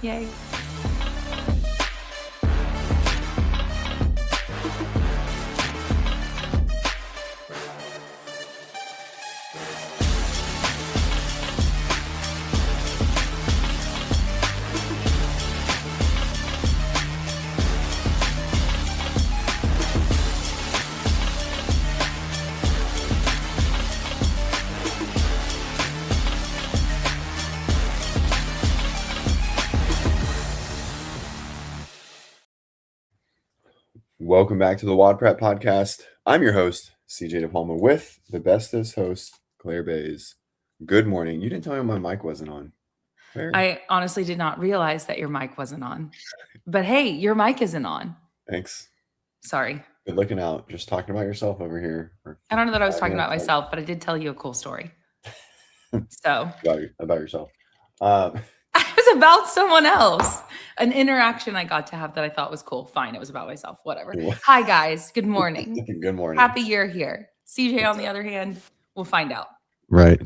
Yay. Welcome back to the WODprep podcast. I'm your host, CJ DePalma, with the bestest host, Claire Bays. Good morning. You didn't tell me my mic wasn't on. Claire? I honestly did not realize that your mic wasn't on. But hey, your mic isn't on. Thanks. Sorry. Good looking out. Just talking about yourself over here. I don't know that I was talking about myself, but I did tell you a cool story. So about yourself. it was about someone else. An interaction I got to have that I thought was cool. Fine, it was about myself. Whatever. Hi, guys. Good morning. Good morning. Happy you're here. CJ, on the other hand, we'll find out. Right.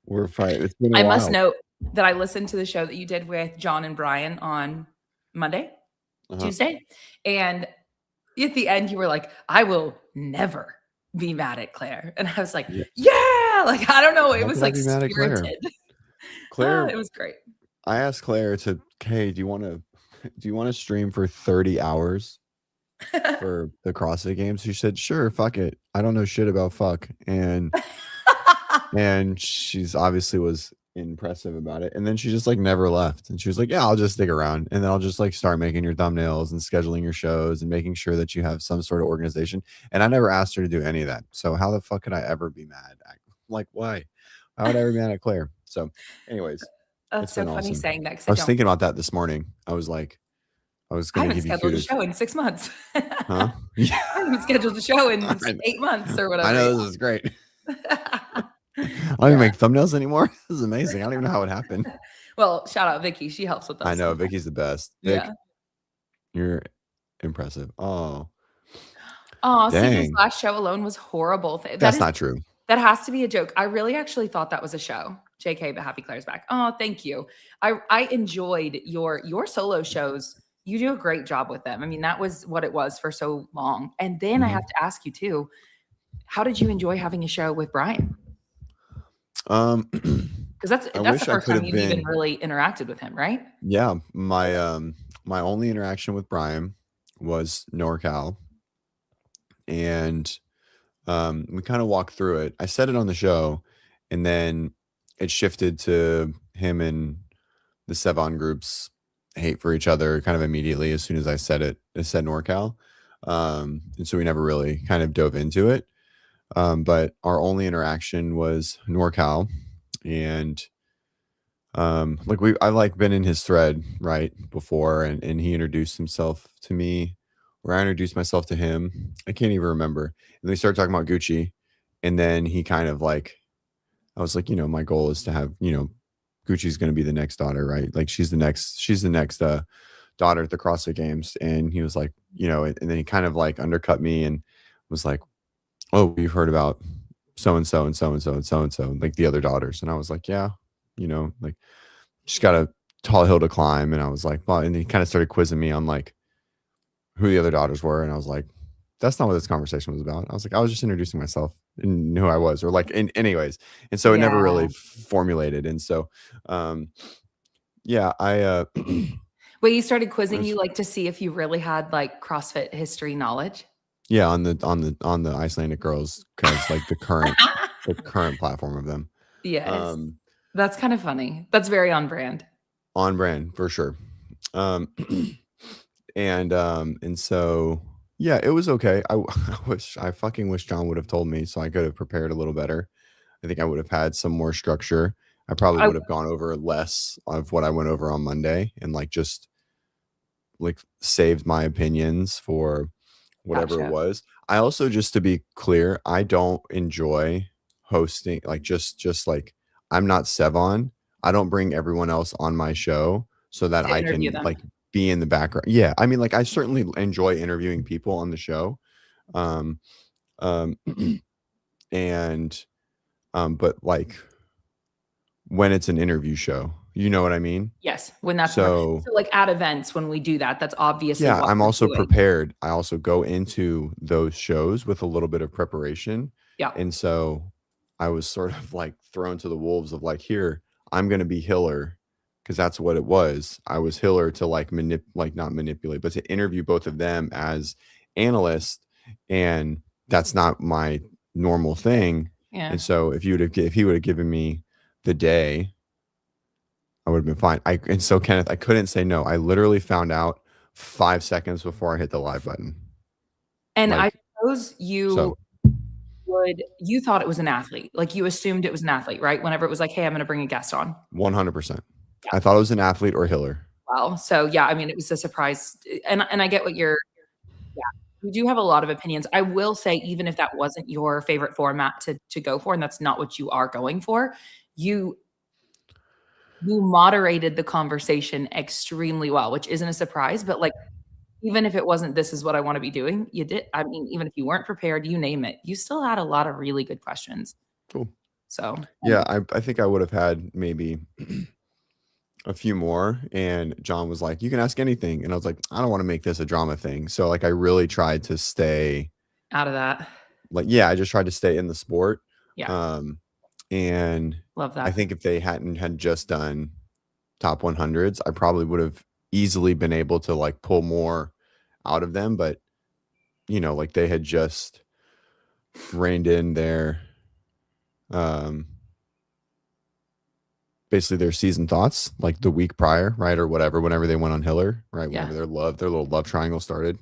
We're fine. It's been a while. Must note that I listened to the show that you did with John and Brian on Monday, Tuesday. And at the end, you were like, I will never be mad at Claire. And I was like, yeah. Like, I don't know. It was like spirited. Claire, it was great. I asked Claire hey, do you want to stream for 30 hours for the CrossFit games? She said, sure, fuck it. I don't know shit about fuck. And she's obviously was impressive about it. And then she just like never left. And she was like, yeah, I'll just stick around. And then I'll just like start making your thumbnails and scheduling your shows and making sure that you have some sort of organization. And I never asked her to do any of that. So how the fuck could I ever be mad? Like, why? Why would I ever be mad at Claire? So anyways. That's so funny saying that. I was thinking about that this morning. I was like, I haven't scheduled a show in 6 months. Huh? Yeah. I haven't scheduled a show in 8 months or whatever. I know, this is great. I don't even make thumbnails anymore. This is amazing. I don't even know how it happened. Well, shout out Vicky. She helps with us. I know. Vicky's the best. Vic, you're impressive. Oh, CJ's last show alone was horrible. That's not true. That has to be a joke. I really actually thought that was a show. JK, but happy Claire's back. Oh, thank you. I enjoyed your solo shows. You do a great job with them. I mean, that was what it was for so long. And then I have to ask you too, how did you enjoy having a show with Brian? Because that's the first time you've even really interacted with him, right? Yeah. My only interaction with Brian was NorCal. And we kind of walked through it. I said it on the show, and then it shifted to him and the Sevon group's hate for each other kind of immediately as soon as I said it. I said NorCal. And so we never really kind of dove into it. But our only interaction was NorCal. And I've like been in his thread right before, and he introduced himself to me, or I introduced myself to him. I can't even remember. And they started talking about Gucci, and then he kind of like, I was like, my goal is to have, Gucci's going to be the next daughter, right? Like she's the next daughter at the CrossFit Games. And he was like, and then he kind of like undercut me and was like, oh, you've heard about so-and-so and so-and-so and so-and-so, like the other daughters. And I was like, yeah, like she's got a tall hill to climb. And I was like, well, and he kind of started quizzing me on like who the other daughters were. And I was like, that's not what this conversation was about. I was like, I was just introducing myself and who I was, or like anyways. And so it never really formulated. And so, I, Wait, you started quizzing you like to see if you really had like CrossFit history knowledge? Yeah. On the Icelandic girls, cause like the current platform of them. Yes. That's kind of funny. That's very on brand. On brand for sure. And so, yeah, it was okay. I fucking wish John would have told me so I could have prepared a little better. I think I would have had some more structure. I probably would have gone over less of what I went over on Monday and like just like saved my opinions for whatever it was. I also, just to be clear, I don't enjoy hosting, like just like I'm not Sevon. I don't bring everyone else on my show so that I can like be in the background. Yeah. I mean, like I certainly enjoy interviewing people on the show. But like when it's an interview show, You know what I mean? Yes, when that's more So so, like, at events, when we do that, that's obviously yeah, what I'm we're also doing. prepared. I also go into those shows with a little bit of preparation. Yeah, And so I was sort of like thrown to the wolves of like, here, I'm going to be Hiller because that's what it was. I was Hiller to like like not manipulate, but to interview both of them as analysts. And that's not my normal thing. yeah. And so if he would have given me the day, I would have been fine. And so Kenneth, I couldn't say no. I literally found out 5 seconds before I hit the live button. And I Like, suppose so you thought it was an athlete, like, you assumed it was an athlete, right? Whenever it was like, "Hey, I'm gonna bring a guest on." 100%. Yeah, I thought it was an athlete or Hiller. well, so, yeah, I mean, it was a surprise, and I get what you're yeah, you do have a lot of opinions. I will say, even if that wasn't your favorite format to go for, and that's not what you are going for, you you moderated the conversation extremely well, which isn't a surprise, but, like, even if it wasn't, "This is what I wanna be doing," you did I mean, even if you weren't prepared, you name it, you still had a lot of really good questions. Cool. So, Yeah, I think I would have had maybe a few more, and John was like, "You can ask anything." And I was like, "I don't wanna make this a drama thing." So, like, I really tried to stay out of that. like, yeah, I just tried to stay in the sport. Yeah, Um, and love I that. think if they hadn't had just done top 100s, I probably would have easily been able to, like, pull more out of them, but, like, they had just reined in their, um basically their season thoughts, like, the week prior, right, or whatever, whenever they went on Hiller, right, Yeah. whenever their little love triangle started.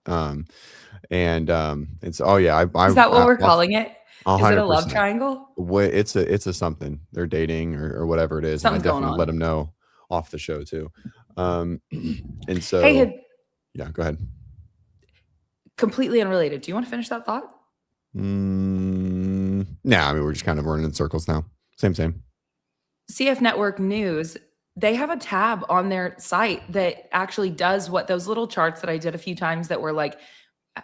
Um, it's oh, yeah, Is that what I we're off calling it? Is it a love 100%. triangle? It's a something. They're dating or whatever it is, and I Something's going definitely let on. them know off the show too. Um, and Hey, so yeah, go ahead. completely unrelated. Do you wanna finish that thought? Nah, I mean, we're just kind of running in circles now. Same. CF Network News, they have a tab on their site that actually does what those little charts that I did a few times that were like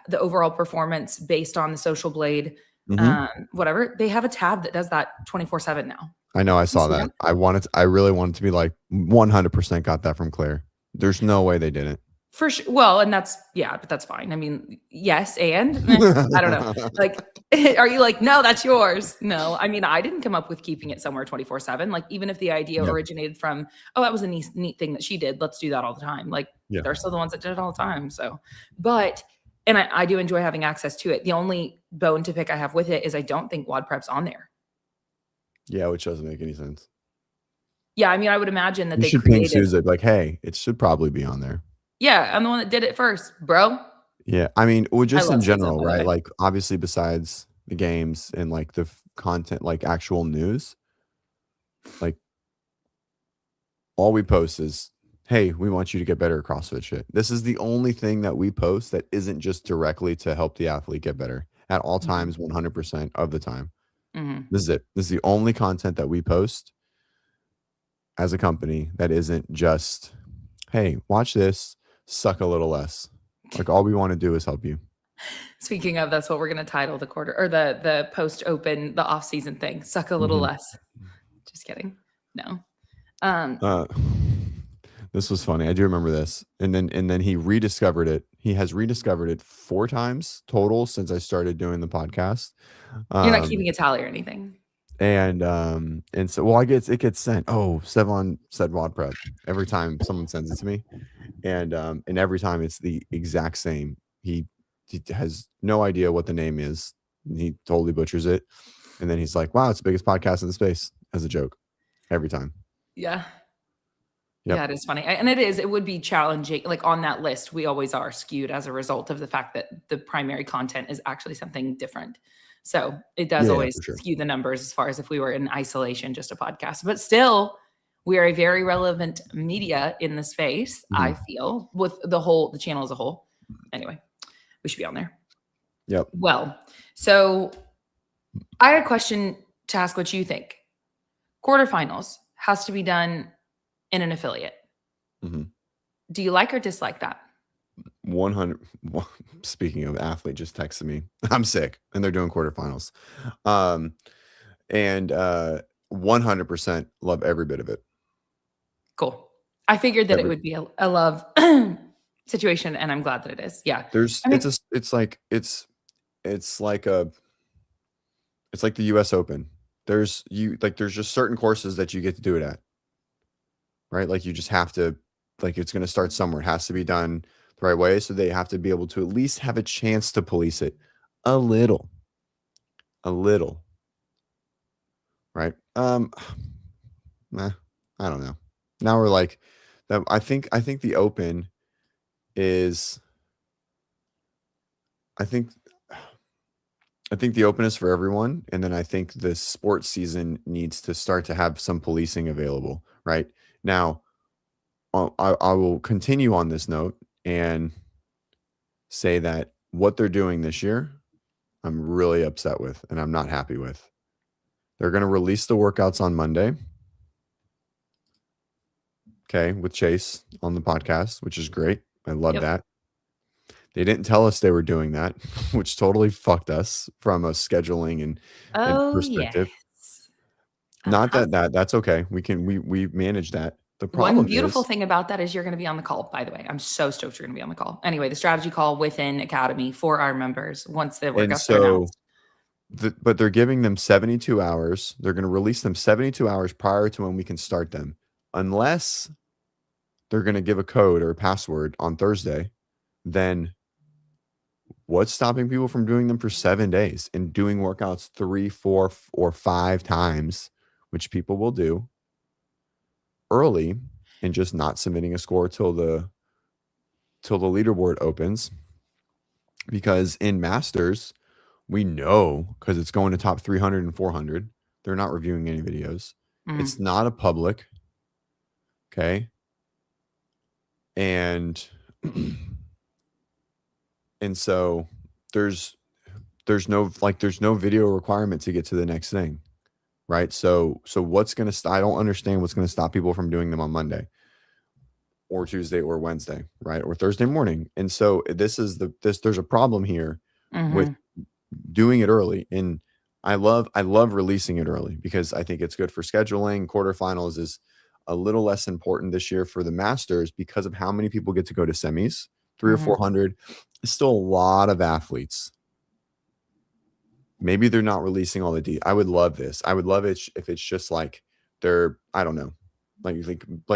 the overall performance based on the social blade, Mhm. whatever. They have a tab that does that 24/7 now. I know, I You saw see that. that? I really wanted to be like 100% got that from Claire. There's no way they didn't. For sure. Well, and that's yeah, but that's fine. I mean, yes, and I don't know. Like, are you like, no, that's yours? No, I mean, I didn't come up with keeping it somewhere 24/7. Like, even if the idea Yeah, originated from, oh, that was a neat thing that she did. Let's do that all the time. Like, yeah. they're still the ones that did it all the time. So, but and I do enjoy having access to it. The only bone to pick I have with it is I don't think WODprep's on there. Yeah, which doesn't make any sense. Yeah, I mean, I would imagine that You they should ping created. Susan, like, "Hey, it should probably be on there." Yeah, I'm the one that did it first, bro. Yeah, I mean, well, I just in love Susan, general, by the right? way. Like, obviously, besides the games and, like, the content, like, actual news, like, all we post is, "Hey, we want you to get better at CrossFit shit." This is the only thing that we post that isn't just directly to help the athlete get better at all Mhm, times, 100% of the time. mhm. This is it. This is the only content that we post as a company that isn't just, "Hey, watch this, suck a little less." Like, all we wanna do is help you. Speaking of, that's what we're gonna title the quarter or the post open, the off-season thing, "Suck a little Mhm. less." Just kidding. No. Um, Uh, this was funny. I do remember this. And then he rediscovered it. He has rediscovered it 4 times total since I started doing the podcast. you're not Um, keeping a tally or anything. and so well, it gets sent. Oh, Sevon said WODprep every time someone sends it to me. And every time it's the exact same. He has no idea what the name is. He totally butchers it. And then he's like, "Wow, it's the biggest podcast in the space," as a joke every time. Yeah. Yep. Yeah, it is funny, and it would be challenging, like, on that list, we always are skewed as a result of the fact that the primary content is actually something different. So, it does Yeah, always for sure. skew the numbers as far as if we were in isolation, just a podcast, but still, we are a very relevant media in the space, I Mhm. feel, with the channel as a whole. Anyway, we should be on there. Yep. Well, so I had a question to ask what you think. Quarterfinals has to be done in an affiliate. Mhm. Do you like or dislike that? 100 speaking of athlete just texted me. I'm sick and they're doing quarterfinals. Um and 100% love every bit of it. Cool. I figured that it Every would be a love situation, and I'm glad that it is. Yeah. there's I mean, it's like a it's like the US Open. There's just certain courses that you get to do it at, right? Like you just have to like it's going to start somewhere. It has to be done the right way, so they have to be able to at least have a chance to police it a little, a little, right? Nah, I don't know. Now we're like that. I think the Open is. I think I think the Open is for everyone, and then I think the sports season needs to start to have some policing available. Right now, I will continue on this note and say that what they're doing this year, I'm really upset with, and I'm not happy with. They're going to release the workouts on Monday. Okay, with Chase on the podcast, which is great. I love yep. that. They didn't tell us they were doing that, which totally fucked us from a scheduling and Oh, perspective. yes. Not Uh-huh. that's okay. We manage that. The One problem beautiful is thing about that is you're going to be on the call, by the way. I'm so stoked you're going to be on the call. Anyway, the strategy call within Academy for our members once the and workouts are so announced. but they're giving them 72 hours. They're going to release them 72 hours prior to when we can start them. Unless they're going to give a code or a password on Thursday, then what's stopping people from doing them for 7 days and doing workouts 3, 4, or 5 times, which people will do early and just not submitting a score till the leaderboard opens? Because in Masters, we know because it's going to top 300 and 400. They're not reviewing any videos. It's Mm, not a public, okay? And and so there's there's no video requirement to get to the next thing, right? So what's going to I don't understand what's going to stop people from doing them on Monday or Tuesday or Wednesday, right? Or Thursday morning. And so there's a problem here with mhm, doing it early. And I love releasing it early because I think it's good for scheduling. Quarterfinals is a little less important this year for the Masters because of how many people get to go to semis. 3 or mhm, 400 is still a lot of athletes. Maybe they're not releasing all the I would love this. I would love it if it's just like they're I don't know. Like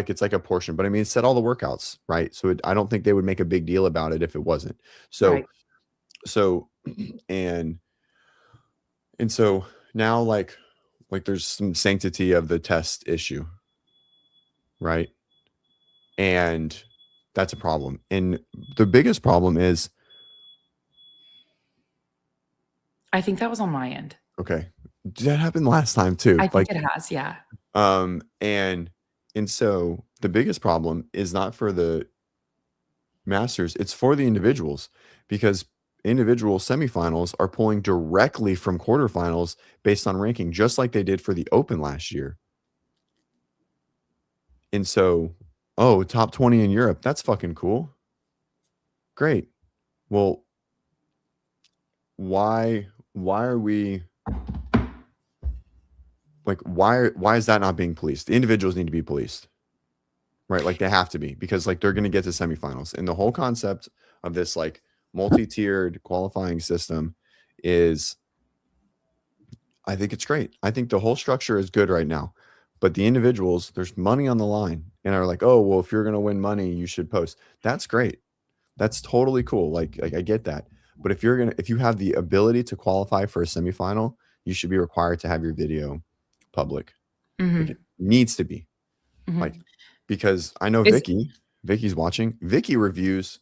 it's like a portion, but I mean, it said all the workouts, right? So I don't think they would make a big deal about it if it wasn't. So right. so and And so now like there's some sanctity of the test issue, right? And that's a problem. And the biggest problem is I think that was on my end. okay, that happened last time too. I think it has, yeah. Um and and so the biggest problem is not for the masters, it's for the individuals because individual semifinals are pulling directly from quarterfinals based on ranking, just like they did for the open last year. And so, oh, top 20 in Europe. That's fucking cool. Great. Well, why are we like why is that not being policed? The individuals need to be policed, right? Like they have to be because like they're going to get to semifinals. And the whole concept of this like multi-tiered qualifying system is I think it's great. I think the whole structure is good right now. But the individuals, there's money on the line and are like, "Oh, well, if you're going to win money, you should post." That's great. That's totally cool. Like I get that. But if you have the ability to qualify for a semifinal, you should be required to have your video public. Like it Mhm, needs to be. Like mhm. because I know Is Vicky's watching. Vicky reviews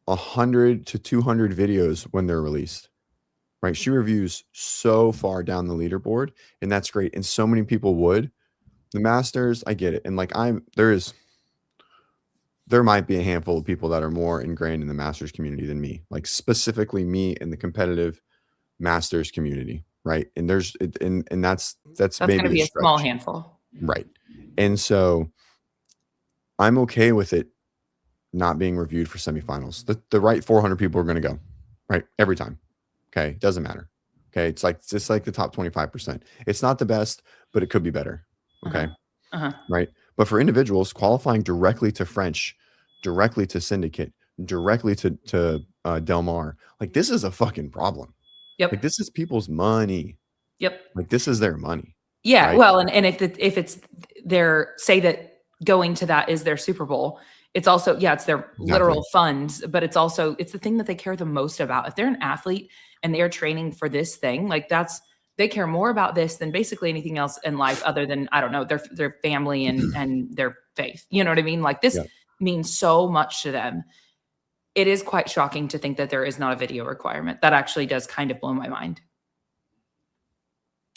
100 to 200 videos when they're released. Right? She reviews so far down the leaderboard and that's great. And so many people would. The Masters, I get it. And like there might be a handful of people that are more ingrained in the masters community than me, like specifically me in the competitive masters community, right? And and that's that's maybe gonna a be a small stretch, handful. right? And so I'm okay with it not being reviewed for semifinals. The right 400 people are going to go, right? Every time. Okay, doesn't matter. Okay, it's just like the top 25%. It's not the best, but it could be better. Uh-huh, Okay, uh-huh. right? But for individuals qualifying directly to French, directly to Syndicate, directly to Del Mar, like this is a fucking problem. Like Yep. this is people's money. Yep. Like this is their money, Yeah. right? Well, and if it's their, say that going to that is their Super Bowl, it's also, yeah, it's their Exactly. literal funds, but it's also, it's the thing that they care the most about. If they're an athlete and they are training for this thing, like they care more about this than basically anything else in life other than, I don't know, their family and their faith. You know what I mean? Like this Yeah. means so much to them. It is quite shocking to think that there is not a video requirement. That actually does kind of blow my mind.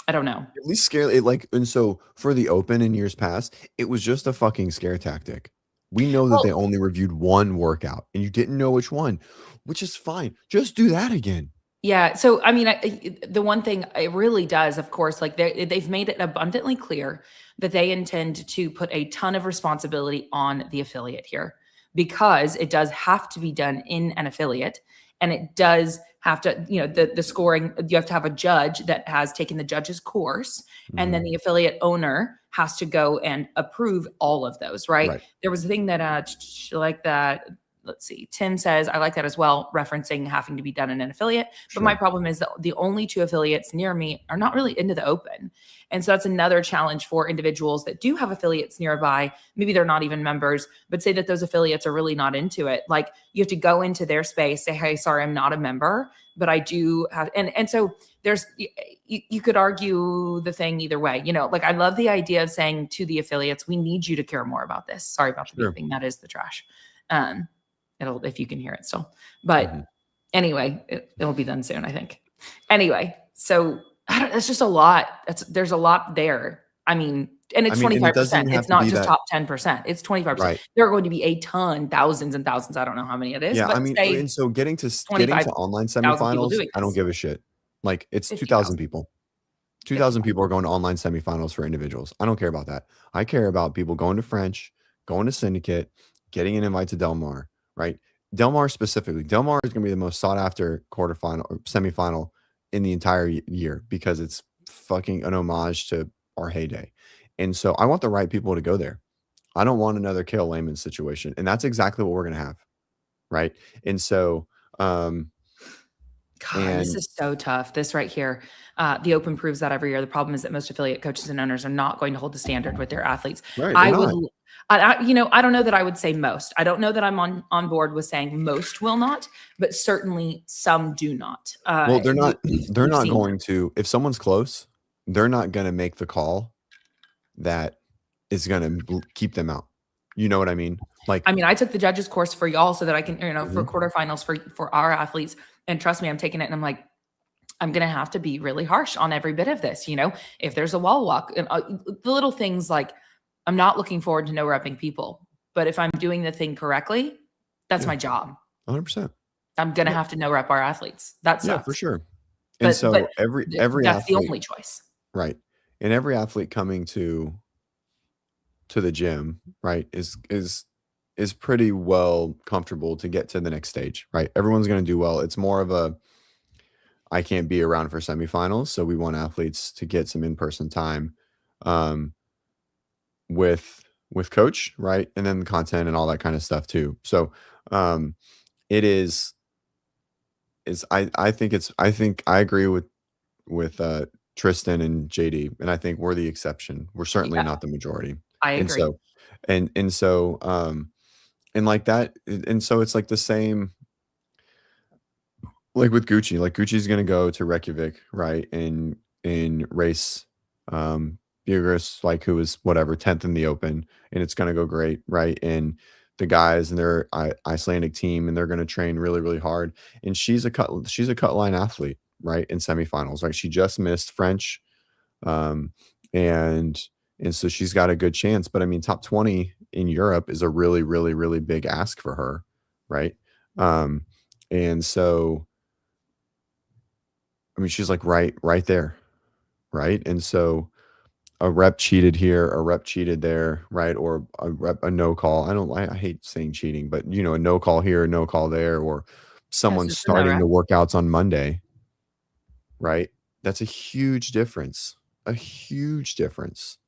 I don't know. At least scare it, like, and so for the Open in years past, it was just a fucking scare tactic. We know that Well, they only reviewed one workout and you didn't know which one, which is fine. Just do that again. yeah. So, I mean, the one thing it really does, of course, like they've made it abundantly clear that they intend to put a ton of responsibility on the affiliate here because it does have to be done in an affiliate. And it does have to, the scoring, you have to have a judge that has taken the judge's course. And then Mhm. the affiliate owner has to go and approve all of those, right? Right. There was a thing that, like that. Let's see. Tim says, I like that as well, referencing having to be done in an affiliate. But my Sure. problem is that the only two affiliates near me are not really into the Open. And so that's another challenge for individuals that do have affiliates nearby. Maybe they're not even members, but say that those affiliates are really not into it. Like you have to go into their space, say, hey, sorry, I'm not a member, but I do have, and so there's, you could argue the thing either way, like I love the idea of saying to the affiliates, we need you to care more about this. Sorry about the Sure. beeping. That is the trash. It'll, if you can hear it still, but Mhm. anyway, it'll be done soon, I think. Anyway, so that's just a lot. There's a lot there. I mean, and I it's mean, and it doesn't 25%. even have It's to not be just that. top 10%. It's 25%. Right. There are going to be a ton, thousands and thousands. I don't know how many it is, Yeah, I but mean, say and so getting to 25,000 online people semifinals, doing I don't this. give a shit. Like it's 2,000 50,000. people. 2,000 50,000. people are going to online semifinals for individuals. I don't care about that. I care about people going to French, going to Syndicate, getting an invite to Del Mar, right? Del Mar specifically. Del Mar is going to be the most sought after quarterfinal or semifinal in the entire year because it's fucking an homage to our heyday. And so I want the right people to go there. I don't want another Kale Layman situation. And that's exactly what we're going to have. Right. And so, um, God, this and is so tough. This right here, the Open proves that every year. The problem is that most affiliate coaches and owners are not going to hold the standard with their athletes. right, they're I would, not. I don't know that I would say most. I don't know that I'm on board with saying most will not, but certainly some do not. Well, they're not they're We've not seen going to if someone's close, they're not gonna make the call that is gonna keep them out. You know what I mean? Like, I mean, I took the judges course for y'all so that I can, for mhm, quarterfinals for our athletes. And trust me, I'm taking it and I'm like, I'm going to have to be really harsh on every bit of this. If there's a wall walk, and the little things like I'm not looking forward to no repping people, but if I'm doing the thing correctly, that's yeah, my job. 100%. I'm going to Yeah, have to no rep our athletes. That yeah, for sucks. sure. And But so every that's the athlete, only choice. right, and every athlete coming to the gym, right, is pretty well comfortable to get to the next stage, right? Everyone's gonna do well. It's more of a I can't be around for semifinals, so we want athletes to get some in-person time, um, with coach, right? And then the content and all that kind of stuff too. So, um, it is I think I agree with Tristan and JD, and I think we're the exception. We're certainly Yeah, not the majority. I And agree. so and so, and like that and so it's like the same like with Gucci, like Gucci's gonna go to Reykjavik, right? And race Bugris, like who was whatever 10th in the open, and it's gonna go great, right? And the guys and their Icelandic team, and they're gonna train really, really hard. And she's a cut line athlete, right? In semifinals, right? She just missed French. Um, and and so she's got a good chance. But I mean, top 20 in Europe is a really, really, really big ask for her, right? Um, and so I mean, she's like right there, right? And so a rep cheated here, a rep cheated there, right? Or a no call. I hate saying cheating, but a no call here, a no call there, or Yeah, someone so it's a no starting rep. the workouts on Monday, right? That's a huge difference. A huge difference.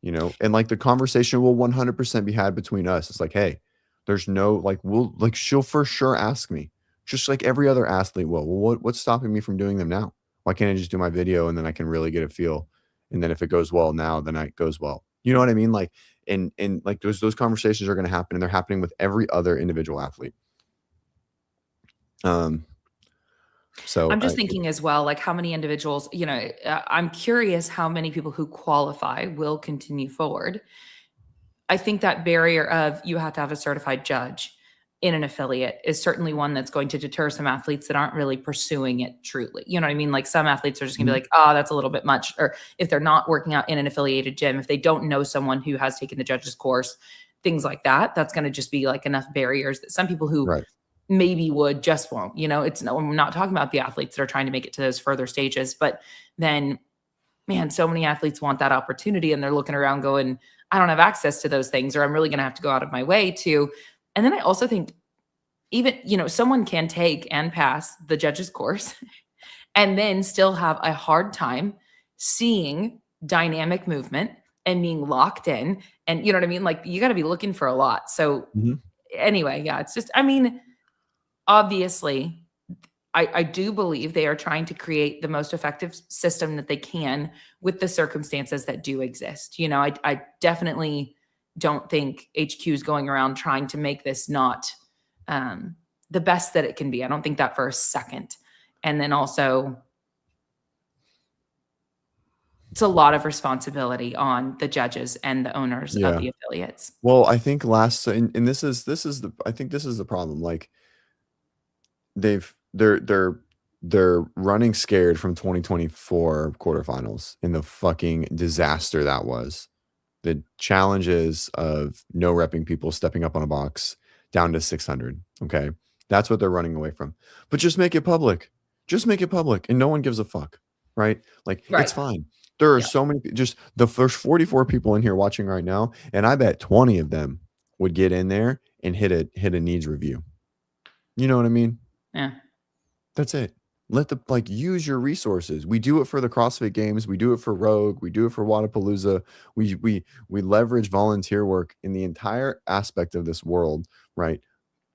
you know, and like the conversation will 100% be had between us. It's like, hey, there's no like, we'll like, she'll for sure ask me, just like every other athlete will. Well, what's stopping me from doing them now? Why can't I just do my video and then I can really get a feel? And then if it goes well now, then it goes well. You know what I mean? Like, and like those conversations are going to happen, and they're happening with every other individual athlete. So I'm just thinking as well, like how many individuals, I'm curious how many people who qualify will continue forward. I think that barrier of you have to have a certified judge in an affiliate is certainly one that's going to deter some athletes that aren't really pursuing it truly. You know what I mean? Like some athletes are just gonna be Mhm. like, oh, that's a little bit much. Or if they're not working out in an affiliated gym, if they don't know someone who has taken the judge's course, things like that, that's going to just be like enough barriers that some people who Right. maybe would just won't. It's no, I'm not talking about the athletes that are trying to make it to those further stages, but then man, so many athletes want that opportunity and they're looking around going, I don't have access to those things, or I'm really going to have to go out of my way to. And then I also think even, someone can take and pass the judge's course and then still have a hard time seeing dynamic movement and being locked in. And you know what I mean? Like you got to be looking for a lot. So Mhm. anyway, yeah, it's just, I mean, obviously I do believe they are trying to create the most effective system that they can with the circumstances that do exist. I definitely don't think HQ is going around trying to make this not the best that it can be. I don't think that for a second. And then also, it's a lot of responsibility on the judges and the owners of Yeah. the affiliates. Well, I think and this is the I think this is the problem. Like they're running scared from 2024 quarterfinals and the fucking disaster that was. The challenges of no repping people stepping up on a box down to 600. Okay. That's what they're running away from. But just make it public. Just make it public and no one gives a fuck. Right? Like it's Right. fine. There are Yeah. so many, just the first 44 people in here watching right now, and I bet 20 of them would get in there and hit a needs review. You know what I mean? Yeah. That's it. Let the like use your resources. We do it for the CrossFit Games. We do it for Rogue. We do it for Wadapalooza. We leverage volunteer work in the entire aspect of this world, right?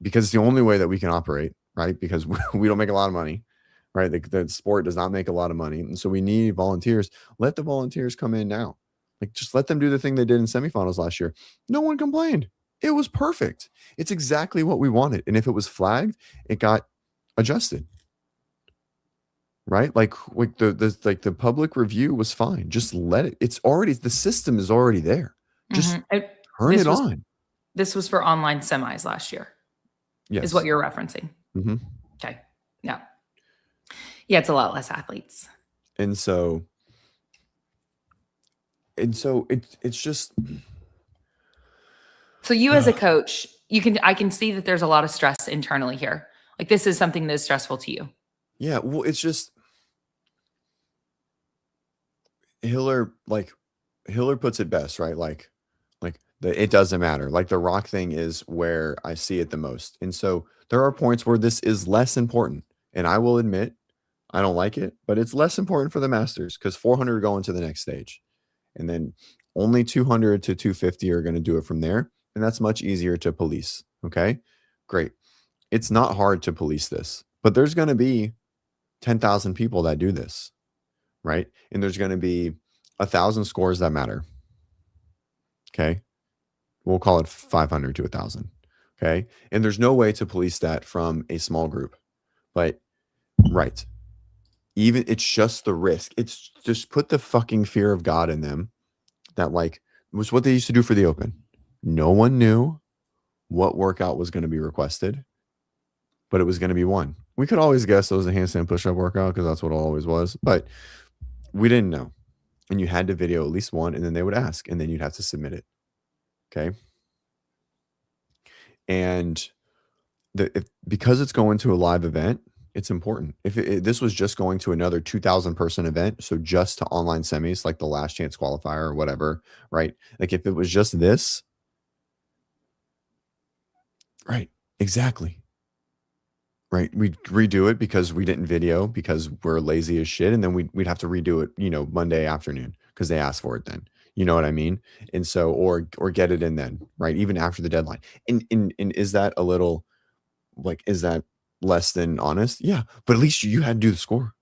Because it's the only way that we can operate, right? Because we don't make a lot of money, right? The sport does not make a lot of money, and so we need volunteers. Let the volunteers come in now. Like just let them do the thing they did in semifinals last year. No one complained. It was perfect. It's exactly what we wanted. And if it was flagged, it got adjusted. Right? Like the public review was fine. Just let it. It's already the system is already there. Just Mhm. turn it on. This was for online semis last year, is what Yes. you're referencing. Mhm. Okay. Yeah. Yeah, it's a lot less athletes. And so it's just So you as a coach, I can see that there's a lot of stress internally here. Like this is something that's stressful to you. yeah, well, it's just Hiller like Hiller puts it best, right? Like it doesn't matter. Like the rock thing is where I see it the most. And so there are points where this is less important. And I will admit I don't like it, but it's less important for the Masters because 400 are going to the next stage. And then only 200 to 250 are going to do it from there. And that's much easier to police. Okay. Great. It's not hard to police this, but there's going to be 10,000 people that do this. Right. And there's going to be 1,000 scores that matter. Okay. We'll call it 500 to 1,000. Okay. And there's no way to police that from a small group. But, right. Even it's just the risk. It's just put the fucking fear of God in them. That like was what they used to do for the Open. No one knew what workout was going to be requested, but it was going to be one. We could always guess it was a handstand push-up workout because that's what it always was, but we didn't know. And you had to video at least one, and then they would ask, and then you'd have to submit it. Okay. And because it's going to a live event, it's important. If this was just going to another 2,000 person event, so just to online semis, like the last chance qualifier or whatever, right? Like if it was just this, right? Exactly. Right. We'd redo it because we didn't video because we're lazy as shit. And then we'd have to redo it, Monday afternoon because they asked for it then. You know what I mean? And so, or get it in then, right? Even after the deadline. And is that a little like, is that less than honest? Yeah, but at least you had to do the score.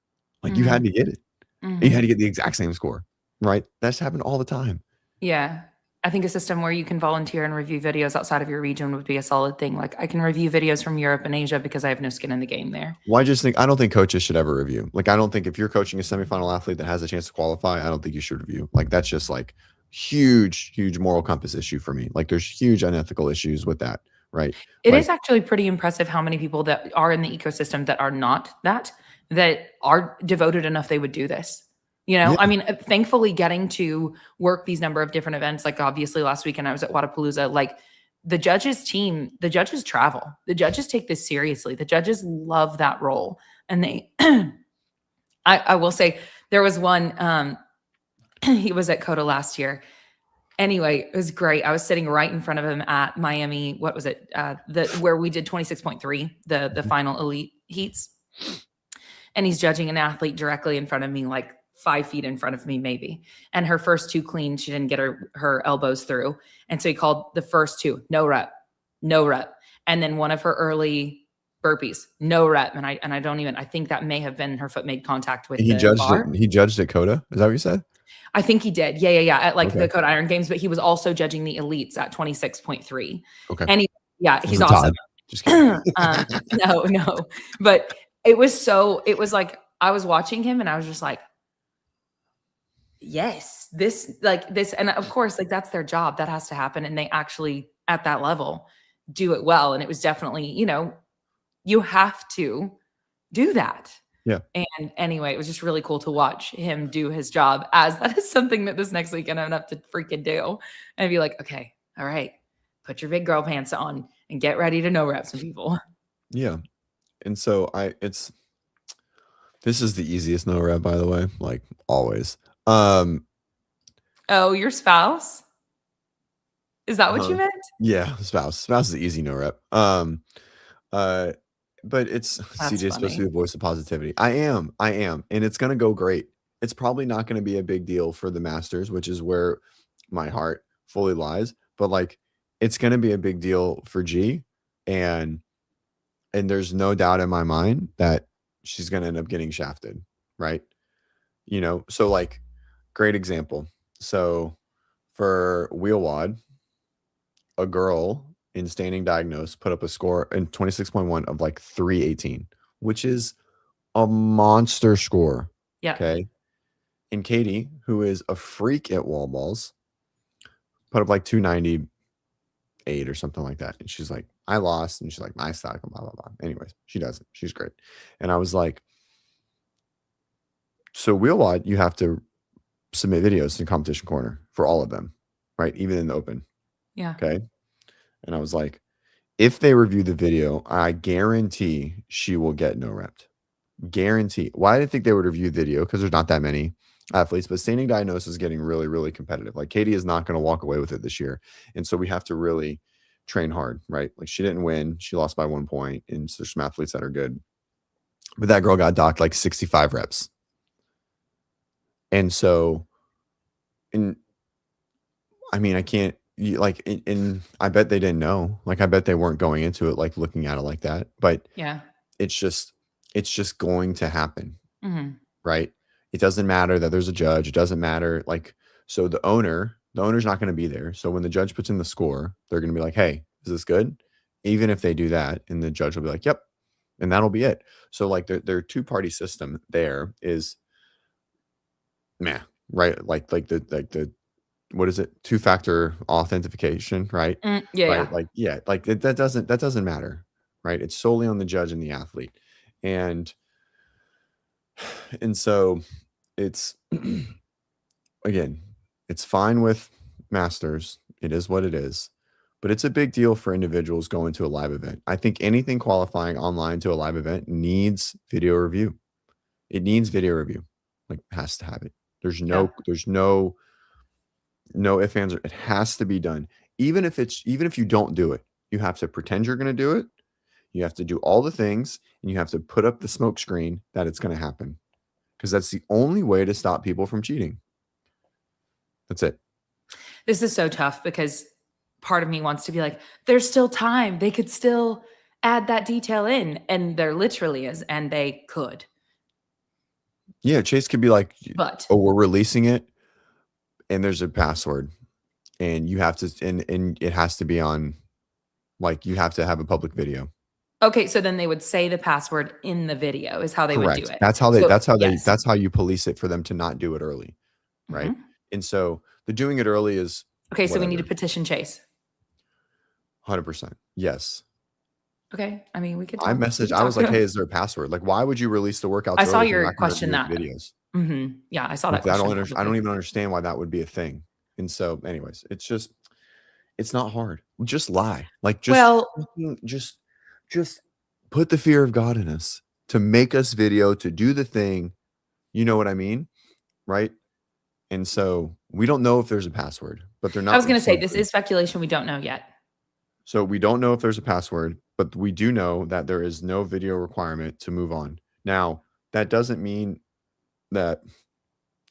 Like, you had Mhm. to get it. And you had Mhm. to get the exact same score, right? That's happened all the time. Yeah. I think a system where you can volunteer and review videos outside of your region would be a solid thing. Like, I can review videos from Europe and Asia because I have no skin in the game there. Well, I don't think coaches should ever review. Like, I don't think if you're coaching a semifinal athlete that has a chance to qualify, I don't think you should review. Like, that's just like huge, huge moral compass issue for me. Like, there's huge unethical issues with that, right? It is Like, actually pretty impressive how many people that are in the ecosystem that are not that are devoted enough they would do this. You know, yeah, I mean, thankfully getting to work these number of different events, like obviously last weekend I was at Wadapalooza, like the judges team, the judges travel, the judges take this seriously. The judges love that role. And they, I will say there was one, he was at Coda last year. Anyway, it was great. I was sitting right in front of him at Miami. What was it? The where we did 26.3, the mhm. final elite heats. And he's judging an athlete directly in front of me, like 5 feet in front of me, maybe. And her first two clean, she didn't get her elbows through. And so he called the first two, no rep, no rep. And then one of her early burpees, no rep. And I don't even, I think that may have been her foot made contact with And the bar. he judged at Coda? Is that what you said? I think he did. Yeah, yeah, yeah. At like the Okay, Code Iron Games, but he was also judging the elites at 26.3. okay. And yeah, he's Wasn't awesome. Todd. Just kidding. No, no. But it was like I was watching him and I was just like, yes, this. And of course, like that's their job. That has to happen. And they actually at that level do it well. And it was definitely, you have to do that. Yeah. And anyway, it was just really cool to watch him do his job as that is something that this next weekend I'm gonna have to freaking do. And be like, okay, all right, put your big girl pants on and get ready to no rep some people. Yeah. And so this is the easiest no rep, by the way, like always. Oh, your spouse? Is that what you meant? Yeah, spouse. Spouse is the easy no rep. Uh, but it's That's CJ's supposed to be funny. the voice of positivity. I am, and it's gonna go great. It's probably not gonna be a big deal for the Masters, which is where my heart fully lies. But like, it's gonna be a big deal for G, and there's no doubt in my mind that she's gonna end up getting shafted, right? So like, great example. So for wheel wad, a girl in standing diagnosed put up a score in 26.1 of like 318, which is a monster score. Yeah. Okay. And Katie, who is a freak at wall balls, put up like 298 or something like that. And she's like, I lost. And she's like, my stock, blah, blah, blah. Anyways, she does it. She's great. And I was like, so wheel wad, you have to submit videos in competition corner for all of them, right? Even in the open. Yeah. Okay. And I was like, if they review the video, I guarantee she will get no rep. Guarantee. Why I didn't think they would review video because there's not that many athletes, but standing diagnosis is getting really, really competitive. Like Katie is not going to walk away with it this year. And so we have to really train hard, right? Like she didn't win. She lost by 1 point. And so there's some athletes that are good. But that girl got docked like 65 reps. And so, and I mean, I can't like, and I bet they didn't know. Like, I bet they weren't going into it like looking at it like that. But Yeah. it's just, it's just going to happen, Mhm. right? It doesn't matter that there's a judge. It doesn't matter. Like, so the owner's not going to be there. So when the judge puts in the score, they're going to be like, hey, is this good? Even if they do that, and the judge will be like, yep. And that'll be it. So like their two-party system there is meh, right? Like the what is it? Two-factor authentication, right? Yeah, Right. yeah. Like, yeah, like that doesn't matter, right? It's solely on the judge and the athlete. And so it's again, it's fine with masters. It is what it is. But it's a big deal for individuals going to a live event. I think anything qualifying online to a live event needs video review. It needs video review. Like has to have it. There's Yeah. no ifs, ands, it has to be done. Even if you don't do it, you have to pretend you're gonna do it. You have to do all the things, and you have to put up the smoke screen that it's gonna happen. Because that's the only way to stop people from cheating. That's it. This is so tough because part of me wants to be like, there's still time. They could still add that detail in. And there literally is. And they could. Yeah, Chase could be like, But oh, we're releasing it and there's a password and you have to, and it has to be on, like, you have to have a public video. okay, so then they would say the password in the video is how they would do Correct. it. That's how So they, yes. that's how you police it for them to not do it early. Right. Mhm. And so the doing it early is Okay, so we whatever. need to petition Chase. 100%. Yes. Okay, I mean, we could I talk. messaged, I Talk was to like, hey, him. is there a password? Like, why would you release the workouts I saw early if you're your not going to question do that. videos? Yeah, I saw that Like, I question. don't even understand why that would be a thing. And so, anyways, it's not hard. Just lie. Like, Well, just put the fear of God in us to make us video, to do the thing. You know what I mean? Right. And so we don't know if there's a password, but they're not. I was going to say this is speculation. We don't know yet. So we don't know if there's a password, but we do know that there is no video requirement to move on. Now, that doesn't mean that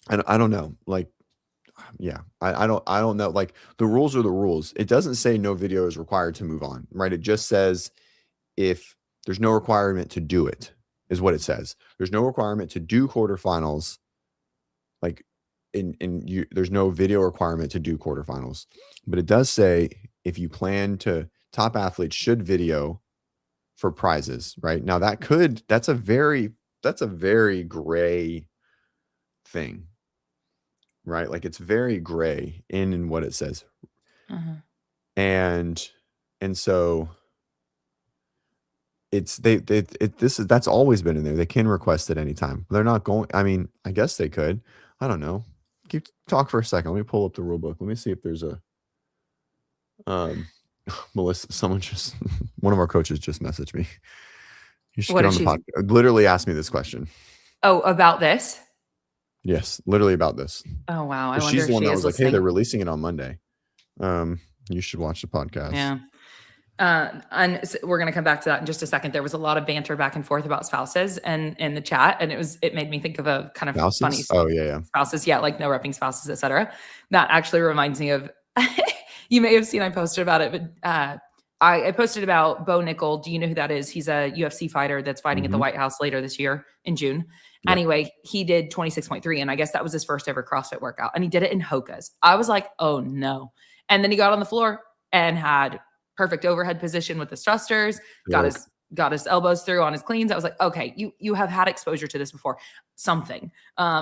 I don't know. Like, yeah, I don't know. Like, the rules are the rules. It doesn't say no video is required to move on, right? It just says if there's no requirement to do it, is what it says. There's no requirement to do quarterfinals. Like, there's no video requirement to do quarterfinals, but it does say if you plan to, top athletes should video for prizes, right? Now that's a very gray thing, right? Like, it's very gray in what it says. Uh-huh. And so it's that's always been in there. They can request at any time. They're not going, I mean, I guess they could. I don't know. Keep talk for a second. Let me pull up the rule book. Let me see if there's a Melissa, one of our coaches just messaged me. You should What get did on the she? podcast. Literally asked me this question. Oh, about this? Yes, literally about this. Oh, wow. I wonder She's if the one she that is was like, "Hey, they're listening. releasing it on Monday. You should watch the podcast." Yeah. And we're going to come back to that in just a second. There was a lot of banter back and forth about spouses and in the chat. And it made me think of a kind of Spouses? funny Oh, yeah. spouses. Yeah. Like no repping spouses, etc. That actually reminds me of, you may have seen, I posted about it, but, I posted about Bo Nickel. Do you know who that is? He's a UFC fighter that's fighting at the Mhm. White House later this year in June. Yep. Anyway, he did 26.3, and I guess that was his first ever CrossFit workout. And he did it in Hoka's. I was like, oh no. And then he got on the floor and had perfect overhead position with the thrusters, got his elbows through on his cleans. I was like, okay, you have had exposure to this before. Something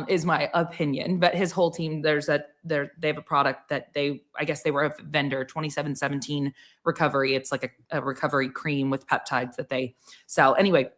is my opinion. But his whole team, they have a product that I guess they were a vendor, 2717 recovery. It's like a recovery cream with peptides that they sell. Anyway,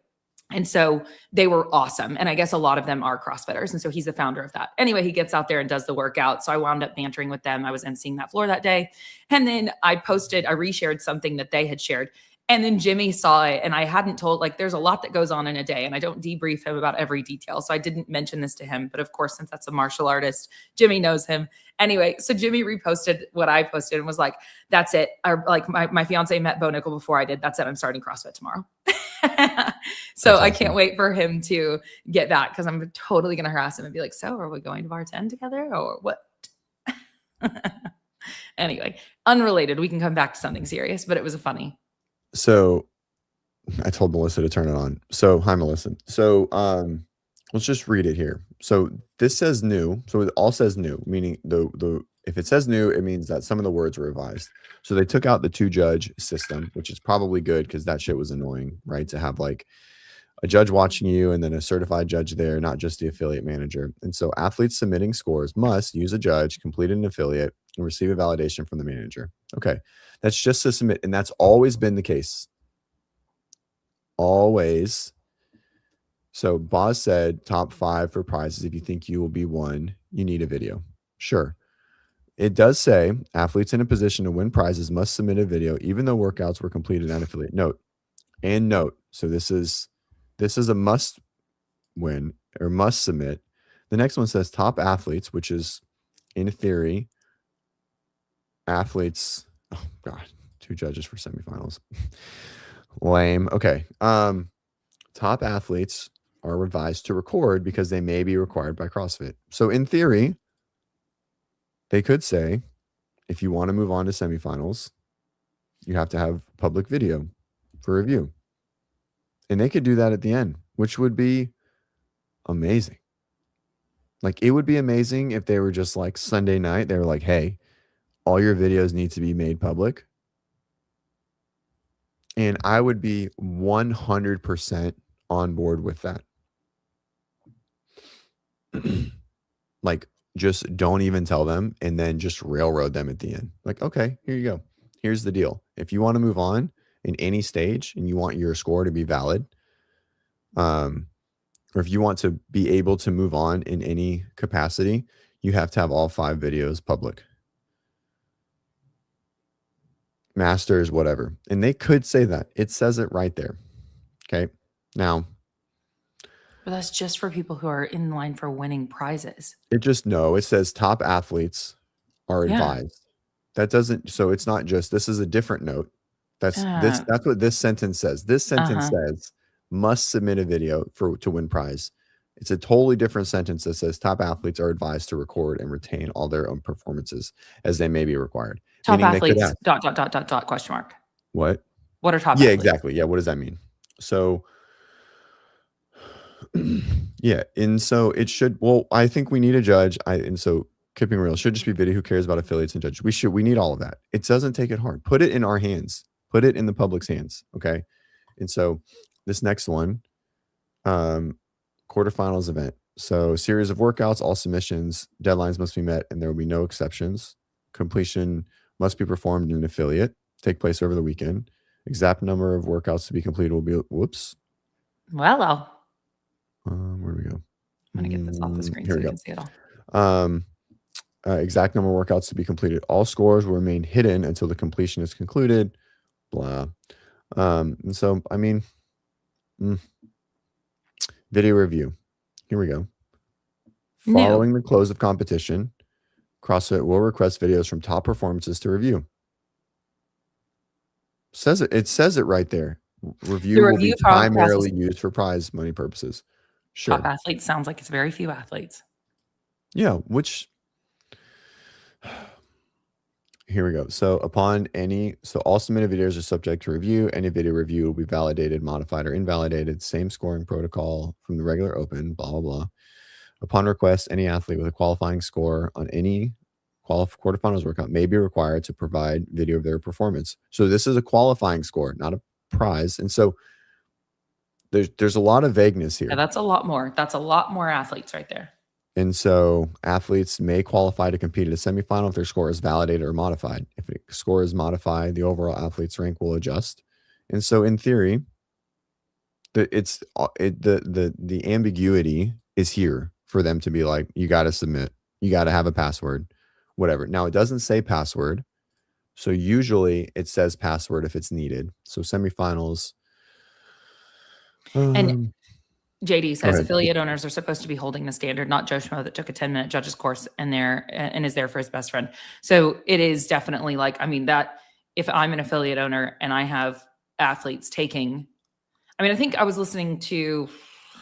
and so they were awesome. And I guess a lot of them are CrossFitters. And so he's the founder of that. Anyway, he gets out there and does the workout. So I wound up bantering with them. I was emceeing that floor that day. And then I reshared something that they had shared. And then Jimmy saw it, and I hadn't told, like, there's a lot that goes on in a day, and I don't debrief him about every detail. So I didn't mention this to him. But of course, since that's a martial artist, Jimmy knows him. Anyway, so Jimmy reposted what I posted and was like, that's it. Or like my fiance met Bo Nickel before I did. That's it. I'm starting CrossFit tomorrow. So That's I awesome. can't wait for him to get back because I'm totally going to harass him and be like, so are we going to bar 10 together or what? Anyway, unrelated. We can come back to something serious, but it was a funny. So I told Melissa to turn it on. So hi, Melissa. So let's just read it here. So this says new. So it all says new, meaning if it says new, it means that some of the words were revised. So they took out the 2-judge system, which is probably good because that shit was annoying, right? To have like a judge watching you and then a certified judge there, not just the affiliate manager. And so athletes submitting scores must use a judge, complete an affiliate, and receive a validation from the manager. Okay. That's just to submit. And that's always been the case. Always. So Boz said top 5 for prizes. If you think you will be one, you need a video. Sure. It does say athletes in a position to win prizes must submit a video, even though workouts were completed at affiliate. Note. So this is a must win or must submit. The next one says top athletes, which is in theory, athletes. Oh God, 2 judges for semifinals. Lame. Okay. Top athletes are advised to record because they may be required by CrossFit. So in theory, they could say if you want to move on to semifinals, you have to have public video for review. And they could do that at the end, which would be amazing. Like, it would be amazing if they were just like Sunday night, they were like, hey, all your videos need to be made public. And I would be 100% on board with that. Like, just don't even tell them and then just railroad them at the end. Like, okay, here you go. Here's the deal. If you want to move on in any stage and you want your score to be valid, or if you want to be able to move on in any capacity, you have to have all 5 videos public. Masters, whatever. And they could say that. It says it right there. Okay. Now, But that's just for people who are in line for winning prizes. it says top athletes are Yeah. advised. That doesn't, so it's not just, this is a different note. That's what this sentence says. This sentence says must submit a video to win prize. It's a totally different sentence that says top athletes are advised to record and retain all their own performances as they may be required. Top Meaning athletes, they could ask, question mark. what? What are top Yeah, athletes? exactly. Yeah, what does that mean? So, yeah, and so it should, well, I think we need a judge. And so keeping real, it should just be video who cares about affiliates and judges. We need all of that. It doesn't take it hard. Put it in our hands. Put it in the public's hands. Okay. And so this next one, quarterfinals event. So series of workouts, all submissions, deadlines must be met, and there will be no exceptions. Completion must be performed in an affiliate, take place over the weekend. Exact number of workouts to be completed will be, whoops. Well. Where do we go? I'm going to get this off the screen Here so we you go. can see it all. Exact number of workouts to be completed. All scores will remain hidden until the completion is concluded. Blah. And so, I mean, video review. Here we go. Following the close of competition, CrossFit will request videos from top performances to review. It says it right there. Review will be primarily used for prize money purposes. Sure. Top athletes sounds like it's very few athletes. Yeah, which here we go. So all submitted videos are subject to review. Any video review will be validated, modified, or invalidated. Same scoring protocol from the regular open, blah, blah, blah. Upon request, any athlete with a qualifying score on any quarterfinals workout may be required to provide video of their performance. So this is a qualifying score, not a prize. And so there's a lot of vagueness here. Yeah, that's a lot more. That's a lot more athletes right there. And so athletes may qualify to compete at a semifinal if their score is validated or modified. If the score is modified, the overall athlete's rank will adjust. And so in theory, the ambiguity is here for them to be like, you got to submit, you got to have a password, whatever. Now it doesn't say password. So usually it says password if it's needed. So semifinals. And JD says affiliate owners are supposed to be holding the standard, not Joe Schmo that took a 10-minute judge's course and is there for his best friend. So it is definitely like, I mean, that if I'm an affiliate owner and I have athletes taking, I mean, I think I was listening to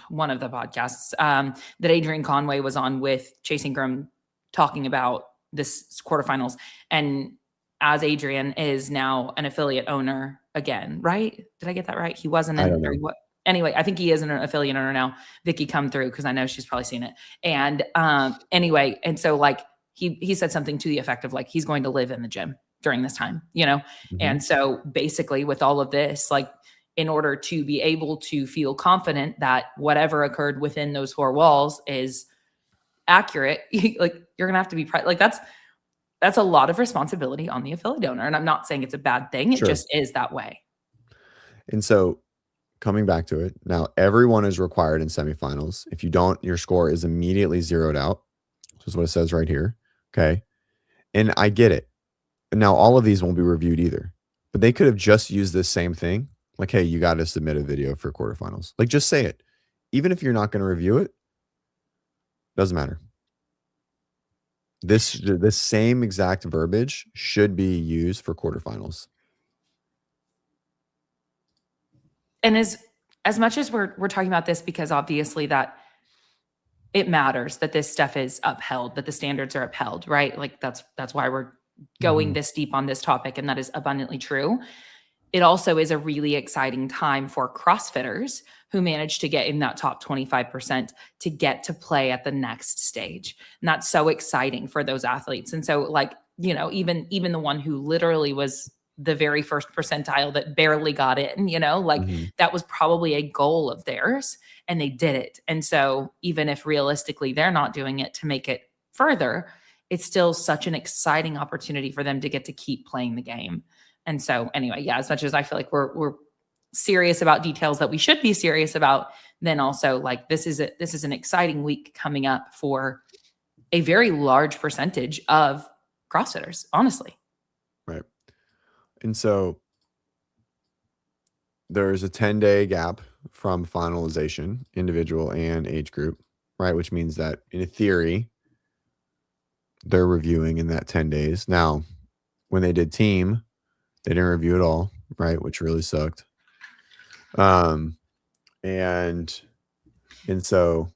one of the podcasts that Adrian Conway was on with Chase Ingram talking about this quarterfinals. And as Adrian is now an affiliate owner again, right? Did I get that right? He wasn't in, or what? Anyway, I think he is an affiliate owner now. Vicky come through because I know she's probably seen it. And anyway, and so like he said something to the effect of like he's going to live in the gym during this time, you know? Mm-hmm. And so basically with all of this, like in order to be able to feel confident that whatever occurred within those 4 walls is accurate, like you're gonna have to be like that's a lot of responsibility on the affiliate owner. And I'm not saying it's a bad thing. It just is that way. And so coming back to it, now everyone is required in semifinals. If you don't, your score is immediately zeroed out. This is what it says right here. Okay. And I get it. Now all of these won't be reviewed either, but they could have just used this same thing. Like, hey, you got to submit a video for quarterfinals. Like, just say it. Even if you're not going to review it, doesn't matter. This same exact verbiage should be used for quarterfinals. And as much as we're talking about this, because obviously that it matters that this stuff is upheld, that the standards are upheld, right? Like that's why we're going this deep on this topic, and that is abundantly true. It also is a really exciting time for CrossFitters who manage to get in that top 25% to get to play at the next stage. And that's so exciting for those athletes. And so, like, even the one who literally was the very first percentile that barely got in, like Mm-hmm. that was probably a goal of theirs and they did it. And so even if realistically they're not doing it to make it further, it's still such an exciting opportunity for them to get to keep playing the game. And so anyway, yeah, as much as I feel like we're serious about details that we should be serious about, then also like this is an exciting week coming up for a very large percentage of CrossFitters, honestly. Right. And so there's a 10-day gap from finalization, individual and age group, right? Which means that in theory, they're reviewing in that 10 days. Now, when they did team, they didn't review at all, right? Which really sucked. And so,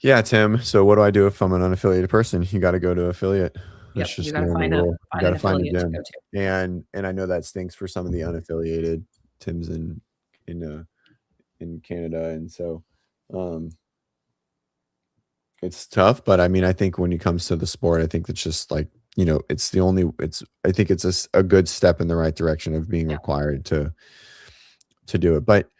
yeah, Tim. So what do I do if I'm an unaffiliated person? You got to go to affiliate. That's Yep, you just got the to only find rule. You got an to find a affiliate to gym. go to. And I know that stinks for some of the unaffiliated Tims in Canada, and so it's tough. But I mean, I think when it comes to the sport, I think it's just like it's the only. I think it's a good step in the right direction of being Yeah. required to do it. But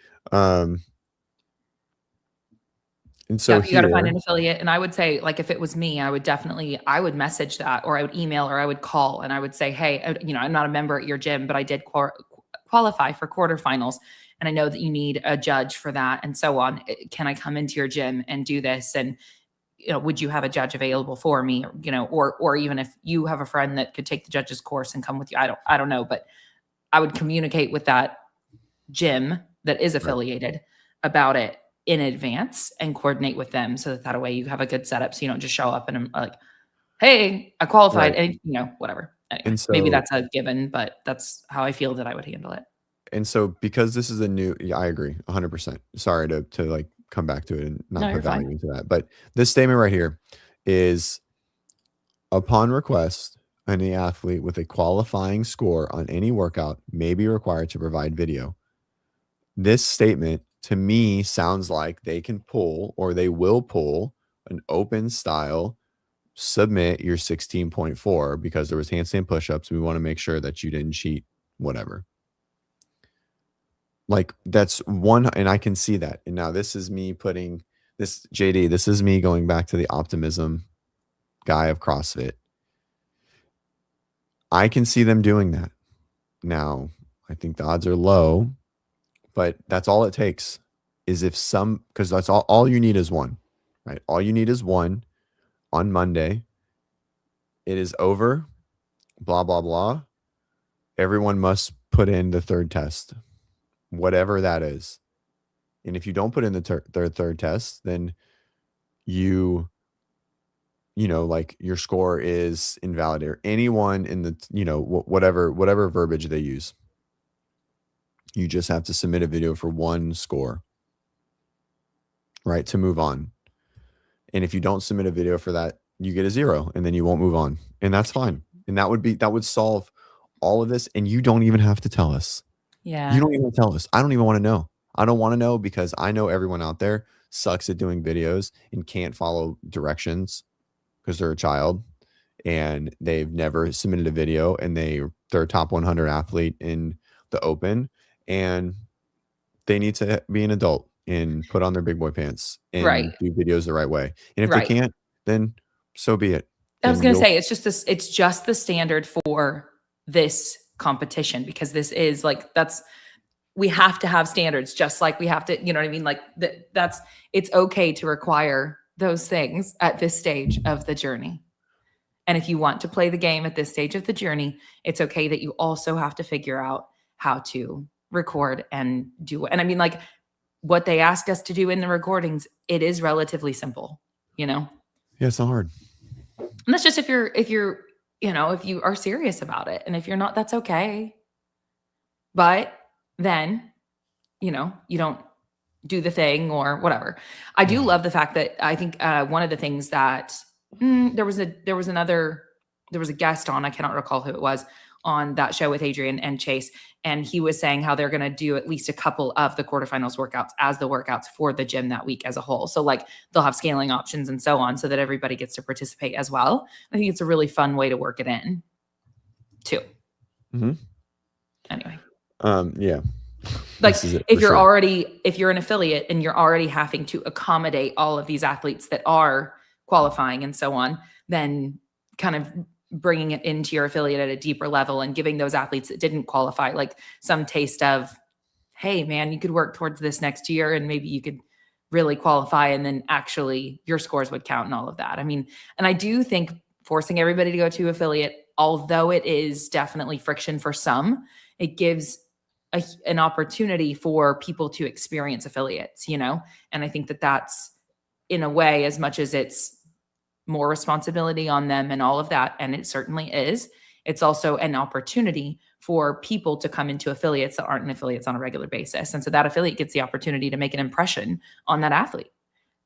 and so Yeah, you got to find here, an affiliate. And I would say, like, if it was me, I would message that, or I would email, or I would call, and I would say, hey, I'm not a member at your gym, but I did qualify for quarterfinals, and I know that you need a judge for that, and so on. Can I come into your gym and do this? And would you have a judge available for me? Or even if you have a friend that could take the judge's course and come with you, I don't know, but I would communicate with that gym that is right. affiliated about it in advance and coordinate with them so that way you have a good setup. So you don't just show up and I'm like, hey, I qualified, Right. and whatever. Anyway, And maybe so that's a given, but that's how I feel that I would handle it. because this is yeah, I agree 100%. Sorry to like come back to it and No, not put you're fine. value into that. But this statement right here is upon request, any athlete with a qualifying score on any workout may be required to provide video. This statement to me sounds like they can pull or they will pull an open style submit your 16.4 because there was handstand push-ups. We want to make sure that you didn't cheat, whatever. Like that's one, and I can see that. And now this is me putting this JD, this is me going back to the optimism guy of CrossFit. I can see them doing that. Now, I think the odds are low, but that's all it takes is because that's all you need is one, right? All you need is one on Monday. It is over, blah, blah, blah. Everyone must put in the third test, whatever that is. And if you don't put in the third test, then like your score is invalid, or anyone in the, whatever verbiage they use. You just have to submit a video for one score, right? To move on. And if you don't submit a video for that, you get a 0 and then you won't move on. And that's fine. And that would solve all of this. And you don't even have to tell us. Yeah. You don't even tell us. I don't even want to know. I don't want to know because I know everyone out there sucks at doing videos and can't follow directions because they're a child and they've never submitted a video and they're a top 100 athlete in the open and they need to be an adult and put on their big boy pants Right. and do videos the right way. And if they Right. can't, then so be it. I was Then going to say, it's just the standard for this competition, because this is like, we have to have standards, just like we have to, you know what I mean? Like it's okay to require those things at this stage of the journey. And if you want to play the game at this stage of the journey, it's okay that you also have to figure out how to record and do it. And I mean, like what they ask us to do in the recordings, it is relatively simple, Yeah, it's not hard. And that's just if you are serious about it. And if you're not, that's okay. But then, you don't do the thing or whatever. I do love the fact that I think one of the things that there was another there was a guest on, I cannot recall who it was, on that show with Adrian and Chase. And he was saying how they're going to do at least a couple of the quarterfinals workouts as the workouts for the gym that week as a whole. So like they'll have scaling options and so on so that everybody gets to participate as well. I think it's a really fun way to work it in too. Anyway. Yeah. Like if you're an affiliate and you're already having to accommodate all of these athletes that are qualifying and so on, then kind of bringing it into your affiliate at a deeper level and giving those athletes that didn't qualify, like some taste of, hey man, you could work towards this next year and maybe you could really qualify and then actually your scores would count and all of that. I mean, and I do think forcing everybody to go to affiliate, although it is definitely friction for some, it gives an opportunity for people to experience affiliates, you know? And I think that that's in a way, as much as it's more responsibility on them and all of that, and it certainly is, it's also an opportunity for people to come into affiliates that aren't in affiliates on a regular basis. And so that affiliate gets the opportunity to make an impression on that athlete.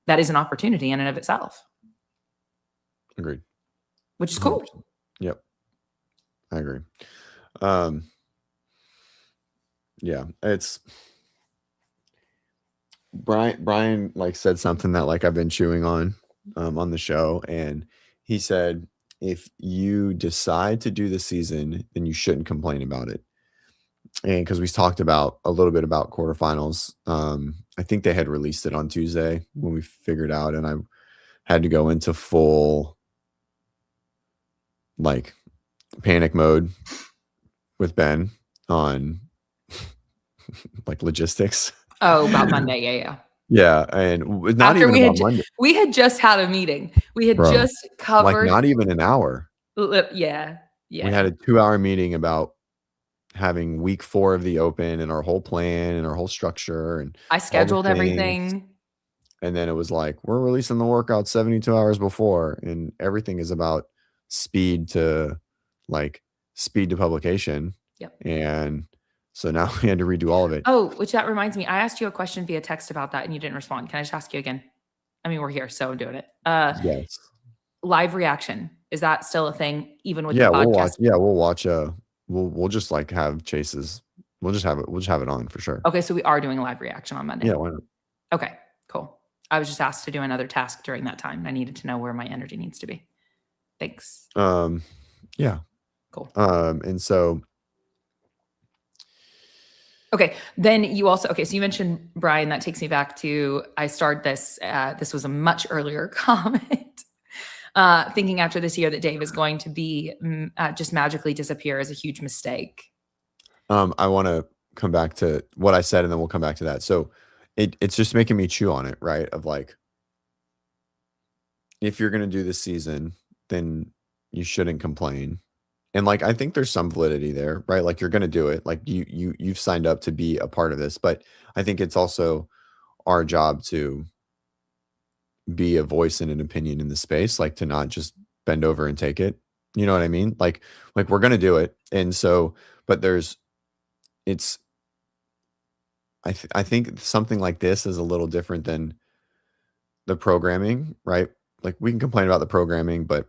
That is an opportunity in and of itself. Agreed. Which is cool. Yep. I agree. Yeah, it's Brian like said something that like I've been chewing on the show, and he said if you decide to do the season, then you shouldn't complain about it. And because we talked about a little bit about quarterfinals, I think they had released it on Tuesday when we figured out, and I had to go into full like panic mode with Ben on like logistics. Oh, about Monday. Yeah. Yeah. And not After even about Monday. We had just had a meeting. We had just covered. Like not even an hour. Yeah. We had a 2-hour meeting about having week 4 of the Open and our whole plan and our whole structure. And I scheduled everything. And then it was like, we're releasing the workout 72 hours before. And everything is about speed to publication. Yep. And so now we had to redo all of it. Oh, which that reminds me, I asked you a question via text about that and you didn't respond. Can I just ask you again? I mean, we're here, so I'm doing it. Yes. Live reaction. Is that still a thing even with the podcast? We'll watch we'll just like have Chase's. We'll just have it on for sure. Okay, so we are doing a live reaction on Monday. Yeah, why not? Okay, cool. I was just asked to do another task during that time. I needed to know where my energy needs to be. Thanks. Yeah. Cool. And so okay, then you also, so you mentioned Brian, that takes me back to, I started this, this was a much earlier comment, thinking after this year that Dave is going to be just magically disappear is a huge mistake. I want to come back to what I said and then we'll come back to that. So it's just making me chew on it, right? Of like, if you're going to do this season, then you shouldn't complain. And like, I think there's some validity there, right? Like you're going to do it. Like you've signed up to be a part of this, but I think it's also our job to be a voice and an opinion in the space, like to not just bend over and take it. You know what I mean? Like we're going to do it. And so, but I think something like this is a little different than the programming, right? Like we can complain about the programming, but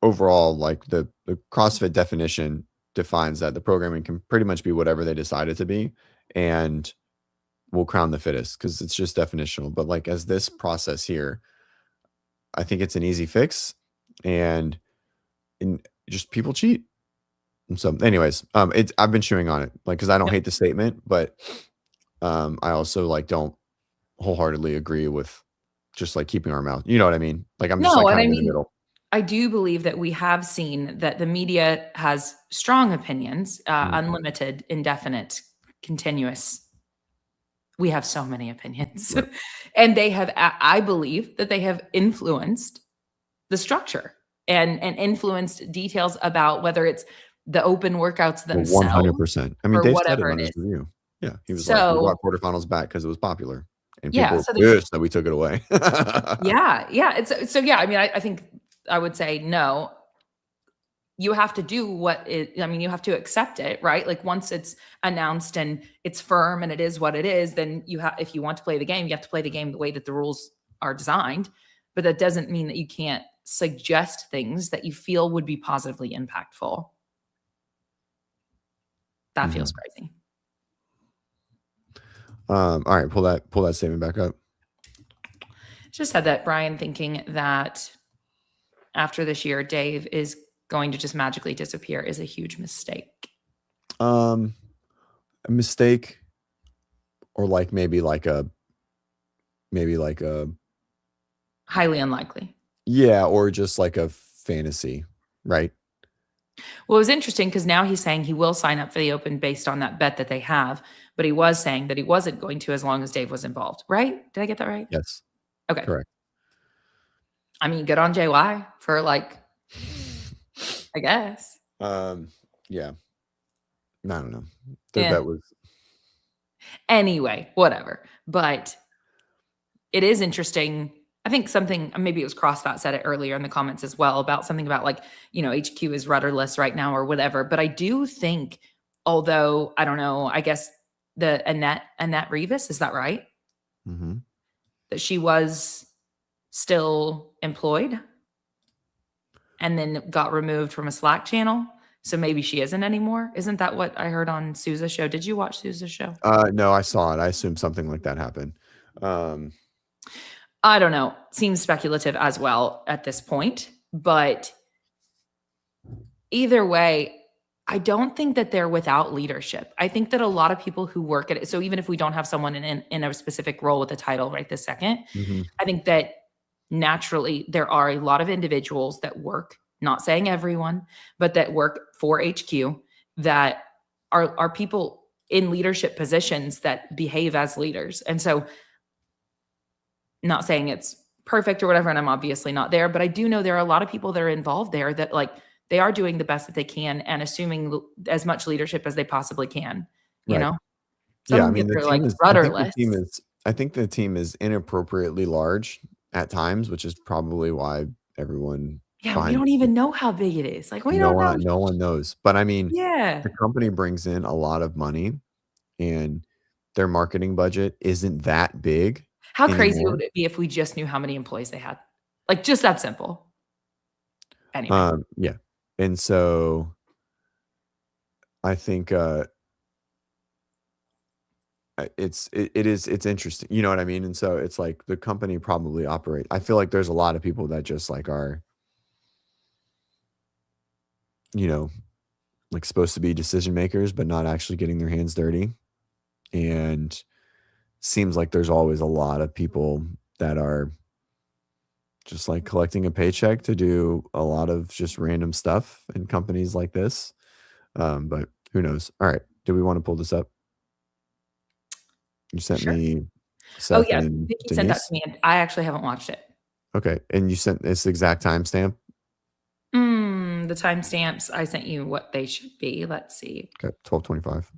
overall, like the CrossFit definition defines that the programming can pretty much be whatever they decide it to be, and we'll crown the fittest because it's just definitional. But like as this process here, I think it's an easy fix, and just people cheat. And so, anyways, I've been chewing on it, like because I don't hate the statement, but I also like don't wholeheartedly agree with just like keeping our mouth. You know what I mean? Like I'm just like kind of in the middle. I do believe that we have seen that the media has strong opinions, unlimited, indefinite, continuous. We have so many opinions. Right. And they have, I believe that they have influenced the structure and influenced details about whether it's the open workouts themselves. 100%. I mean, Dave said it on his review. Yeah. He was like, we brought quarterfinals back because it was popular. And people were pissed that we took it away. Yeah. I mean, I think I would say no. You have to do you have to accept it, right? Like once it's announced and it's firm and it is what it is, then if you want to play the game, you have to play the game the way that the rules are designed. But that doesn't mean that you can't suggest things that you feel would be positively impactful. That feels crazy. All right, pull that statement back up. Just said that Brian thinking that after this year, Dave is going to just magically disappear is a huge mistake. A mistake, or like maybe like a Highly unlikely. yeah, or just like a fantasy, right? Well, it was interesting because now he's saying he will sign up for the Open based on that bet that they have, but he was saying that he wasn't going to as long as Dave was involved, right? Did I get that right? Yes, Okay. correct. I mean, good on JY for like, I guess. Yeah. I don't know. Their Yeah. bet was Anyway, whatever. But it is interesting. I think something, maybe it was CrossFit said it earlier in the comments as well, about something about like, HQ is rudderless right now or whatever. But I do think, although I don't know, I guess the Annette Rivas, is that right? That she was still employed and then got removed from a Slack channel. So maybe she isn't anymore. Isn't that what I heard on Sousa's show? Did you watch Sousa's show? no, I saw it. I assume something like that happened. I don't know. Seems speculative as well at this point. But either way, I don't think that they're without leadership. I think that a lot of people who work at it, so even if we don't have someone in a specific role with a title right this second, I think that naturally there are a lot of individuals that work, not saying everyone, but that work for HQ that are people in leadership positions that behave as leaders. And so, not saying it's perfect or whatever, and I'm obviously not there, but I do know there are a lot of people that are involved there that like they are doing the best that they can and assuming as much leadership as they possibly can, you Right. know? Yeah, Some I of mean, the are team like is rudderless. I think the team is inappropriately large at times, which is probably why everyone Yeah, we behind don't even know how big it is. Like, we don't know. no one knows. But I mean, Yeah. the company brings in a lot of money, and their marketing budget isn't that big How crazy anymore. would it be if we just knew how many employees they had? Like, just that simple. Anyway. Yeah. And so I think it's interesting. You know what I mean? And so it's like the company probably operate. I feel like there's a lot of people that just like are, you know, like supposed to be decision makers, but not actually getting their hands dirty. And seems like there's always a lot of people that are just like collecting a paycheck to do a lot of just random stuff in companies like this. But who knows? All right. Do we want to pull this up? You sent Sure. me Oh, Seth yeah. and Vicky sent that to Denise. me, and I actually haven't watched it. Okay. And you sent this exact timestamp? The timestamps, I sent you what they should be. Let's see. Okay. 12:25.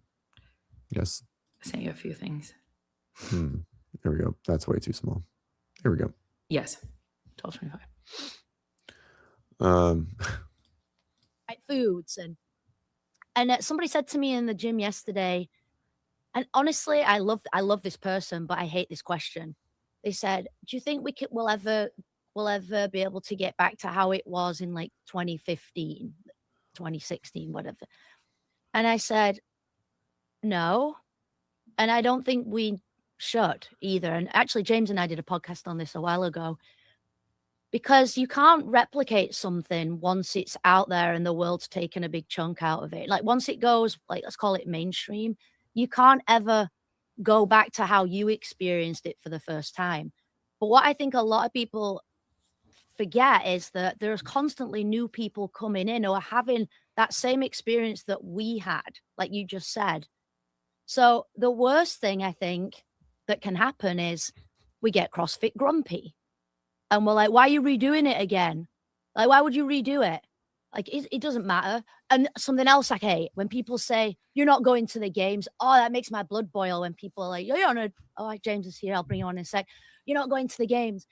Yes. I sent you a few things. There we go. That's way too small. Here we go. Yes. 12:25. Foods and somebody said to me in the gym yesterday, and honestly, I love this person, but I hate this question. They said, "Do you think we'll ever be able to get back to how it was in like 2015, 2016, whatever?" And I said, "No, and I don't think we should either." And actually, James and I did a podcast on this a while ago. Because you can't replicate something once it's out there and the world's taken a big chunk out of it. Like once it goes, like let's call it mainstream, you can't ever go back to how you experienced it for the first time. But what I think a lot of people forget is that there's constantly new people coming in who are having that same experience that we had, like you just said. So the worst thing I think that can happen is we get CrossFit grumpy. And we're like, "Why are you redoing it again? Like, why would you redo it?" Like, it doesn't matter. And something else I hate, when people say, "You're not going to the games." Oh, that makes my blood boil when people are like, "You're on a" oh, James is here, I'll bring you on in a sec. "You're not going to the games."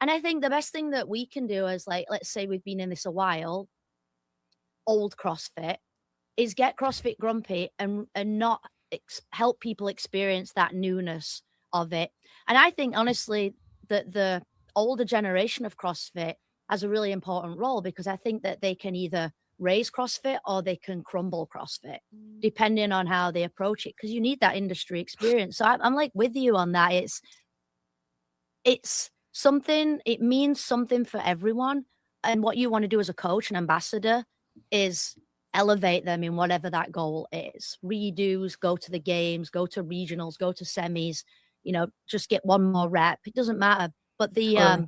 And I think the best thing that we can do is, like, let's say we've been in this a while, old CrossFit, is get CrossFit grumpy and not help people experience that newness of it. And I think honestly that the older generation of CrossFit has a really important role, because I think that they can either raise CrossFit or they can crumble CrossFit, depending on how they approach it, because you need that industry experience. So I'm like with you on that. It's something, it means something for everyone. And what you want to do as a coach and ambassador is elevate them in whatever that goal is. Redos, go to the games, go to regionals, go to semis, just get one more rep. It doesn't matter. But the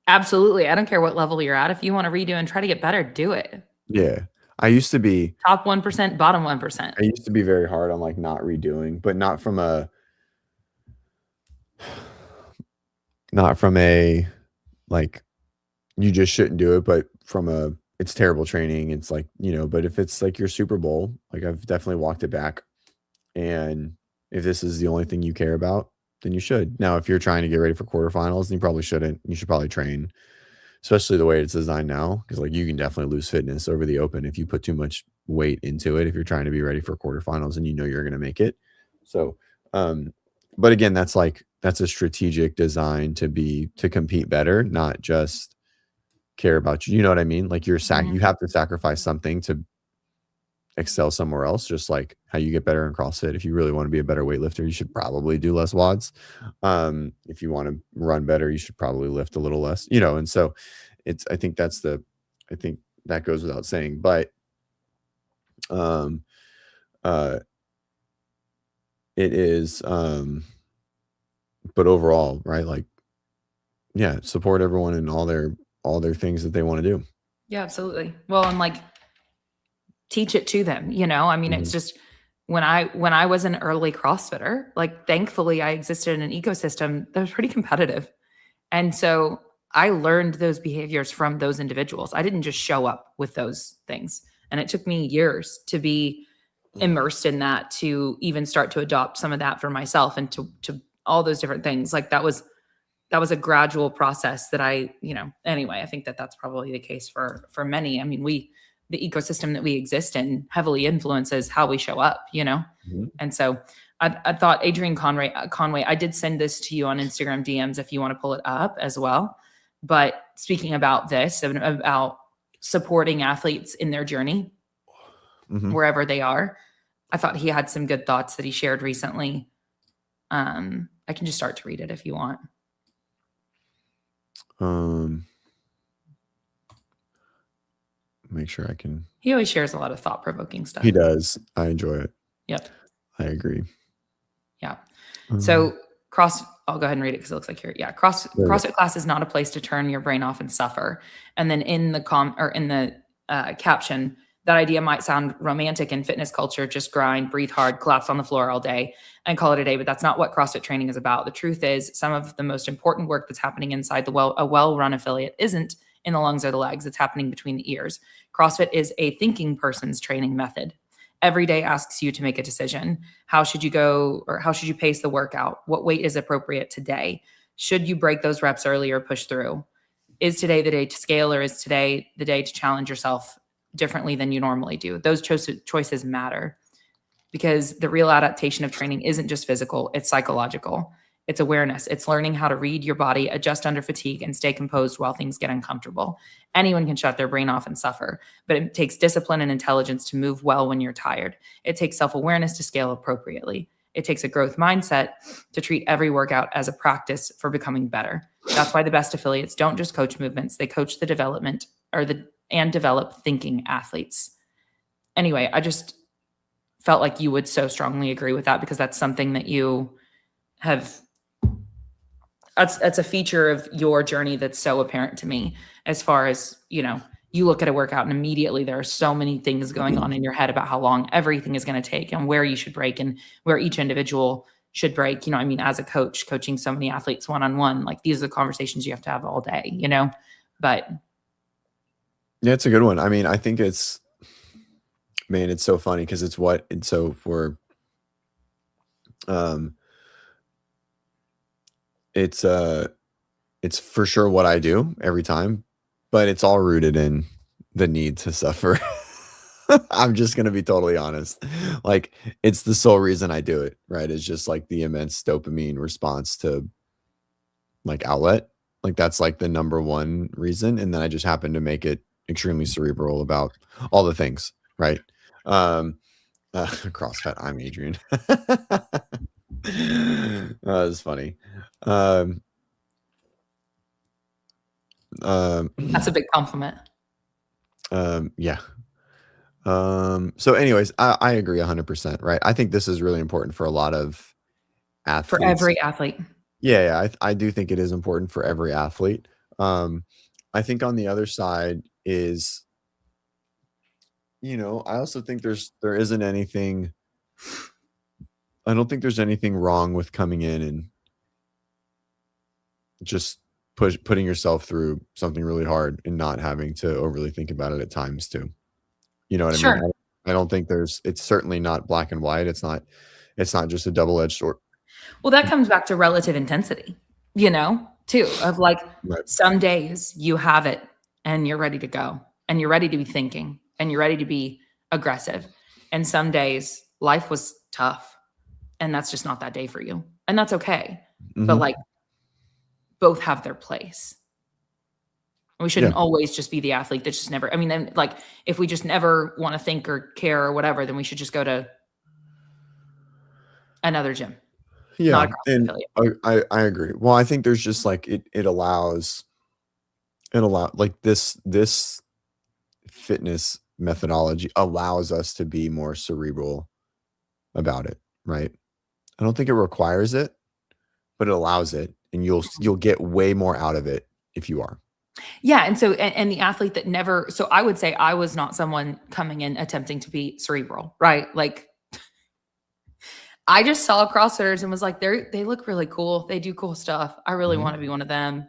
Absolutely. I don't care what level you're at. If you want to redo and try to get better, do it. Yeah. I used to be Top 1%, bottom 1%. I used to be very hard on like not redoing, but not from a like you just shouldn't do it, but from a it's terrible training. It's like, but if it's like your Super Bowl, like I've definitely walked it back. And if this is the only thing you care about, then you should. Now, if you're trying to get ready for quarterfinals, then you probably shouldn't. You should probably train, especially the way it's designed now, because like you can definitely lose fitness over the open if you put too much weight into it, if you're trying to be ready for quarterfinals and you're going to make it. So, but again, that's a strategic design to compete better, not just care about you. You know what I mean? Like you have to sacrifice something to excel somewhere else, just like how you get better in CrossFit. If you really want to be a better weightlifter, you should probably do less WODs. If you want to run better, you should probably lift a little less, and so I think that goes without saying, but it is but overall, right, like support everyone in all their things that they want to do. Yeah, absolutely. Well, and like teach it to them, I mean, it's just when I was an early CrossFitter, like thankfully I existed in an ecosystem that was pretty competitive. And so I learned those behaviors from those individuals. I didn't just show up with those things. And it took me years to be immersed in that, to even start to adopt some of that for myself, and to all those different things. Like that was a gradual process that anyway, I think that that's probably the case for many. I mean, the ecosystem that we exist in heavily influences how we show up, And so I thought Adrienne Conway, I did send this to you on Instagram DMs if you want to pull it up as well. But speaking about this, about supporting athletes in their journey, wherever they are, I thought he had some good thoughts that he shared recently. I can just start to read it if you want. Make sure I can. He always shares a lot of thought-provoking stuff. He does. I enjoy it. Yep. I agree. Yeah. So I'll go ahead and read it because it looks like CrossFit class is not a place to turn your brain off and suffer. And then in the caption, that idea might sound romantic in fitness culture, just grind, breathe hard, collapse on the floor all day and call it a day. But that's not what CrossFit training is about. The truth is some of the most important work that's happening inside a well-run affiliate isn't in the lungs or the legs. It's happening between the ears. CrossFit is a thinking person's training method. Every day asks you to make a decision. How should you go, or how should you pace the workout? What weight is appropriate today? Should you break those reps early or push through? Is today the day to scale, or is today the day to challenge yourself differently than you normally do? Those choices matter, because the real adaptation of training isn't just physical, it's psychological. It's awareness. It's learning how to read your body, adjust under fatigue, and stay composed while things get uncomfortable. Anyone can shut their brain off and suffer, but it takes discipline and intelligence to move well when you're tired. It takes self-awareness to scale appropriately. It takes a growth mindset to treat every workout as a practice for becoming better. That's why the best affiliates don't just coach movements, they coach the development and develop thinking athletes. Anyway, I just felt like you would so strongly agree with that, because that's something that you have. That's a feature of your journey that's so apparent to me, as far as, you look at a workout and immediately there are so many things going on in your head about how long everything is going to take and where you should break and where each individual should break. As a coach, coaching so many athletes one-on-one, like these are the conversations you have to have all day, but. Yeah, it's a good one. I mean, I think it's so funny because it's for sure what I do every time, but it's all rooted in the need to suffer. I'm just going to be totally honest. Like, it's the sole reason I do it, right? It's just like the immense dopamine response to like outlet. Like that's like the number one reason. And then I just happen to make it extremely cerebral about all the things, right? CrossFit, I'm Adrian. That's funny. That's a big compliment. Yeah. So anyways, I agree 100%, right? I think this is really important for a lot of For athletes. every athlete. Yeah, I do think it is important for every athlete. I think on the other side is, I also think there isn't anything. I don't think there's anything wrong with coming in and just putting yourself through something really hard and not having to overly think about it at times too. You know what I mean? Sure. I don't think it's certainly not black and white. It's not just a double-edged sword. Well, that comes back to relative intensity, too, of like Right. some days you have it and you're ready to go and you're ready to be thinking and you're ready to be aggressive. And some days life was tough and that's just not that day for you. And that's okay. But Mhm. like both have their place. We shouldn't Yeah. always just be the athlete that just never, I mean, then like if we just never want to think or care or whatever, then we should just go to another gym, not Yeah, a CrossFit and affiliate. I agree. Well, I think there's just like like this fitness methodology allows us to be more cerebral about it, right? I don't think it requires it, but it allows it, and you'll get way more out of it if you are. Yeah, and so and the athlete that never, so I would say I was not someone coming in attempting to be cerebral, right? Like I just saw CrossFitters and was like, they look really cool. They do cool stuff. I really Mhm. want to be one of them.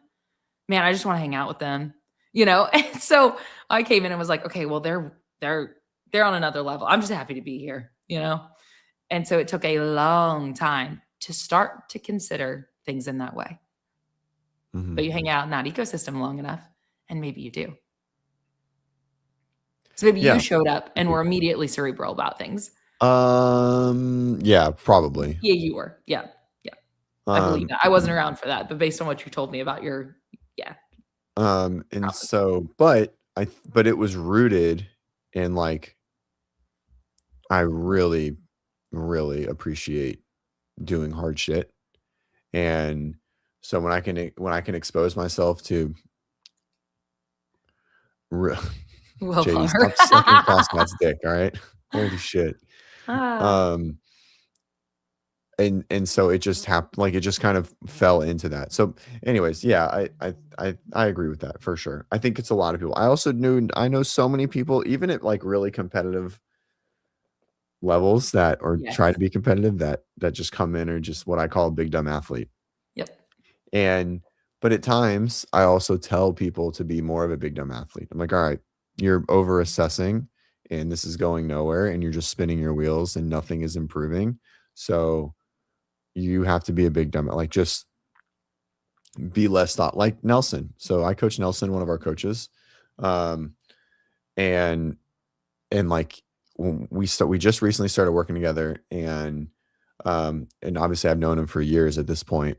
Man, I just want to hang out with them, And so I came in and was like, okay, well, they're on another level. I'm just happy to be here. And so it took a long time to start to consider things in that way. Mhm. But you hang out in that ecosystem long enough, and maybe you do. So maybe Yeah. you showed up and were immediately cerebral about things. Yeah, probably. Yeah, you were. Yeah. Yeah. I believe that. I wasn't around for that, but based on what you told me about yeah. And Probably. so, but it was rooted in like, I really, really appreciate doing hard shit. And so when I can expose myself to re- Well, JD, bummer. stop sucking CrossFit's dick, all right? Holy shit. Ah, Um, and so it just happened, like it just kind of fell into that. So anyways, yeah, I agree with that for sure. I think it's a lot of people. I know so many people, even at like really competitive levels that or try yes. to be competitive that just come in or just what I call a big dumb athlete. Yep. And but at times I also tell people to be more of a big dumb athlete. I'm like, all right, you're over assessing and this is going nowhere and you're just spinning your wheels and nothing is improving. So you have to be a big dumb, like just be less thought like Nelson. So I coach Nelson, one of our coaches. Um, and like when we just recently started working together and obviously I've known him for years at this point.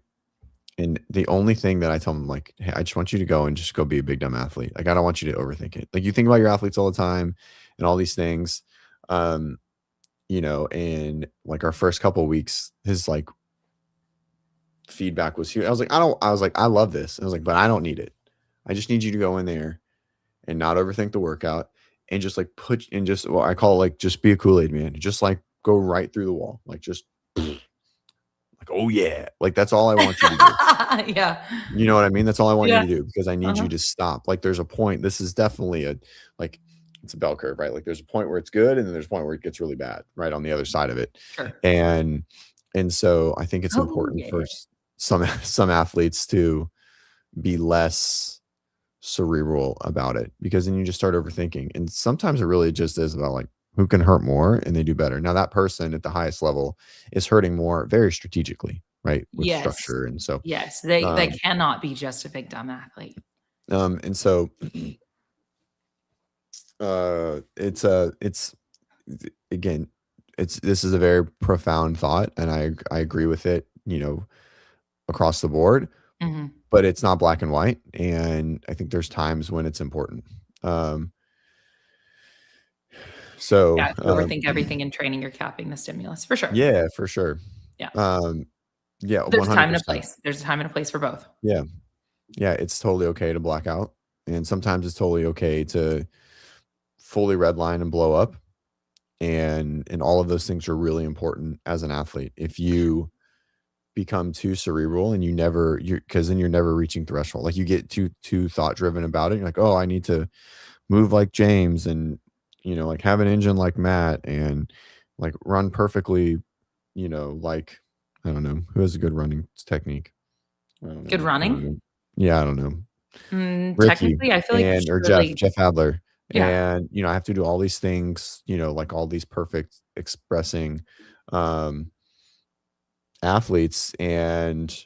And the only thing that I tell him, like, hey, I just want you to go and just go be a big dumb athlete. Like, I don't want you to overthink it. Like, you think about your athletes all the time and all these things. Um, and like our first couple of weeks, his like feedback was huge. I was like, I love this. I was like, but I don't need it. I just need you to go in there and not overthink the workout and just like well, I call it like just be a Kool-Aid man. Just like go right through the wall. Like just like, oh yeah. Like that's all I want you to do. Yeah. You know what I mean? That's all I want you Yeah. to do because I need Uh-huh. you to stop. Like there's a point. This is definitely like it's a bell curve, right? Like there's a point where it's good and then there's a point where it gets really bad, right? On the other side of it. Sure. And so I think it's Oh, important yeah. for some athletes to be less cerebral about it because then you just start overthinking. And sometimes it really just is about like who can hurt more and they do better. Now that person at the highest level is hurting more very strategically, right? With Yes. structure. And so Yes. They um cannot be just a big dumb athlete. and so it's again, this is a very profound thought and I agree with it, across the board. Mhm. but it's not black and white. And I think there's times when it's important. So Yeah, if you overthink everything in training, you're capping the stimulus for sure. yeah, for sure. Yeah. Yeah, There's a time and a 100%. place. There's a time and a place for both. Yeah. Yeah, it's totally okay to black out. And sometimes it's totally okay to fully redline and blow up. And all of those things are really important as an athlete. If you become too cerebral and because then you're never reaching threshold. Like you get too thought driven about it. You're like, oh, I need to move like James and like have an engine like Matt and like run perfectly, like I don't know who has a good running technique. I don't Good know. I don't running? know. Yeah, I don't know. Ricky Technically, I feel like or surely Jeff Adler. yeah. And I have to do all these things, like all these perfect expressing athletes and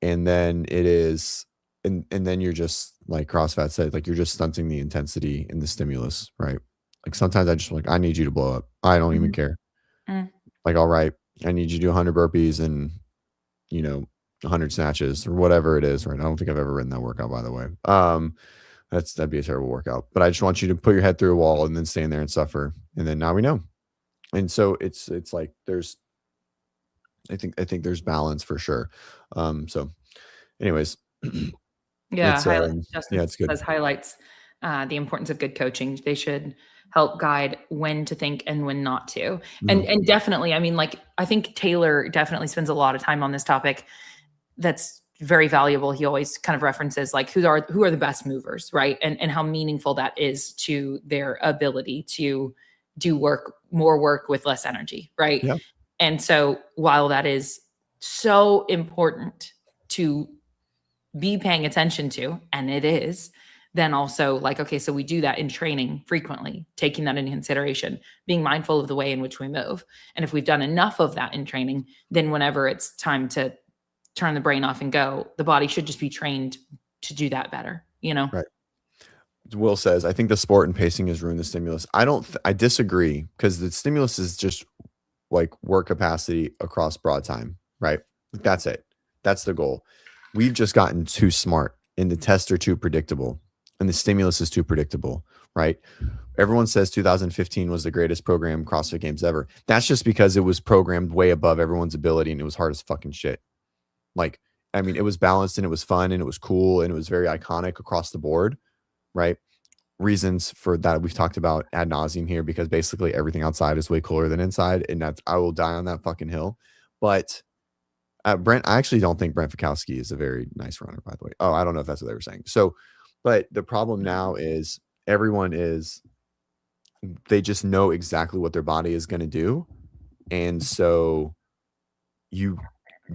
then it is and then you're just like CrossFit said, like you're just stunting the intensity and the stimulus, right? Like sometimes I just like I need you to blow up. I don't even Mhm. care. Mm. Like, all right, I need you to do 100 burpees and 100 snatches or whatever it is, right? I don't think I've ever written that workout, by the way. That'd be a terrible workout. But I just want you to put your head through a wall and then stand there and suffer. And then now we know. And so it's like I think there's balance for sure. So anyways, Yeah, it's highlight Justin yeah, it's good. says highlights the importance of good coaching. They should help guide when to think and when not to. Mhm. And definitely, I mean, like I think Taylor definitely spends a lot of time on this topic. That's very valuable. He always kind of references like who are the best movers, right? And how meaningful that is to their ability to do more work with less energy, right? Yeah. And so while that is so important to be paying attention to, and it is, then also like, okay, so we do that in training frequently, taking that into consideration, being mindful of the way in which we move. And if we've done enough of that in training, then whenever it's time to turn the brain off and go, the body should just be trained to do that better, you know? Right. Will says, I think the sport and pacing has ruined the stimulus. I disagree because the stimulus is just like work capacity across broad time, right? That's it. That's the goal. We've just gotten too smart and the tests are too predictable and the stimulus is too predictable, right? Everyone says 2015 was the greatest program CrossFit Games ever. That's just because it was programmed way above everyone's ability and it was hard as fucking shit. Like, I mean, it was balanced and it was fun and it was cool and it was very iconic across the board, right? Reasons for that we've talked about ad nauseum here because basically everything outside is way cooler than inside, and that's I will die on that fucking hill. But Brent, I actually don't think Brent Fikowski is a very nice runner, by the way. Oh, I don't know if that's what they were saying. So, but the problem now is they just know exactly what their body is going to do, and so you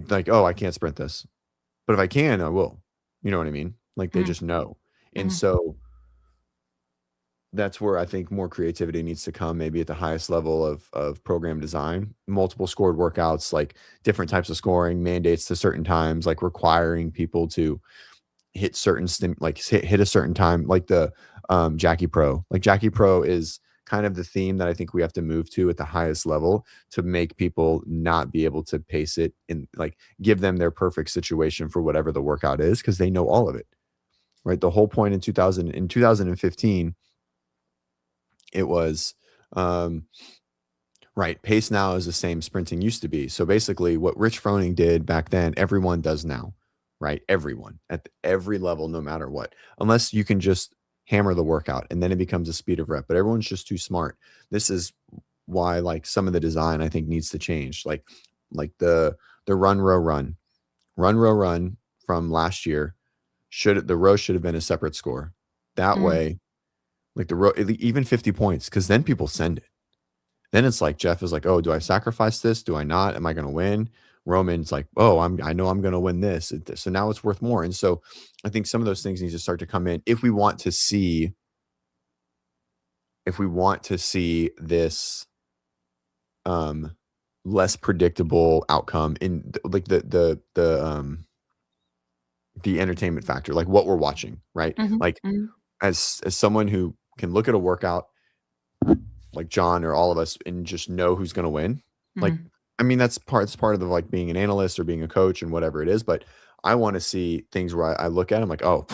like, oh, I can't sprint this, but if I can, I will. You know what I mean? Like they Mhm. just know, and Mhm. so that's where I think more creativity needs to come, maybe at the highest level of program design, multiple scored workouts, like different types of scoring, mandates to certain times, like requiring people to hit hit a certain time, like the Jackie Pro. Like Jackie Pro is kind of the theme that I think we have to move to at the highest level to make people not be able to pace it and like give them their perfect situation for whatever the workout is because they know all of it. Right. The whole point in 2015 it was right. Pace now is the same sprinting used to be. So basically, what Rich Froning did back then, everyone does now, right? Everyone at every level, no matter what, unless you can just hammer the workout and then it becomes a speed of rep. But everyone's just too smart. This is why, like, some of the design I think needs to change. Like the run row run from last year the row should have been a separate score. That Mm. way, like the row, even 50 points, because then people send it. Then it's like Jeff is like, oh, do I sacrifice this? Do I not? Am I going to win? Roman's like, oh, I know I'm going to win this. So now it's worth more. And so I think some of those things need to start to come in if we want to see this less predictable outcome in like the entertainment factor, like what we're watching, right? Mhm. Like Mhm. as someone who can look at a workout like John or all of us and just know who's going to win. Like, Mhm. I mean, it's part of the like being an analyst or being a coach and whatever it is. But I want to see things where I look at them like, oh,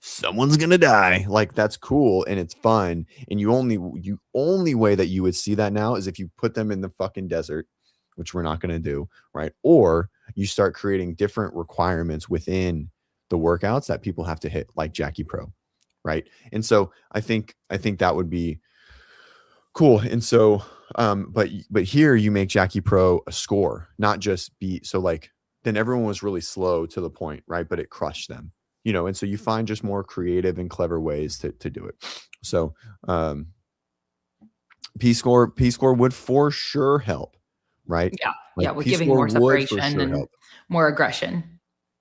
someone's gonna die. Like that's cool and it's fun. And you only way that you would see that now is if you put them in the fucking desert, which we're not gonna do, right? Or you start creating different requirements within the workouts that people have to hit, like Jackie Pro, right? And so I think that would be cool. And so but here you make Jackie Pro a score, not just beat. So like then everyone was really slow to the point, right? But it crushed them, you know. And so you find just more creative and clever ways to do it. So P score would for sure help, right? Yeah. Like Yeah. With P giving score more would for separation sure and help. more aggression.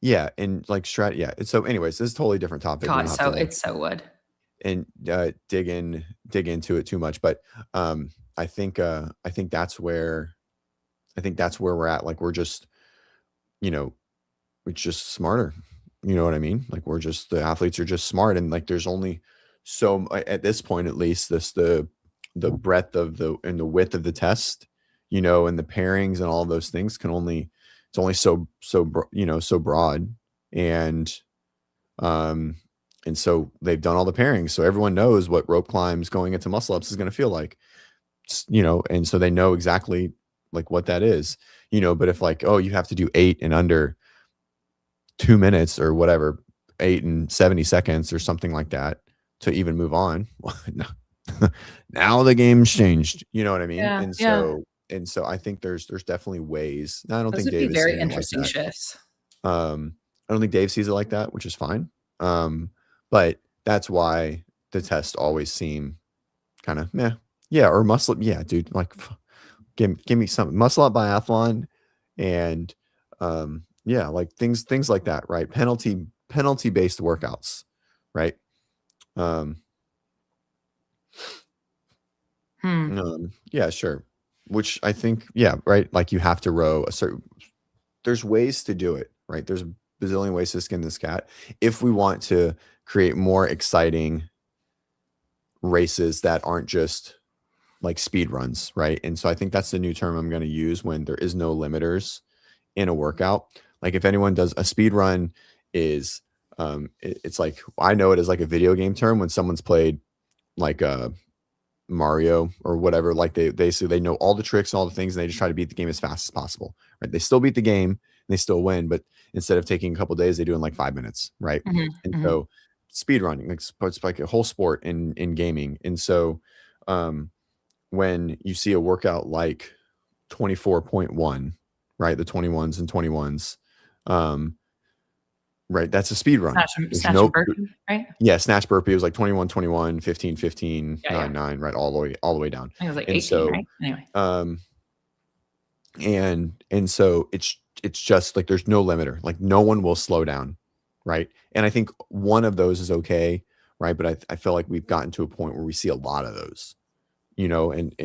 Yeah, and like yeah. And so anyways, this is a totally different topic. We God, don't have so to like, it so would. and dig into it too much. But I think that's where we're at. Like we're just, you know, it's just smarter. You know what I mean? Like we're just, the athletes are just smart, and like there's only so at this point, at least, the breadth of the and the width of the test, you know, and the pairings and all those things can only, it's only so you know, so broad. And so they've done all the pairings, so everyone knows what rope climbs going into muscle ups is going to feel like, you know, and so they know exactly like what that is, you know. But if like, oh, you have to do 8 in under 2 minutes or whatever, 8 and 70 seconds or something like that to even move on, now the game's changed, you know what I mean? Yeah. And Yeah. so I think there's definitely ways. Now, I don't Those think would be Dave is very seeing it like interesting that. shifts. I don't think Dave sees it like that, which is fine. But that's why the tests always seem kind of meh. Yeah, or muscle. Yeah, dude. Like, give me some muscle up biathlon, and yeah, like things like that, right? Penalty based workouts, right? Yeah, sure. Which I think, yeah, right. Like you have to row a certain. There's ways to do it, right? There's a bazillion ways to skin this cat. If we want to create more exciting races that aren't just like speed runs, right? And so I think that's the new term I'm going to use when there is no limiters in a workout. Like if anyone does a speed run, is it's like, I know it as like a video game term when someone's played like Mario or whatever. Like they know all the tricks and all the things, and they just try to beat the game as fast as possible, right? They still beat the game and they still win, but instead of taking a couple days, they do it in like 5 minutes, right? And so speed running, it's like a whole sport in gaming. And so when you see a workout like 24.1, right, the 21s and 21s, right, that's a speed run. Snatch and burpee, right? Yeah, snatch burpee, it was like 21 21 15 15 Yeah, 9 9, right, all the way down. I think it was like And 18, so right? Anyway. and so it's just like there's no limiter, like no one will slow down, right? And I think one of those is okay, right? But I feel like we've gotten to a point where we see a lot of those, you know, at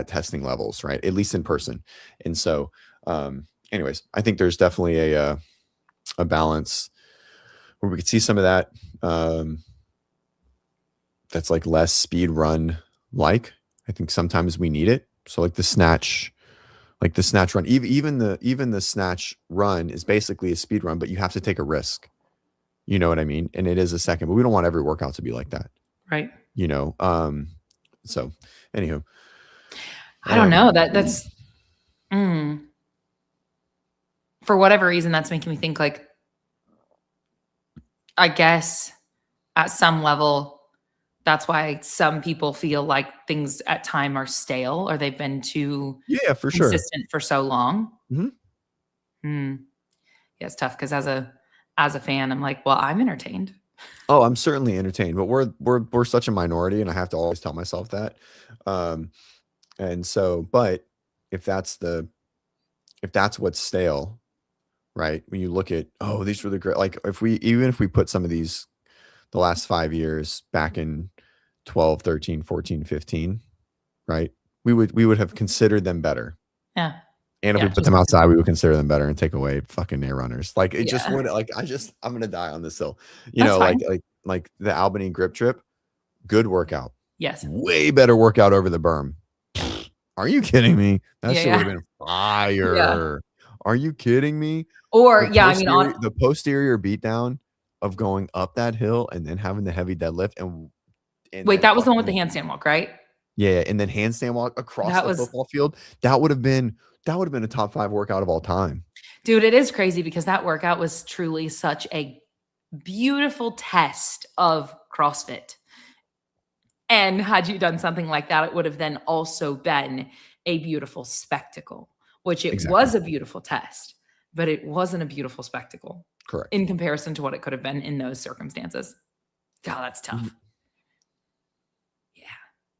testing levels, right? At least in person. And so anyways, I think there's definitely a balance where we could see some of that that's like less speed run. Like I think sometimes we need it. So like the snatch run, even the snatch run is basically a speed run, but you have to take a risk. You know what I mean? And it is a second, but we don't want every workout to be like that. Right. You know? So anywho. I don't know. That's for whatever reason, that's making me think like, I guess at some level, that's why some people feel like things at time are stale or they've been too for sure consistent for so long. Mm-hmm. Yeah, it's tough because as a fan, I'm like, well, I'm entertained. Oh, I'm certainly entertained, but we're such a minority, and I have to always tell myself that. And so, but if that's what's stale, right? When you look at, oh, these were the great, like if we put some of these, the last 5 years back in 12, 13, 14, 15, right? We would have considered them better. Yeah. And if we put them outside, we would consider them better and take away fucking air runners. Like it just would, like, I'm going to die on this hill, you know, like the Albany grip trip, good workout. Yes. Way better workout over the berm. Are you kidding me? That shit would have been fire. Are you kidding me? Or The yeah, I mean, the posterior beatdown of going up that hill and then having the heavy deadlift and wait, then that was the one with the fucking handstand walk, right? yeah, and then handstand walk across That the was, football field. That would have been a top 5 workout of all time. dude, it is crazy because that workout was truly such a beautiful test of CrossFit. And had you done something like that, it would have then also been a beautiful spectacle, which it Exactly. was a beautiful test, but it wasn't a beautiful spectacle Correct. in comparison to what it could have been in those circumstances. God, that's tough. Mhm. Yeah,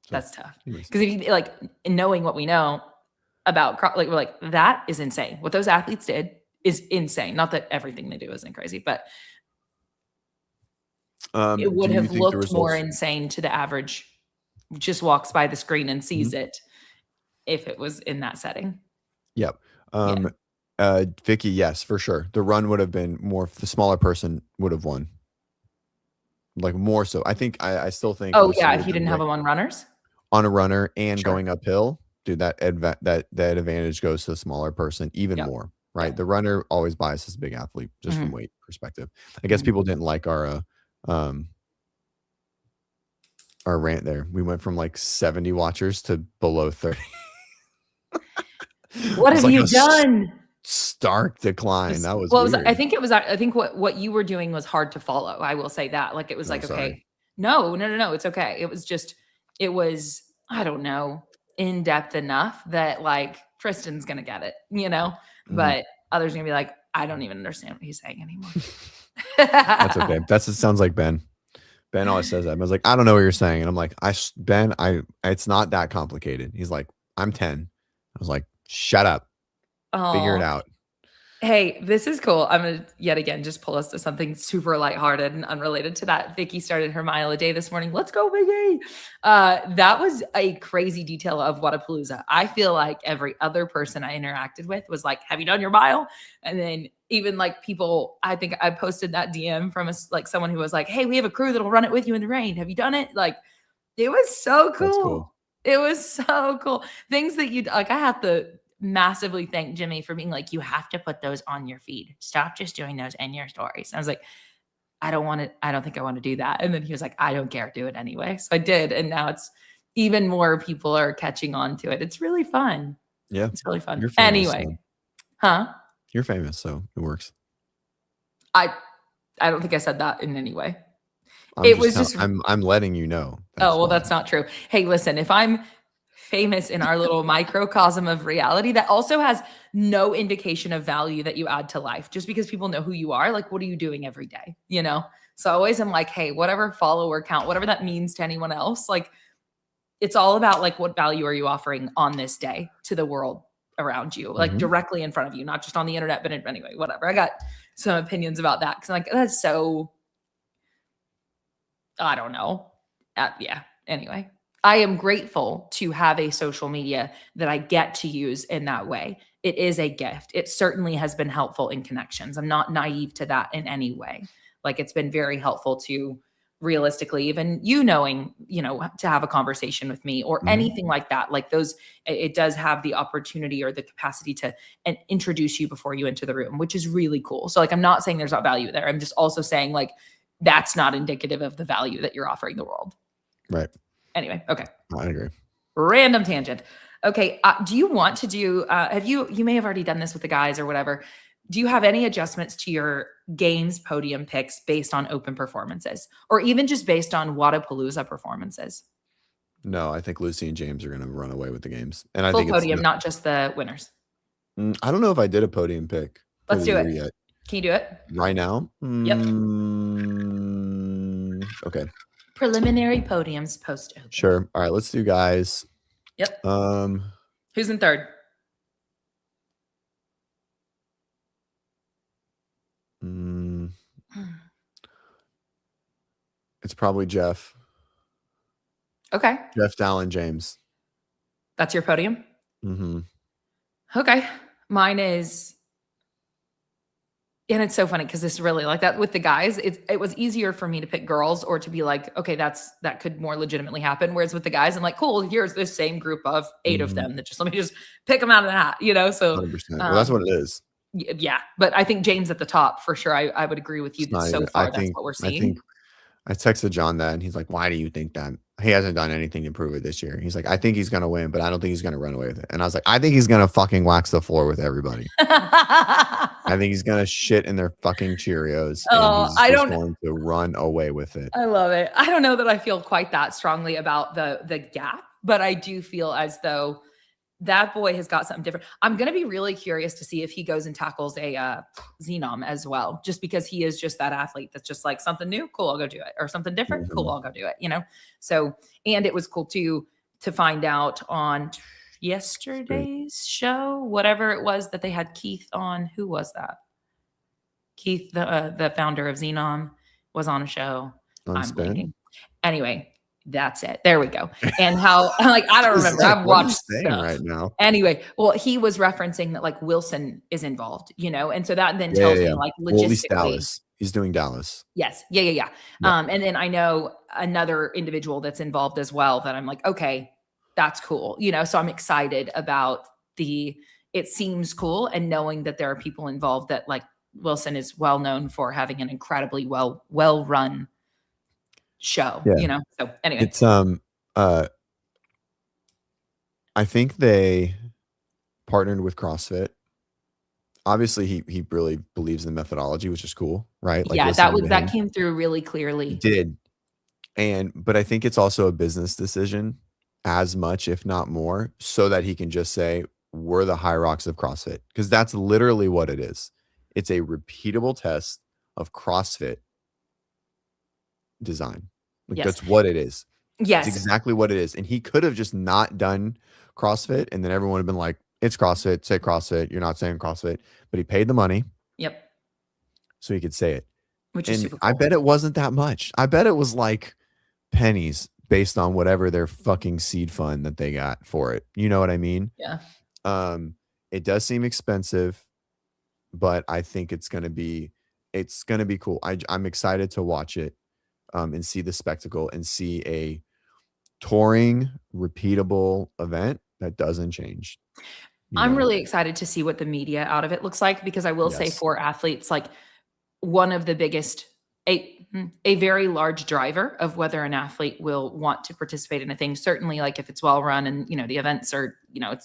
So, that's tough. anyways. Because if you like knowing what we know about like we're like that is insane. What those athletes did is insane. Not that everything they do isn't crazy, but it would Do you have think the looked more results insane to the average just walks by the screen and sees Mhm. it if it was in that setting. Yep. Yeah. Vicky, yes, for sure. The run would have been more the smaller person would have won. Like more so. I think I still think Oh, Lucy yeah, would if have you done didn't have great them on runners? on a runner and Sure. going uphill. Dude, that advantage goes to the smaller person even Yep. more, right? Yep. The runner always biases the big athlete just from Mhm. weight perspective. I guess Mhm. people didn't like our rant there. We went from like 70 watchers to below 30. What It's have like you a done? stark decline. Just That was well, it was weird. I think what you were doing was hard to follow. I will say that. Like, it was Oh, like, sorry. okay, no, it's okay. It was just, it was, I don't know, in depth enough that like Tristan's gonna get it, Mhm. but others are gonna be like, I don't even understand what he's saying anymore. That's okay. It sounds like Ben. Ben always says that. I was like, I don't know what you're saying. And I'm like, Ben, it's not that complicated. He's like, I'm 10. I was like, shut up. Figure it Oh, out. hey, this is cool. I'm gonna yet again just pull us to something super lighthearted and unrelated to that. Vicky started her mile a day this morning. Let's go, Vicky! That was a crazy detail of Wodapalooza. I feel like every other person I interacted with was like, "Have you done your mile?" And then even like people, I think I posted that DM from like someone who was like, "Hey, we have a crew that'll run it with you in the rain. Have you done it?" Like, it was so That's cool. cool. It was so cool. Things that you like, I have to massively thank Jimmy for being like, you have to put those on your feed. Stop just doing those in your stories. I was like, I don't want to, I don't think I want to do that. And then he was like, I don't care, do it anyway. So I did. And now it's even more people are catching on to it. It's really fun. Yeah. It's really fun. You're famous. Anyway, So huh? you're famous, so it works. I I don't think I said that in any way. I'm It just was just I'm letting you know. oh, well, why. that's not true. Hey, listen, if I'm famous in our little microcosm of reality, that also has no indication of value that you add to life. Just because people know who you are, like, what are you doing every day? So I always am like, hey, whatever follower count, whatever that means to anyone else, like, it's all about like, what value are you offering on this day to the world around you, like Mhm. directly in front of you, not just on the internet, but anyway, whatever. I got some opinions about that because I'm like, that's so, I don't know. Yeah. Anyway, I am grateful to have a social media that I get to use in that way. It is a gift. It certainly has been helpful in connections. I'm not naive to that in any way. Like, it's been very helpful to realistically, even you knowing, to have a conversation with me or Mhm. anything like that. Like, those, it does have the opportunity or the capacity to introduce you before you enter the room, which is really cool. So, like, I'm not saying there's not value there. I'm just also saying, like, that's not indicative of the value that you're offering the world. Right. Anyway, okay. I agree. Random tangent. Okay, do you want to do have you may have already done this with the guys or whatever. Do you have any adjustments to your games podium picks based on open performances or even just based on Wodapalooza performances? No, I think Lucy and James are going to run away with the games. And I Full think it's podium, not just the winners. I don't know if I did a podium pick for Let's the do year it. yet. Can you do it? Right now? Yep. Okay. Preliminary podiums post open. Sure. All right, let's do guys. Yep. Um Who's in third? It's probably Jeff. Okay. Jeff, Dallin, James. That's your podium? Mm-hmm. Okay. Mine is, and it's so funny because this really like that with the guys, it was easier for me to pick girls or to be like, okay, that could more legitimately happen. Whereas with the guys, I'm like, cool, here's this same group of 8 of them that let me just pick them out of the hat, So 100%. Well, that's what it is. Yeah, but I think James at the top for sure. I would agree with you It's that not so even. far that's what we're I seeing. think I texted John that, and he's like, "Why do you think that?" He hasn't done anything to prove it this year. He's like, "I think he's gonna win, but I don't think he's gonna run away with it." And I was like, "I think he's gonna fucking wax the floor with everybody. I think he's gonna shit in their fucking Cheerios, and Oh, he's I just don't. going to run away with it." I love it. I don't know that I feel quite that strongly about the gap, but I do feel as though that boy has got something different. I'm going to be really curious to see if he goes and tackles a Xenom as well, just because he is just that athlete that's just like something new, cool, I'll go do it, or something different, cool, I'll go do it. So, and it was cool too to find out on yesterday's show, whatever it was that they had Keith on. Who was that? Keith, the founder of Xenom, was on a show. On I'm Spin? blanking. Anyway, that's it. There we go. And how like I don't remember. I've What are you watched saying stuff. right now? Anyway, well, he was referencing that like Wilson is involved, and so that then Yeah, tells yeah, me yeah. like Well, at least logistically. Dallas. He's doing Dallas. Yes. Yeah. Yeah. And then I know another individual that's involved as well that I'm like, okay, that's cool. So I'm excited about it seems cool. And knowing that there are people involved that like Wilson is well known for having an incredibly well run show, Yeah. So anyway. It's I think they partnered with CrossFit. Obviously, he really believes in the methodology, which is cool, right? Like Yeah, listening to that him. came through really He clearly. did. But I think it's also a business decision as much, if not more, so that he can just say, we're the High Rocks of CrossFit. Because that's literally what it is. It's a repeatable test of CrossFit design. Like Yes. that's what it is. Yes. It's exactly what it is. And he could have just not done CrossFit, and then everyone would have been like, it's CrossFit, say CrossFit. You're not saying CrossFit. But he paid the money. Yep. So he could say it. Which is super cool. I bet it wasn't that much. I bet it was like pennies based on whatever their fucking seed fund that they got for it. You know what I mean? Yeah. It does seem expensive, but I think it's gonna be cool. I'm excited to watch it and see the spectacle and see a touring, repeatable event that doesn't change. I'm really excited to see what the media out of it looks like, because I will say Yes. for athletes, like one of the biggest, a very large driver of whether an athlete will want to participate in a thing. Certainly, like if it's well run and the events are,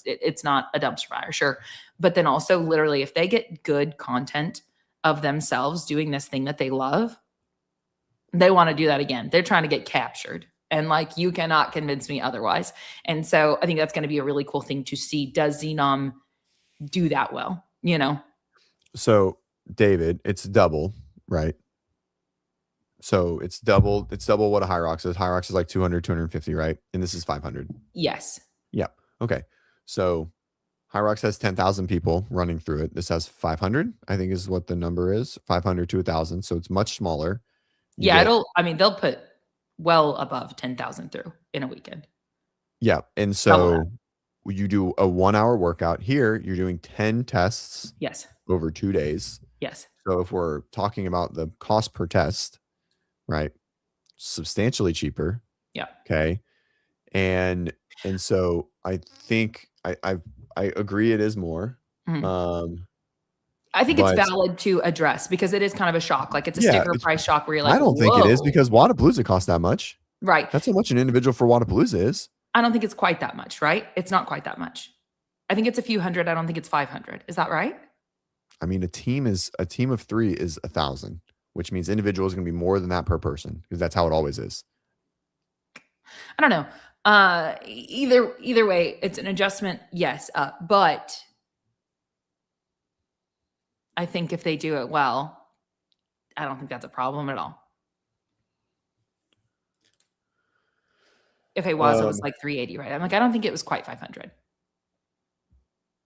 it's not a dumpster fire, sure. But then also literally if they get good content of themselves doing this thing that they love, they want to do that again. They're trying to get captured. And like, you cannot convince me otherwise. And so I think that's going to be a really cool thing to see. Does Xenom do that well? So David, it's double, right? So it's double what a High Rocks is. High Rocks is like 200, 250, right? And this is 500. Yes. Yep. Okay. So High Rocks has 10,000 people running through it. This has 500, I think is what the number is. 500 to 1,000. So it's much smaller. They'll put well above 10,000 through in a weekend. Yeah. And so you do a 1 hour workout. Here, you're doing 10 tests. Yes. Over 2 days. Yes. So if we're talking about the cost per test, right? Substantially cheaper. Yeah. Okay. And so I think I agree it is more. Mm-hmm. I think it's valid to address because it is kind of a shock. Like it's a sticker price shock where you're like, I don't think it is because Wadapalooza costs that much. Right. That's how much an individual for Wadapalooza is. I don't think it's quite that much, right? It's not quite that much. I think it's a few hundred. I don't think it's 500. Is that right? I mean, a team of 3 is 1,000, which means individual is going to be more than that per person because that's how it always is. I don't know. Either way, it's an adjustment. Yes. But I think if they do it well, I don't think that's a problem at all. Okay, Waza was like 380, right? I'm like, I don't think it was quite 500.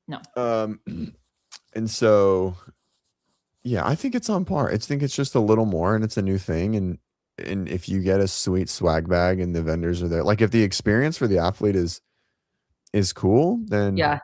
No. And so, yeah, I think it's on par. I think it's just a little more, and it's a new thing. And if you get a sweet swag bag and the vendors are there, like if the experience for the athlete is cool, then yeah.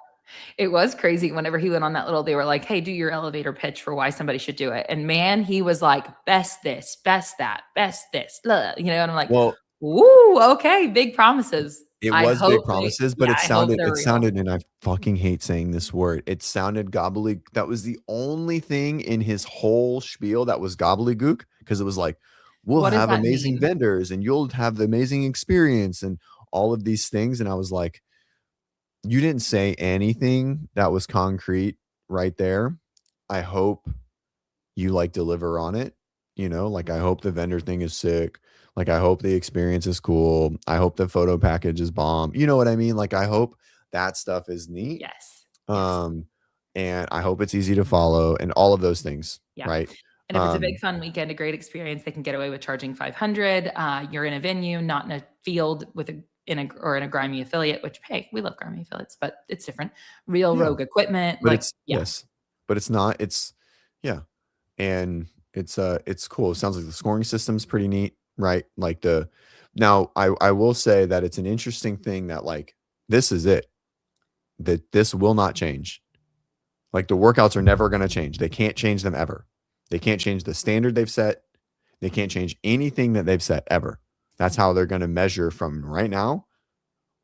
It was crazy whenever he went on that they were like, hey, do your elevator pitch for why somebody should do it. And man, he was like, best this, best that, best this, and I'm like, well, ooh, okay, big promises. It I was big hope they promises, but yeah, I hope they're it real. sounded, and I fucking hate saying this word. It sounded gobbly. That was the only thing in his whole spiel that was gobbledygook, because it was like, we'll What does have that amazing mean? vendors and you'll have the amazing experience and all of these things. And I was like, you didn't say anything that was concrete right there. I hope you like deliver on it. Like I hope the vendor thing is sick. Like I hope the experience is cool. I hope the photo package is bomb. You know what I mean? Like I hope that stuff is neat. Yes. Yes. Um, and I hope it's easy to follow and all of those things. Yeah. Right. And if it's a big fun weekend, a great experience, they can get away with charging $500. You're in a venue, not in a field in a grimy affiliate, which, hey, we love grimy affiliates, but it's different. Real Yeah. Rogue equipment. But Like, it's yeah. yes, but it's not. Yeah. And it's cool. It sounds like the scoring system's pretty neat, right? Like now I will say that it's an interesting thing that like this is it. That this will not change. Like the workouts are never going to change. They can't change them ever. They can't change the standard they've set. They can't change anything that they've set ever. That's how they're going to measure from right now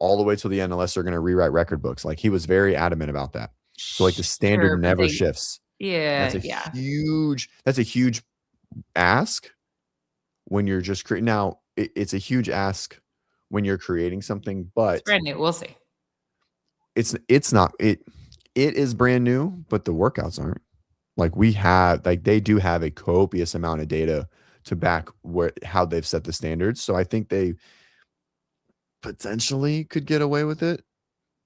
all the way till the end, unless they're going to rewrite record books. Like he was very adamant about that. So like the standard Sure, but never shifts. Yeah. That's a huge ask when you're just creating. Now it's a huge ask when you're creating something, but It's brand new. We'll see. it's not it is brand new, but the workouts aren't. Like they do have a copious amount of data to back how they've set the standards. So I think they potentially could get away with it,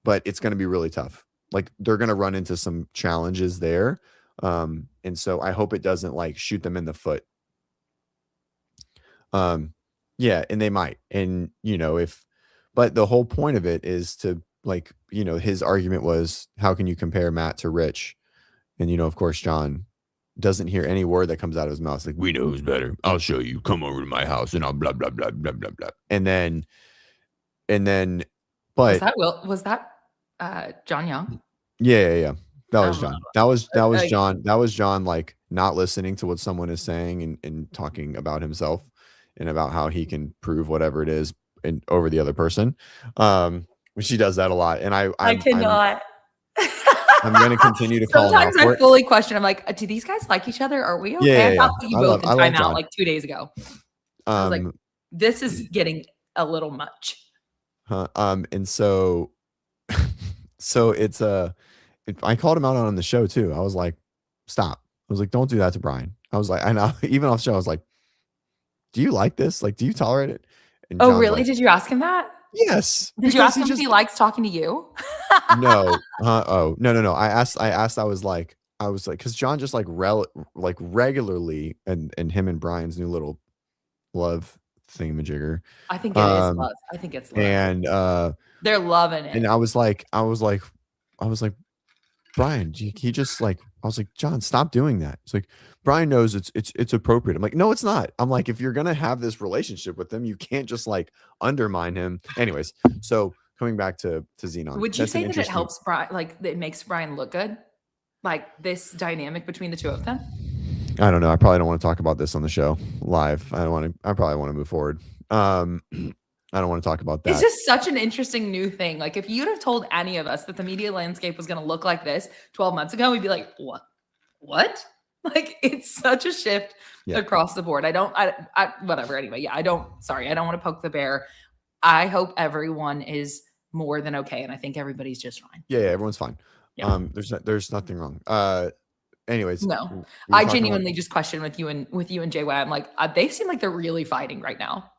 but it's going to be really tough. Like they're going to run into some challenges there. And so I hope it doesn't like shoot them in the foot. Yeah, and they might. And but the whole point of it is to like, his argument was, how can you compare Matt to Rich? And of course, John doesn't hear any word that comes out of his mouth. It's like, we know who's better. I'll show you. Come over to my house and I'll blah, blah, blah, blah, blah, blah. And then, but was that John Young? Yeah. That was John. That was like- John. That was John, like not listening to what someone is saying and talking about himself and about how he can prove whatever it is over the other person. Which he does that a lot. And I cannot. I'm going to continue to call him out. Sometimes I fully question. I'm like, do these guys like each other? Are we okay? Yeah. I thought you both in timeout like 2 days ago. I was like, this is getting a little much. And so it's I called him out on the show too. I was like, stop. I was like, don't do that to Brian. I was like, I know, even off the show, I was like, do you like this? Like, do you tolerate it? And oh, John's really? like, Did you ask him that? Yes. Did you ask him if he likes talking to you? No. No. I was like, because John just like regularly, and him and Brian's new little love thingamajigger. I think it is love. I think it's love. And they're loving it. And I was like, Brian, he just like, I was like, John, stop doing that. It's like, Brian knows it's appropriate. I'm like, no, it's not. I'm like, if you're gonna have this relationship with him, you can't just like undermine him. Anyways, so coming back to Xenon, would you say that it helps Brian, like it makes Brian look good, like this dynamic between the two of them? I don't know. I probably don't want to talk about this on the show live. I probably want to move forward. I don't want to talk about that. It's just such an interesting new thing. Like if you'd have told any of us that the media landscape was going to look like this 12 months ago, we'd be like, what? Like it's such a shift across the board. Whatever. Anyway, yeah, I don't want to poke the bear. I hope everyone is more than okay. And I think everybody's just fine. Yeah, everyone's fine. Yeah. There's nothing wrong. Anyways, no, I genuinely just question with you and JY. I'm like, they seem like they're really fighting right now.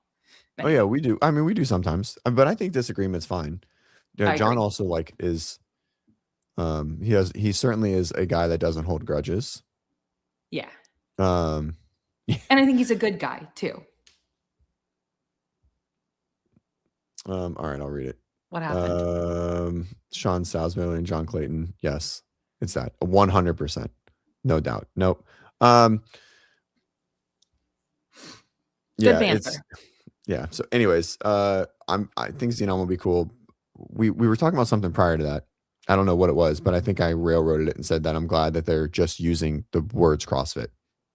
Oh yeah, we do. I mean, we do sometimes, but I think disagreement's fine. John also like is, he certainly is a guy that doesn't hold grudges. Yeah. And I think he's a good guy too. All right, I'll read it. What happened? Sean Salzman and John Clayton. Yes, it's that 100%, no doubt. Nope. Good yeah, banter. Yeah. So, anyways, I think Xenon will be cool. We were talking about something prior to that. I don't know what it was, but I think I railroaded it and said that I'm glad that they're just using the words CrossFit.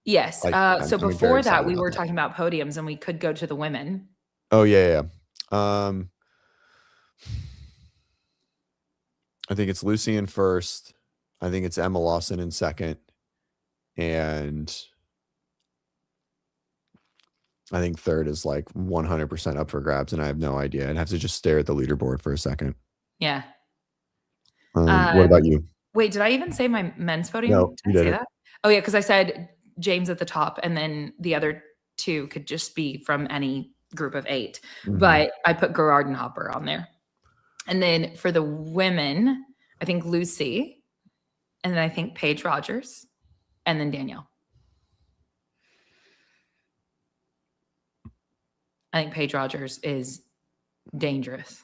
Yes. So before that, we were talking about podiums, and we could go to the women. Oh yeah. I think it's Lucy in first. I think it's Emma Lawson in second. And I think third is like 100% up for grabs, and I have no idea. I'd have to just stare at the leaderboard for a second. Yeah. What about you? Wait, did I even say my men's podium? No, you Did I say didn't. that? Oh yeah, because I said James at the top, and then the other two could just be from any group of 8. Mhm. But I put Gerard and Hopper on there. And then for the women, I think Lucy, and then I think Paige Rogers, and then Danielle. I think Paige Rogers is dangerous.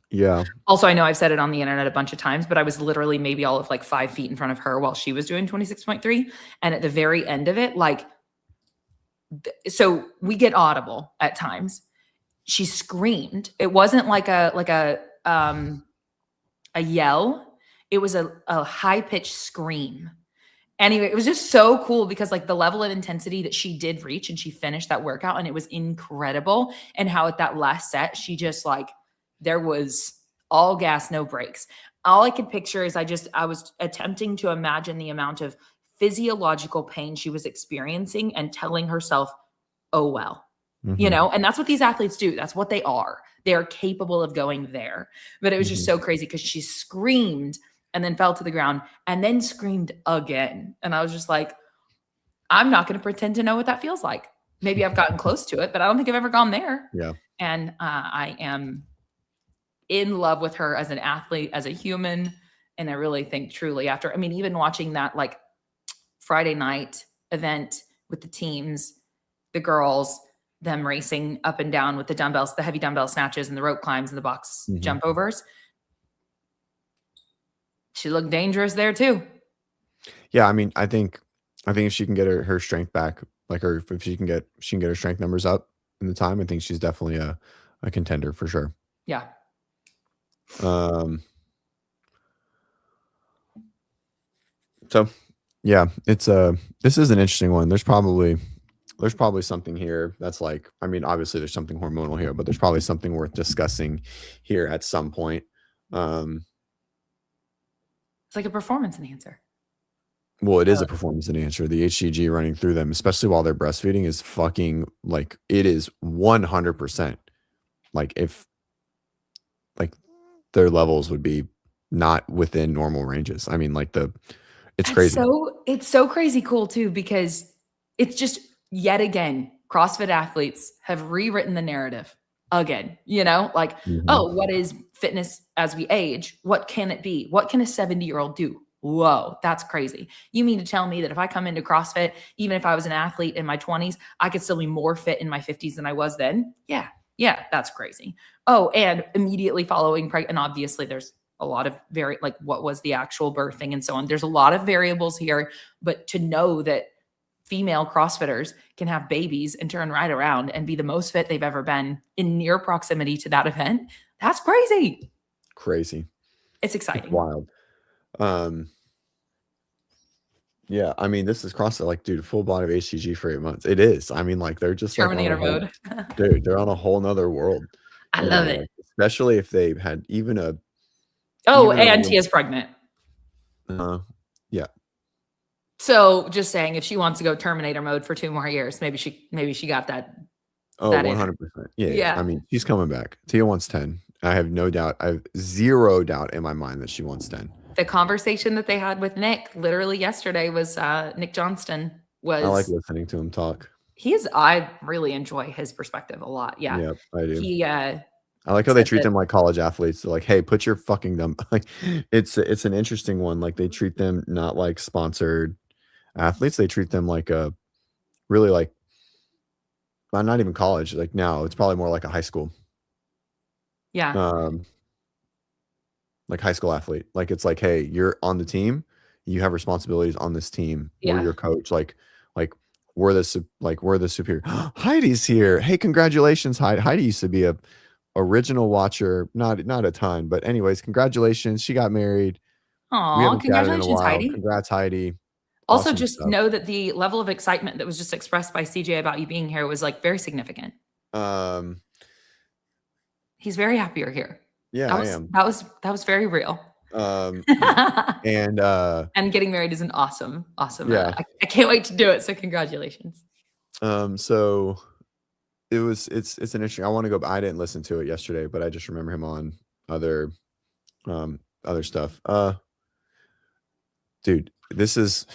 Yeah. Also, I know I've said it on the internet a bunch of times, but I was literally maybe all of like 5 feet in front of her while she was doing 26.3. And at the very end of it, like, so we get audible at times. She screamed. It wasn't like a yell. It was a high-pitched scream. Anyway, it was just so cool because like the level of intensity that she did reach, and she finished that workout, and it was incredible. And how at that last set, she just like, there was all gas, no brakes. All I could picture is I was attempting to imagine the amount of physiological pain she was experiencing and telling herself, oh, well, you know, and that's what these athletes do. That's what they are. They are capable of going there. But it was just so crazy because she screamed and then fell to the ground and then screamed again. And I was just like, I'm not going to pretend to know what that feels like. Maybe I've gotten close to it, but I don't think I've ever gone there. Yeah. And I am in love with her as an athlete, as a human. And I really think truly after, I mean, even watching that like Friday night event with the teams, the girls, them racing up and down with the dumbbells, the heavy dumbbell snatches and the rope climbs and the box jump overs. She looked dangerous there too. Yeah. I mean, I think if she can get her strength back, like if she can get her strength numbers up in the time, I think she's definitely a contender for sure. Yeah. So yeah, it's this is an interesting one. There's probably something here that's like, I mean, obviously there's something hormonal here, but there's probably something worth discussing here at some point. It's like a performance enhancer. Well, it is a performance enhancer. The HCG running through them, especially while they're breastfeeding, is fucking like, it is 100%. Like if like their levels would be not within normal ranges. I mean, like it's crazy. It's so crazy cool too, because it's just yet again, CrossFit athletes have rewritten the narrative again, you know, like, oh, what is fitness as we age? What can it be? What can a 70-year-old do? Whoa, that's crazy. You mean to tell me that if I come into CrossFit, even if I was an athlete in my 20s, I could still be more fit in my 50s than I was then? Yeah, that's crazy. Oh, and immediately following and obviously there's a lot of like what was the actual birthing and so on. There's a lot of variables here, but to know that female CrossFitters can have babies and turn right around and be the most fit they've ever been in near proximity to that event, that's crazy. Crazy. It's exciting. It's wild. Yeah, I mean, this is CrossFit, like, dude, full body of HCG for 8 months. It is. I mean, like, they're just Terminator like mode. Dude, they're on a whole nother world. I love it. Like, especially if they've had even a. Oh, and Tia's pregnant. Yeah. So just saying, if she wants to go Terminator mode for 2 more years, maybe she got that. Oh, 100%. Yeah. I mean, she's coming back. Tia wants 10. I have no doubt. I have 0 doubt in my mind that she wants 10. The conversation that they had with Nick literally yesterday was Nick Johnston was. I like listening to him talk. I really enjoy his perspective a lot. Yeah. Yep, I do. I like how they treat them like college athletes. They're like, hey, put your fucking dumb. Like, it's an interesting one. Like, they treat them not like sponsored athletes. They treat them like a really like, well, not even college. Like now, it's probably more like a high school. Yeah. Like high school athlete. Like, it's like, hey, you're on the team. You have responsibilities on this team. Yeah. We're your coach. Like we're the superior. Heidi's here. Hey, congratulations, Heidi. Heidi used to be a original watcher. Not a ton, but anyways, congratulations. She got married. Aw, congratulations, Heidi. Congrats, Heidi. Also, awesome just stuff. Know that the level of excitement that was just expressed by CJ about you being here was like very significant. He's very happy you're here. Yeah, I am. That was very real. And getting married is an awesome. Yeah. I can't wait to do it. So congratulations. So it's an interesting. I want to go. I didn't listen to it yesterday, but I just remember him on other stuff. Dude, this is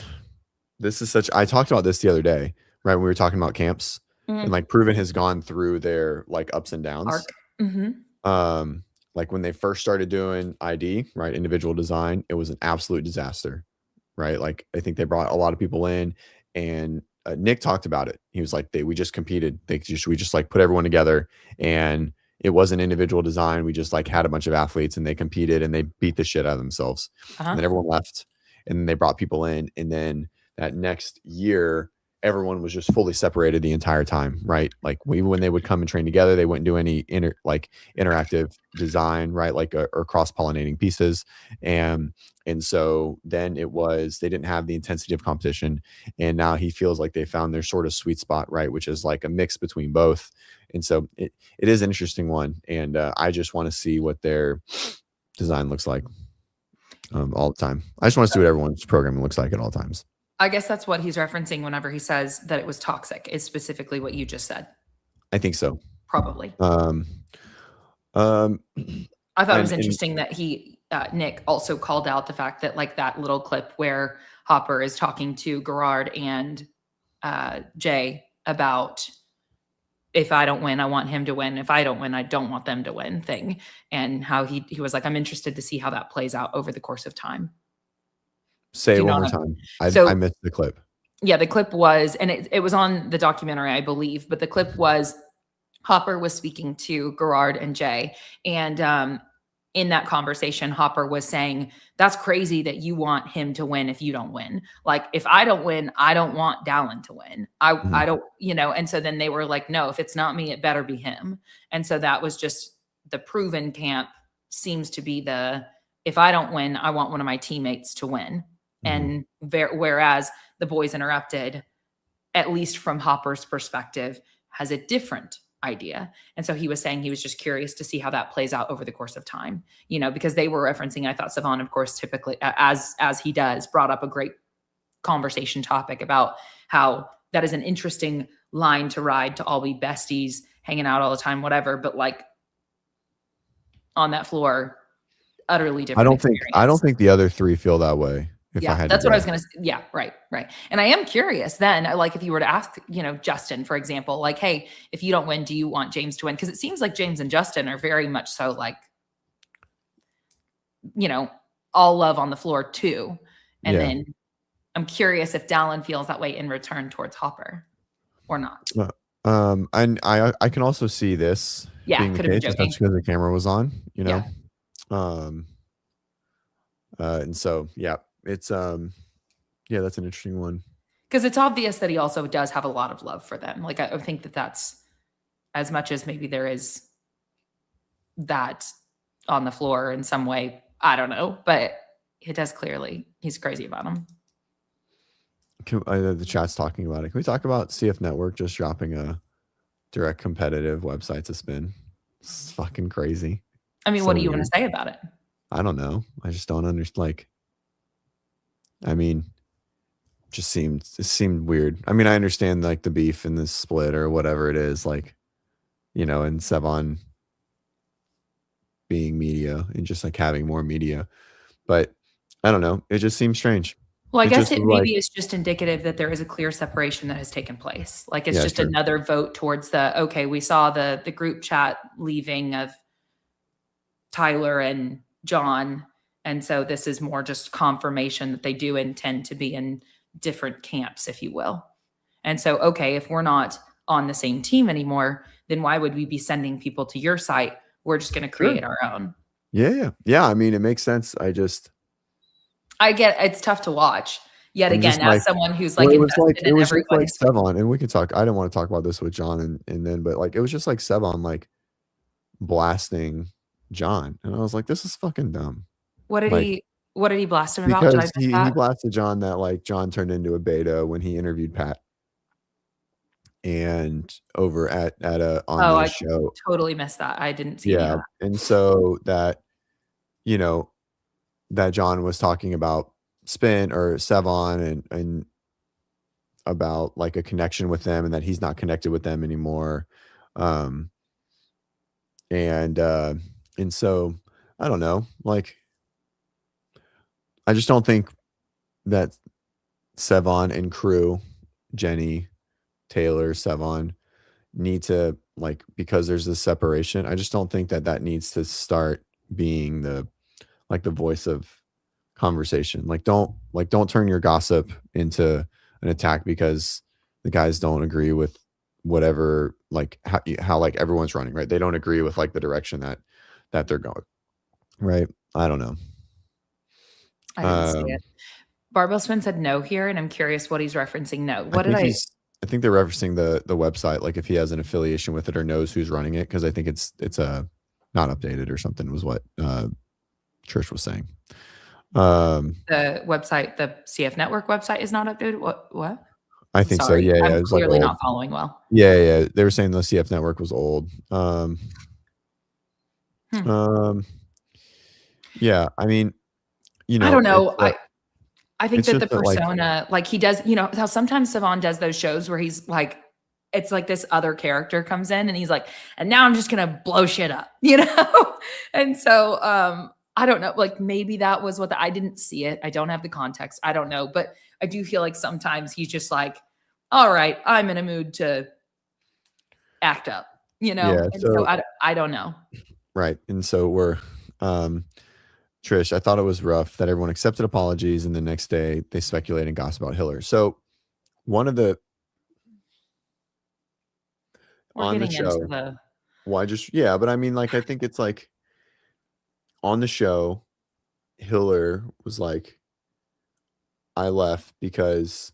such. I talked about this the other day, right? When we were talking about camps and like Proven has gone through their like ups and downs. Like when they first started doing ID, right? Individual design, it was an absolute disaster, right? Like I think they brought a lot of people in, and Nick talked about it. He was like, we just competed. We just like put everyone together, and it wasn't individual design. We just like had a bunch of athletes, and they competed, and they beat the shit out of themselves. And then everyone left, and then they brought people in, and then that next year, everyone was just fully separated the entire time, right? Like when they would come and train together, they wouldn't do any interactive design, right? Like or cross-pollinating pieces. And so then they didn't have the intensity of competition. And now he feels like they found their sort of sweet spot, right? Which is like a mix between both. And so it is an interesting one. And I just want to see what their design looks like all the time. I just want to see what everyone's programming looks like at all times. I guess that's what he's referencing whenever he says that it was toxic, is specifically what you just said. I think so. Probably. I thought it was interesting that Nick also called out the fact that like that little clip where Hopper is talking to Gerard and Jay about, if I don't win, I want him to win. If I don't win, I don't want them to win thing. And how he was like, I'm interested to see how that plays out over the course of time. Say it one more time. I missed the clip. Yeah, the clip was, and it was on the documentary, I believe, but the clip was Hopper was speaking to Gerard and Jay. And in that conversation, Hopper was saying, that's crazy that you want him to win if you don't win. Like, if I don't win, I don't want Dallin to win. I don't, and so then they were like, no, if it's not me, it better be him. And so that was just the Proven camp seems to be if I don't win, I want one of my teammates to win. And whereas the Boys Interrupted, at least from Hopper's perspective, has a different idea. And so he was saying he was just curious to see how that plays out over the course of time, because they were referencing, I thought Savon, of course, typically, as he does, brought up a great conversation topic about how that is an interesting line to ride, to all be besties, hanging out all the time, whatever. But like on that floor, utterly different. I don't think the other three feel that way. That's what I was going to say. Yeah, right. And I am curious then, like if you were to ask, Justin, for example, like, hey, if you don't win, do you want James to win? Because it seems like James and Justin are very much so like, all love on the floor too. And then I'm curious if Dallin feels that way in return towards Hopper or not. And I can also see this being the case, especially because the camera was on, and so, it's that's an interesting one, because it's obvious that he also does have a lot of love for them. Like I think that's as much as maybe there is that on the floor in some way, I don't know, but it does clearly, he's crazy about him. The chat's talking about it. Can we talk about CF Network just dropping a direct competitive website to spin? It's fucking crazy. I mean, what do you want to say about it? I don't know. I just don't understand. It seemed weird. I mean, I understand like the beef and the split or whatever it is, like, and Sevon being media and just like having more media, but I don't know. It just seems strange. Well, I guess it maybe is just indicative that there is a clear separation that has taken place. Like it's just another vote towards okay, we saw the group chat leaving of Tyler and John. And so this is more just confirmation that they do intend to be in different camps, if you will. And so, okay, if we're not on the same team anymore, then why would we be sending people to your site? We're just going to create our own. Yeah. I mean, it makes sense. I get it's tough to watch. Yet again, as someone who's like, it was like Sevon, and we could talk. I didn't want to talk about this with John and then, but like it was just like Sevon like blasting John, and I was like, this is fucking dumb. What did he blast him about? Because he blasted John that like John turned into a beta when he interviewed Pat. and over at a on Oh, the I show. totally missed that. I didn't see any of Yeah, that. and so that, you know, that John was talking about Spin or Sevon and about, like, a connection with them and that he's not connected with them anymore, um, and, uh, and so, I don't know, like, I just don't think that Sevon and crew, Jenny, Taylor, Sevon, need to, like, because there's this separation, I just don't think that that needs to start being the voice of conversation. Don't turn your gossip into an attack because the guys don't agree with whatever, like, how like, everyone's running, right? They don't agree with, like, the direction that they're going, right? I don't know. I didn't see Um, it. Barbell Spin said no here, and I'm curious what he's referencing no. I What did think I I think they're referencing the website, like, if he has an affiliation with it or knows who's running it, because I think it's not updated or something was what, Trish was saying. the website, the CF Network website is not updated? What? I think so, Sorry, yeah, yeah, I'm it was, like, clearly old. not following well. Yeah, yeah, they were saying the CF network was old. Hmm. Um, yeah, I mean, I don't it's, know. I think it's that just the that, like, persona, like he does, how sometimes Savon does those shows where he's like, it's like this other character comes in and he's like, and now I'm just gonna blow shit up, And so I don't know, like maybe that was what I didn't see it. I don't have the context. I don't know. But I do feel like sometimes he's just like, all right, I'm in a mood to act up, yeah, And so so I don't know. right, and so um Trish, I thought it was rough that everyone accepted apologies, and the next day they speculate and gossip about Hiller. So, one of the We're on the getting into show the why just yeah, but I mean, like, I think it's, like, on the show, Hiller was like, "I left because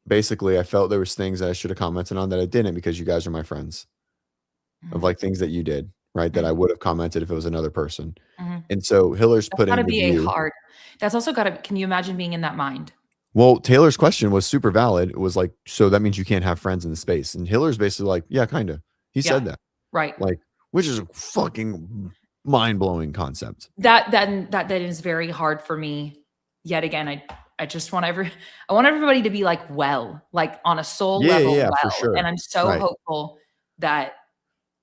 basically I felt there was things that I should have commented on that I didn't because you guys are my friends." Of, Mhm, like, things that you did, right, that I mhm, would have commented if it was another person. mhm. And so Hiller's That's gotta putting the be a view hard that's also gotta can you imagine being in that mind? well, Taylor's question was super valid. It was like, "So that means you can't have friends in the space." And Hiller's basically like, "Yeah, kinda." He Yeah, said that, right. like, which is a fucking mind-blowing concept. That is very hard for me. Yet again, I just want I want everybody to be like well, like on a soul Yeah, level yeah, for well. And sure. I'm so Right. hopeful that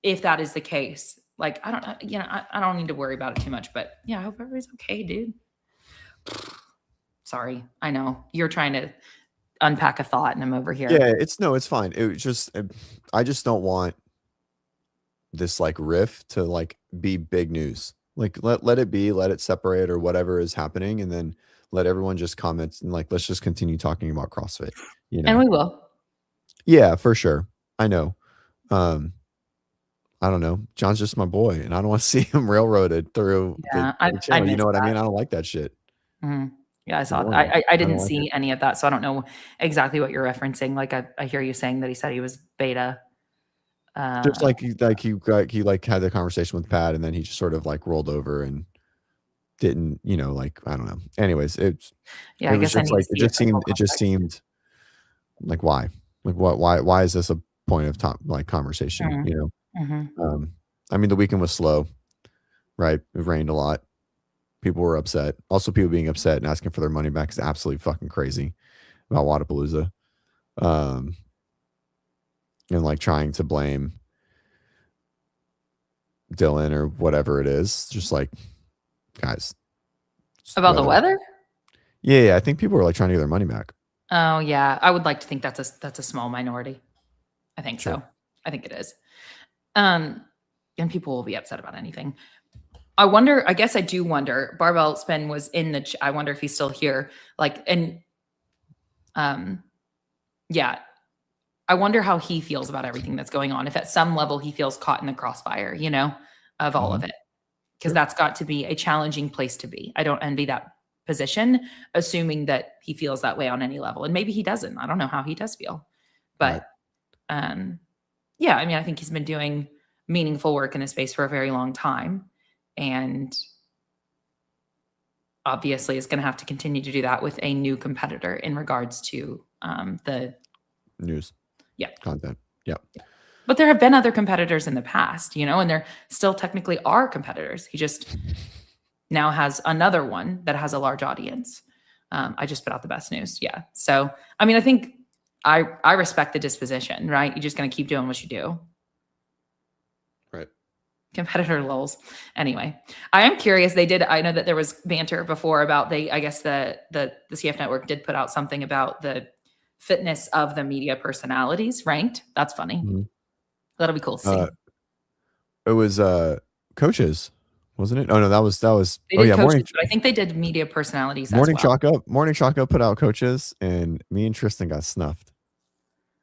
if that is the case, like I don't I don't need to worry about it too much, but yeah, I hope everybody's okay, dude. Sorry. I know. You're trying to unpack a thought and I'm over here. Yeah, it's fine. It was just, I just don't want this, like, riff to, like, be big news. Like, let it be, let it separate or whatever is happening, and then let everyone just comment and, like, let's just continue talking about CrossFit, you And know? we will. Yeah, for sure. I know. Um, I don't know. John's just my boy, and I don't wanna see him railroaded through Yeah, the I channel, you know missed what I that. mean? I don't like that shit. Mhm. Yeah, I Good saw th morning. I I don't didn't like it. see any of that, so I don't know exactly what you're referencing. Like, I hear you saying that he said he was beta. Just Uh, like he, like, had the conversation with Pat, and then he just sort of, like, rolled over and didn't, like, I don't know. Anyways, yeah, it I was guess I just need to like see it for full it just context. seemed like, why? Like, why is this a point of top like, conversation, Mhm, you know? mhm. I mean, the weekend was slow, right? It rained a lot. People were upset. Also, people being upset and asking for their money back is absolutely fucking crazy about Wadapalooza. Um, and, like, trying to blame Dylan or whatever it is. Just like, guys, just About the weather. weather? Yeah, yeah, I think people were, like, trying to get their money back. Oh, yeah, I would like to think that's a small minority. I think Sure. so. I think it is. Um, and people will be upset about anything. I guess I do wonder, Barbell Spin was in I wonder if he's still here, like, and, um, yeah, I wonder how he feels about everything that's going on. If at some level he feels caught in the crossfire, of all of Mhm. it, because Sure. that's got to be a challenging place to be. I don't envy that position, assuming that he feels that way on any level. And maybe he doesn't. I don't know how he does feel. Right. But um, yeah, I mean, I think he's been doing meaningful work in a space for a very long time. And obviously is going to have to continue to do that with a new competitor in regards to the News. Yeah. content. Yeah. But there have been other competitors in the past, and there still technically are competitors. He just now has another one that has a large audience. I just put out the best news. Yeah. So, I mean, I think I respect the disposition, right? You're just going to keep doing what you do. Right. Competitor lulls. Anyway, I am curious. I know that there was banter before about I guess the CF network did put out something about the fitness of the media personalities ranked. That's funny. Mm-hmm. That'll be cool to see. It was coaches, wasn't it? Oh no, that was They did coaches, morning. but I think they did media personalities Morning as well. Morning Chalk Up put out coaches, and me and Tristan got snuffed.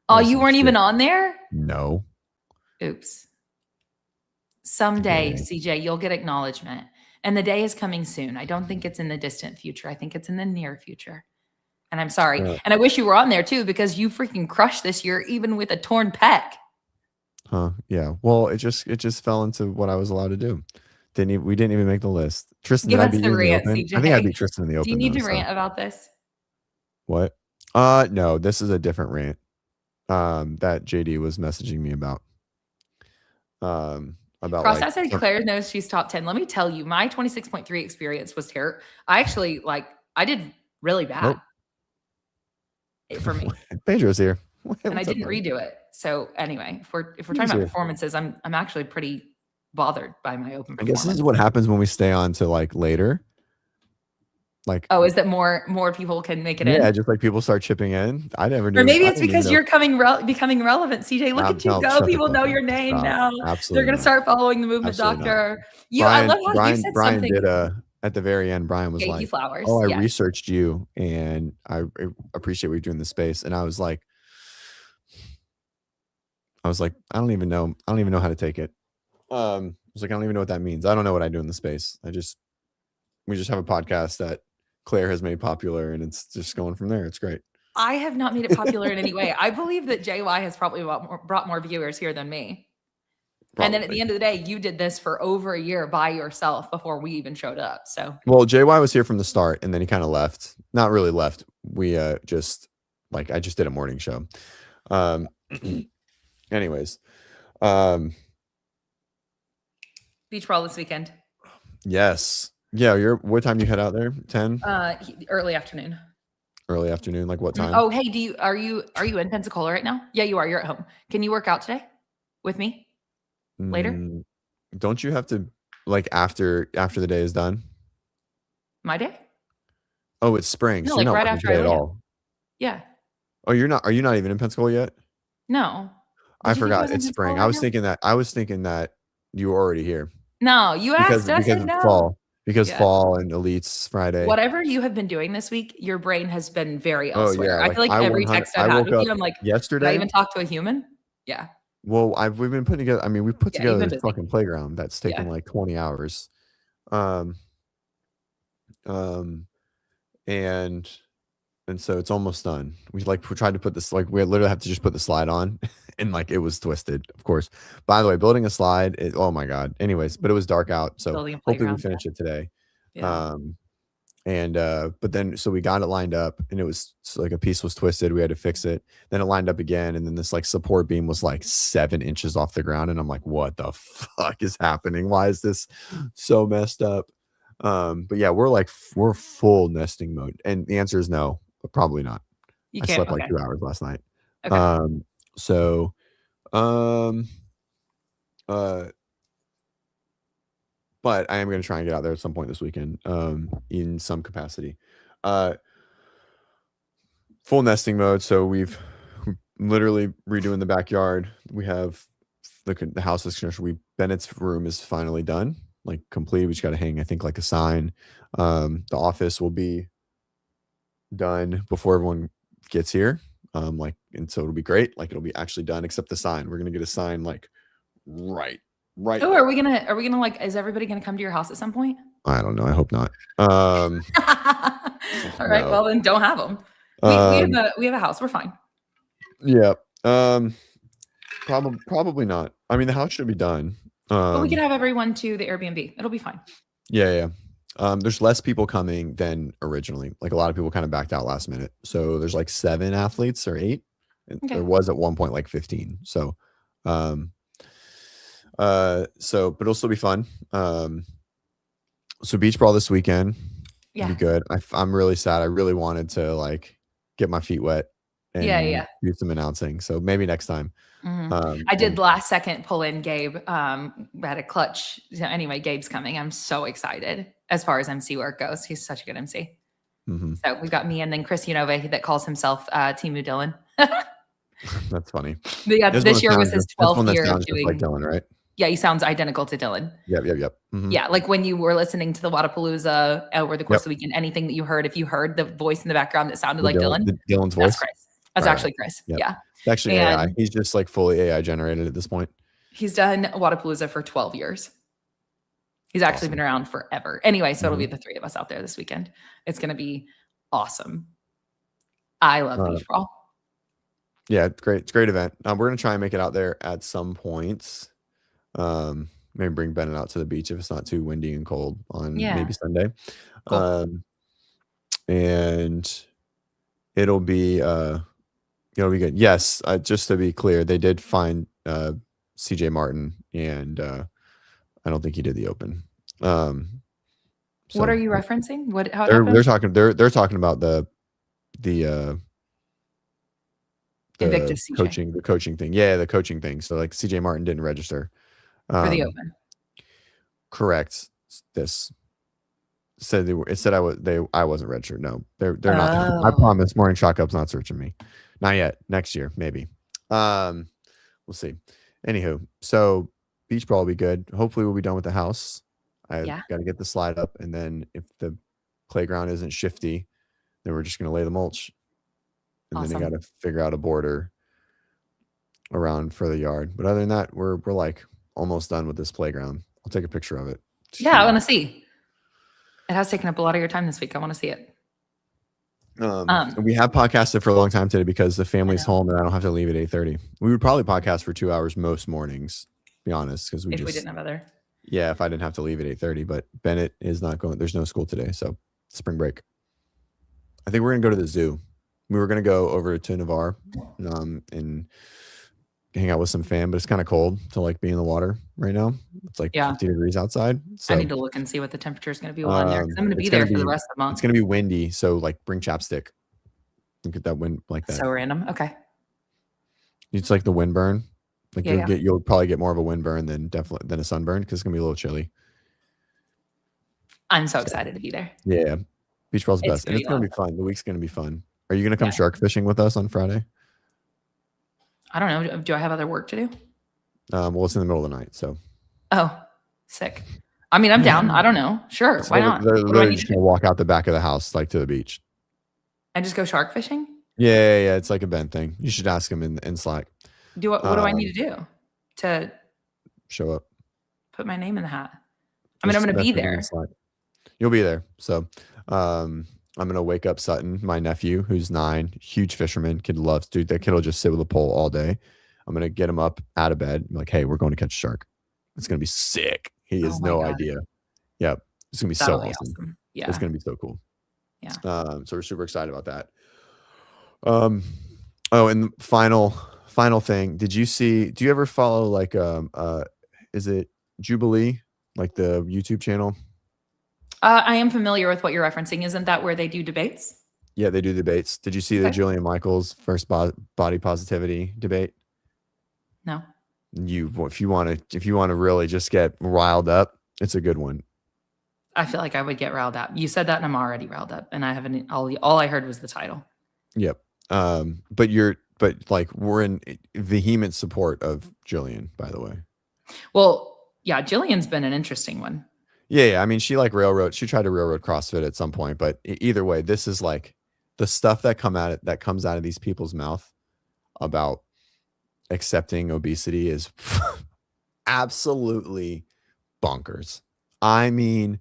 Oh, you weren't even on there? No. Oops. Someday, Dang. CJ, you'll get acknowledgement. And the day is coming soon. I don't think it's in the distant future. I think it's in the near future. And I'm sorry. And I wish you were on there too, because you freaking crushed this year, even with a torn pec. Huh. Yeah. Well, it just fell into what I was allowed to do. We didn't even make the list. Tristan, Give did I us beat the you in the rant, open? CJ. I think I beat Tristan in the open. Do you need though, to rant about this? What? No, this is a different rant. That JD was messaging me about. Cross said Claire knows she's top 10. Let me tell you, my 26.3 experience was terrible. I actually I did really bad for me. Pedro's here. And I didn't redo it. So anyway, if we're talking about performances, I'm actually pretty bothered by my open performance. I guess this is what happens when we stay on to later. Is that more people can make it in? Yeah, just people start chipping in. I never knew. Or maybe it's because you're becoming relevant, CJ. Look at you go. People know your name now. Absolutely. They're going to start following the movement doctor. I love how you said Brian something. did at the very end, Brian was like, flowers. "Oh, I researched you and I appreciate what you're doing in the space." And I was like, I don't even know how to take it. I was like, I don't even know what that means. I don't know what I do in the space. We just have a podcast that Claire has made popular, and it's just going from there. It's great. I have not made it popular in any way. I believe that JY has probably brought more viewers here than me. Probably. And then at the end of the day, you did this for over a year by yourself before we even showed up. So, well, JY was here from the start, and then he kind of left. Not really left. We I just did a morning show. Anyways, beach brawl this weekend. Yes. Yeah, what time do you head out there? 10? Early afternoon. Early afternoon, like what time? Oh, hey, are you in Pensacola right now? Yeah, you are. You're at home. Can you work out today with me later? Don't you have to after the day is done? My day? Oh, it's spring. No, so you're not right after I at all. Yeah. Oh, you're not. Are you not even in Pensacola yet? No. I forgot. It's spring. I was thinking that you were already here. No, you asked us. Because no. Fall. Because fall and Elites Friday. Whatever you have been doing this week, your brain has been very elsewhere. I feel like every text I've had with you, I'm like, yesterday. Did I even talk to a human? Yeah. Well, we've been putting together. I mean, we put together this fucking playground that's taken 20 hours. And so it's almost done. We tried to put this, we literally have to just put the slide on, and it was twisted, of course. By the way, building a slide, oh my God. Anyways, but it was dark out, so hopefully we finish it today. Yeah. But then so we got it lined up, and it was a piece was twisted. We had to fix it. Then it lined up again, and then this support beam was 7 inches off the ground, and I'm like, what the fuck is happening? Why is this so messed up? But yeah, we're full nesting mode, and the answer is no. But probably not. I slept 2 hours last night. Okay. But I am going to try and get out there at some point this weekend, in some capacity. Full nesting mode. So we've literally redoing the backyard. We have the house is construction. Bennett's room is finally done, complete. We just got to hang, I think, a sign. The office will be done before everyone gets here, and so it'll be great. It'll be actually done, except the sign. We're gonna get a sign right. Oh, are we gonna is everybody gonna come to your house at some point? I don't know. I hope not. All right. No. Well, then don't have them. We have a house. We're fine. Yeah. Probably not. I mean, the house should be done. But we can have everyone to the Airbnb. It'll be fine. Yeah. There's less people coming than originally. A lot of people kind of backed out last minute. So there's 7 athletes or 8. Okay. There was at one point like 15. So, but it'll still be fun. So beach brawl this weekend. It'll be good. I'm really sad. I really wanted to like get my feet wet and do some announcing. So maybe next time. I did last second pull in Gabe. We had a clutch. Anyway, Gabe's coming. I'm so excited as far as MC work goes. He's such a good MC. So we've got me and then Chris Unove that calls himself Timu Dylan. That's funny. Yeah, this year was his 12th year sounds doing. just like Dylan, right? Yeah, he sounds identical to Dylan. Yep. Yeah, like when you were listening to the Wadapalooza over the course of the weekend, anything that you heard, if you heard the voice in the background that sounded like Dylan, Dylan's voice. That's Chris. That's actually Chris. Yep. Yeah. It's actually AI. He's just like fully AI generated at this point. He's done Wadapalooza for 12 years. He's actually been around forever. Anyway, so it'll be the three of us out there this weekend. It's going to be awesome. I love beach brawl. Yeah, great. It's a great event. We're going to try and make it out there at some points. Maybe bring Bennett out to the beach if it's not too windy and cold on maybe Sunday. Cool. And it'll be good. Yes, just to be clear, they did find CJ Martin, and I don't think he did the open. What are you referencing? They're talking about the Invictus coaching, the coaching thing. Yeah, the coaching thing. So like CJ Martin didn't register for the open. Correct. This said I wasn't registered. No, they're not. I promise. Morning Shot Up's not searching me. Not yet. Next year, maybe. We'll see. Anywho, so beach brawl will be good. Hopefully, we'll be done with the house. I got to get the slide up, and then if the playground isn't shifty, then we're just gonna lay the mulch. And then they got to figure out a border around for the yard. But other than that, we're like almost done with this playground. I'll take a picture of it. Yeah, I want to see. It has taken up a lot of your time this week. I want to see it. We have podcasted for a long time today because the family's home and I don't have to leave at 8:30. We would probably podcast for 2 hours most mornings, to be honest, because we didn't have other. Yeah, if I didn't have to leave at 8:30, but Bennett is not going. There's no school today, so spring break. I think we're gonna go to the zoo. We were gonna go over to Navarre, and hang out with some fam, but it's kind of cold to like be in the water right now. It's like 50 degrees outside. So I need to look and see what the temperature is going to be while I'm there. I'm going to be there for the rest of the month. It's going to be windy, so like bring chapstick. Look at that wind like that. So random. Okay. It's like the wind burn. Like you'll probably get more of a wind burn than a sunburn because it's gonna be a little chilly. I'm so excited to be there. Yeah, beach ball's best, and it's gonna be fun. The week's gonna be fun. Are you gonna come shark fishing with us on Friday? I don't know. Do I have other work to do? Well, it's in the middle of the night, so. Oh, sick. I mean, I'm down. I don't know. Sure, why not? They're literally just gonna walk out the back of the house, like to the beach, and just go shark fishing. Yeah. It's like a Ben thing. You should ask him in Slack. What do I need to do to show up? Put my name in the hat. I mean, I'm going to be there. You'll be there. So, I'm gonna wake up Sutton, my nephew, who's 9, huge fisherman. Kid loves, dude. That kid will just sit with a pole all day. I'm gonna get him up out of bed. I'm like, hey, we're going to catch a shark. It's gonna be sick. He has no idea. Yep, it's gonna be so awesome. Yeah, it's gonna be so cool. Yeah. So we're super excited about that. Oh, and final thing. Do you ever follow like is it Jubilee, like the YouTube channel? I am familiar with what you're referencing. Isn't that where they do debates? Yeah, they do debates. Did you see the Jillian Michaels first body positivity debate? No. If you want to really just get riled up, it's a good one. I feel like I would get riled up. You said that and I'm already riled up, and I haven't. All I heard was the title. Yep. But we're in vehement support of Jillian, by the way. Well, yeah, Jillian's been an interesting one. Yeah. I mean, she tried to railroad CrossFit at some point, but either way, this is like the stuff that comes out of these people's mouth about accepting obesity is absolutely bonkers. I mean,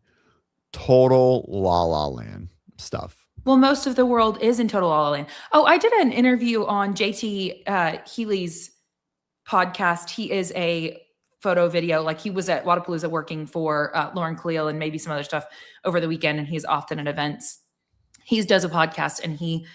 total la land stuff. Well, most of the world is in total la land. Oh, I did an interview on JT Healy's podcast. He is a photo video, like he was at Wadapalooza working for Lauren Khalil and maybe some other stuff over the weekend, and he's often at events. He does a podcast, and he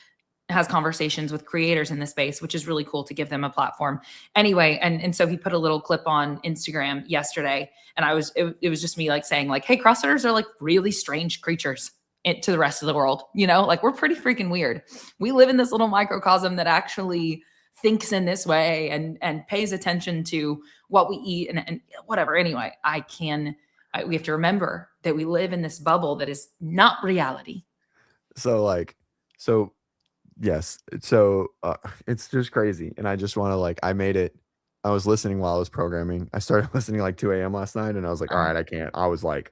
has conversations with creators in the space, which is really cool to give them a platform. Anyway, and so he put a little clip on Instagram yesterday, and it was just me like saying like, hey, CrossFitters are like really strange creatures to the rest of the world. You know, like we're pretty freaking weird. We live in this little microcosm that actually thinks in this way and pays attention to what we eat and whatever. Anyway, we have to remember that we live in this bubble that is not reality. So yes. So it's just crazy. And I just want to I was listening while I was programming. I started listening like 2 a.m. last night, and I was like, all right, I can't. I was like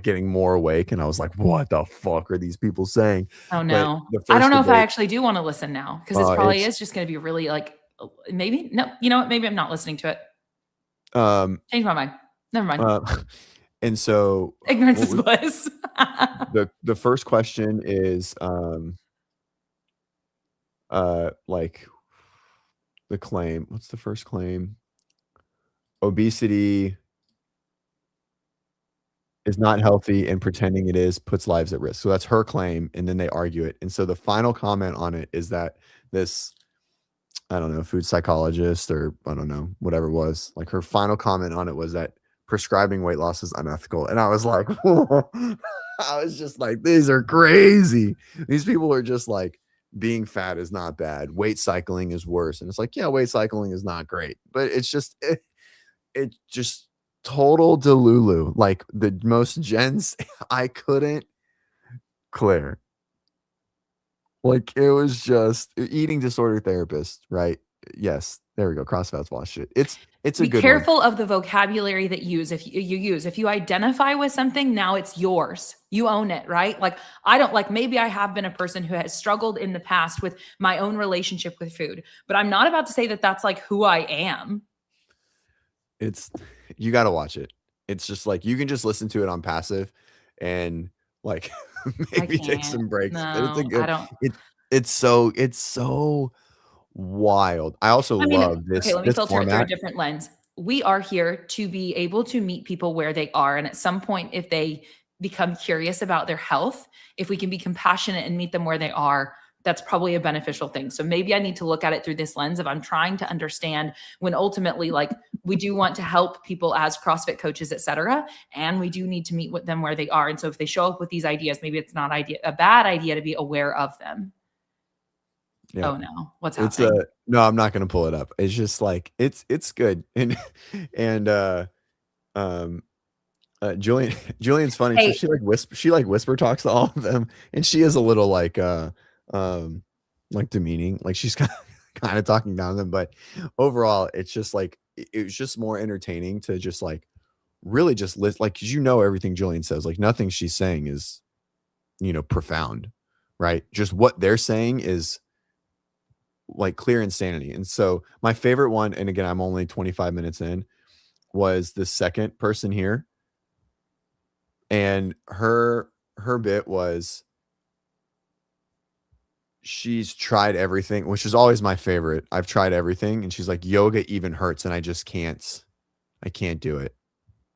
getting more awake, and I was like, what the fuck are these people saying? Oh no. I don't know if I actually do want to listen now, because this probably is just going to be really like, maybe, no, you know what? Maybe I'm not listening to it. Change my mind. Never mind. And so ignorance is bliss. the first question is like the claim. What's the first claim? Obesity is not healthy, and pretending it is puts lives at risk. So that's her claim, and then they argue it. And so the final comment on it is that this, I don't know, food psychologist, or I don't know, whatever it was, like her final comment on it was that prescribing weight loss is unethical. And I was like, I was just like, these are crazy. These people are just like, being fat is not bad. Weight cycling is worse. And it's like, yeah, weight cycling is not great, but it's just, it just total delulu. Like the most gens I couldn't clear. Like it was just eating disorder therapist, right? Yes, there we go. CrossFit's lost shit. It's a good one. Be careful of the vocabulary that you use. If you identify with something, now it's yours. You own it, right? Like I don't like, maybe I have been a person who has struggled in the past with my own relationship with food, but I'm not about to say that that's like who I am. You got to watch it. It's just like, you can just listen to it on passive and like maybe take some breaks. No, I don't. It's so wild. I also love this. Okay, let me filter it through a format. different lens. We are here to be able to meet people where they are. And at some point, if they become curious about their health, if we can be compassionate and meet them where they are, that's probably a beneficial thing. So maybe I need to look at it through this lens of I'm trying to understand when ultimately, like, we do want to help people as CrossFit coaches, et cetera. And we do need to meet with them where they are. And so if they show up with these ideas, maybe it's not a bad idea to be aware of them. Yeah. Oh no, what's happening? No, I'm not going to pull it up. It's just like, it's good. And Julian's funny. Hey. So she whisper talks to all of them, and she is a little like demeaning. Like she's kind of talking down to them, but overall it's just like, it was just more entertaining to just like really just list, like, 'cause everything Julian says, like nothing she's saying is, profound, right? Just what they're saying is like clear insanity. And so my favorite one, and again, I'm only 25 minutes in, was the second person here. And her bit was, she's tried everything, which is always my favorite. I've tried everything. And she's like, yoga even hurts. And I can't do it.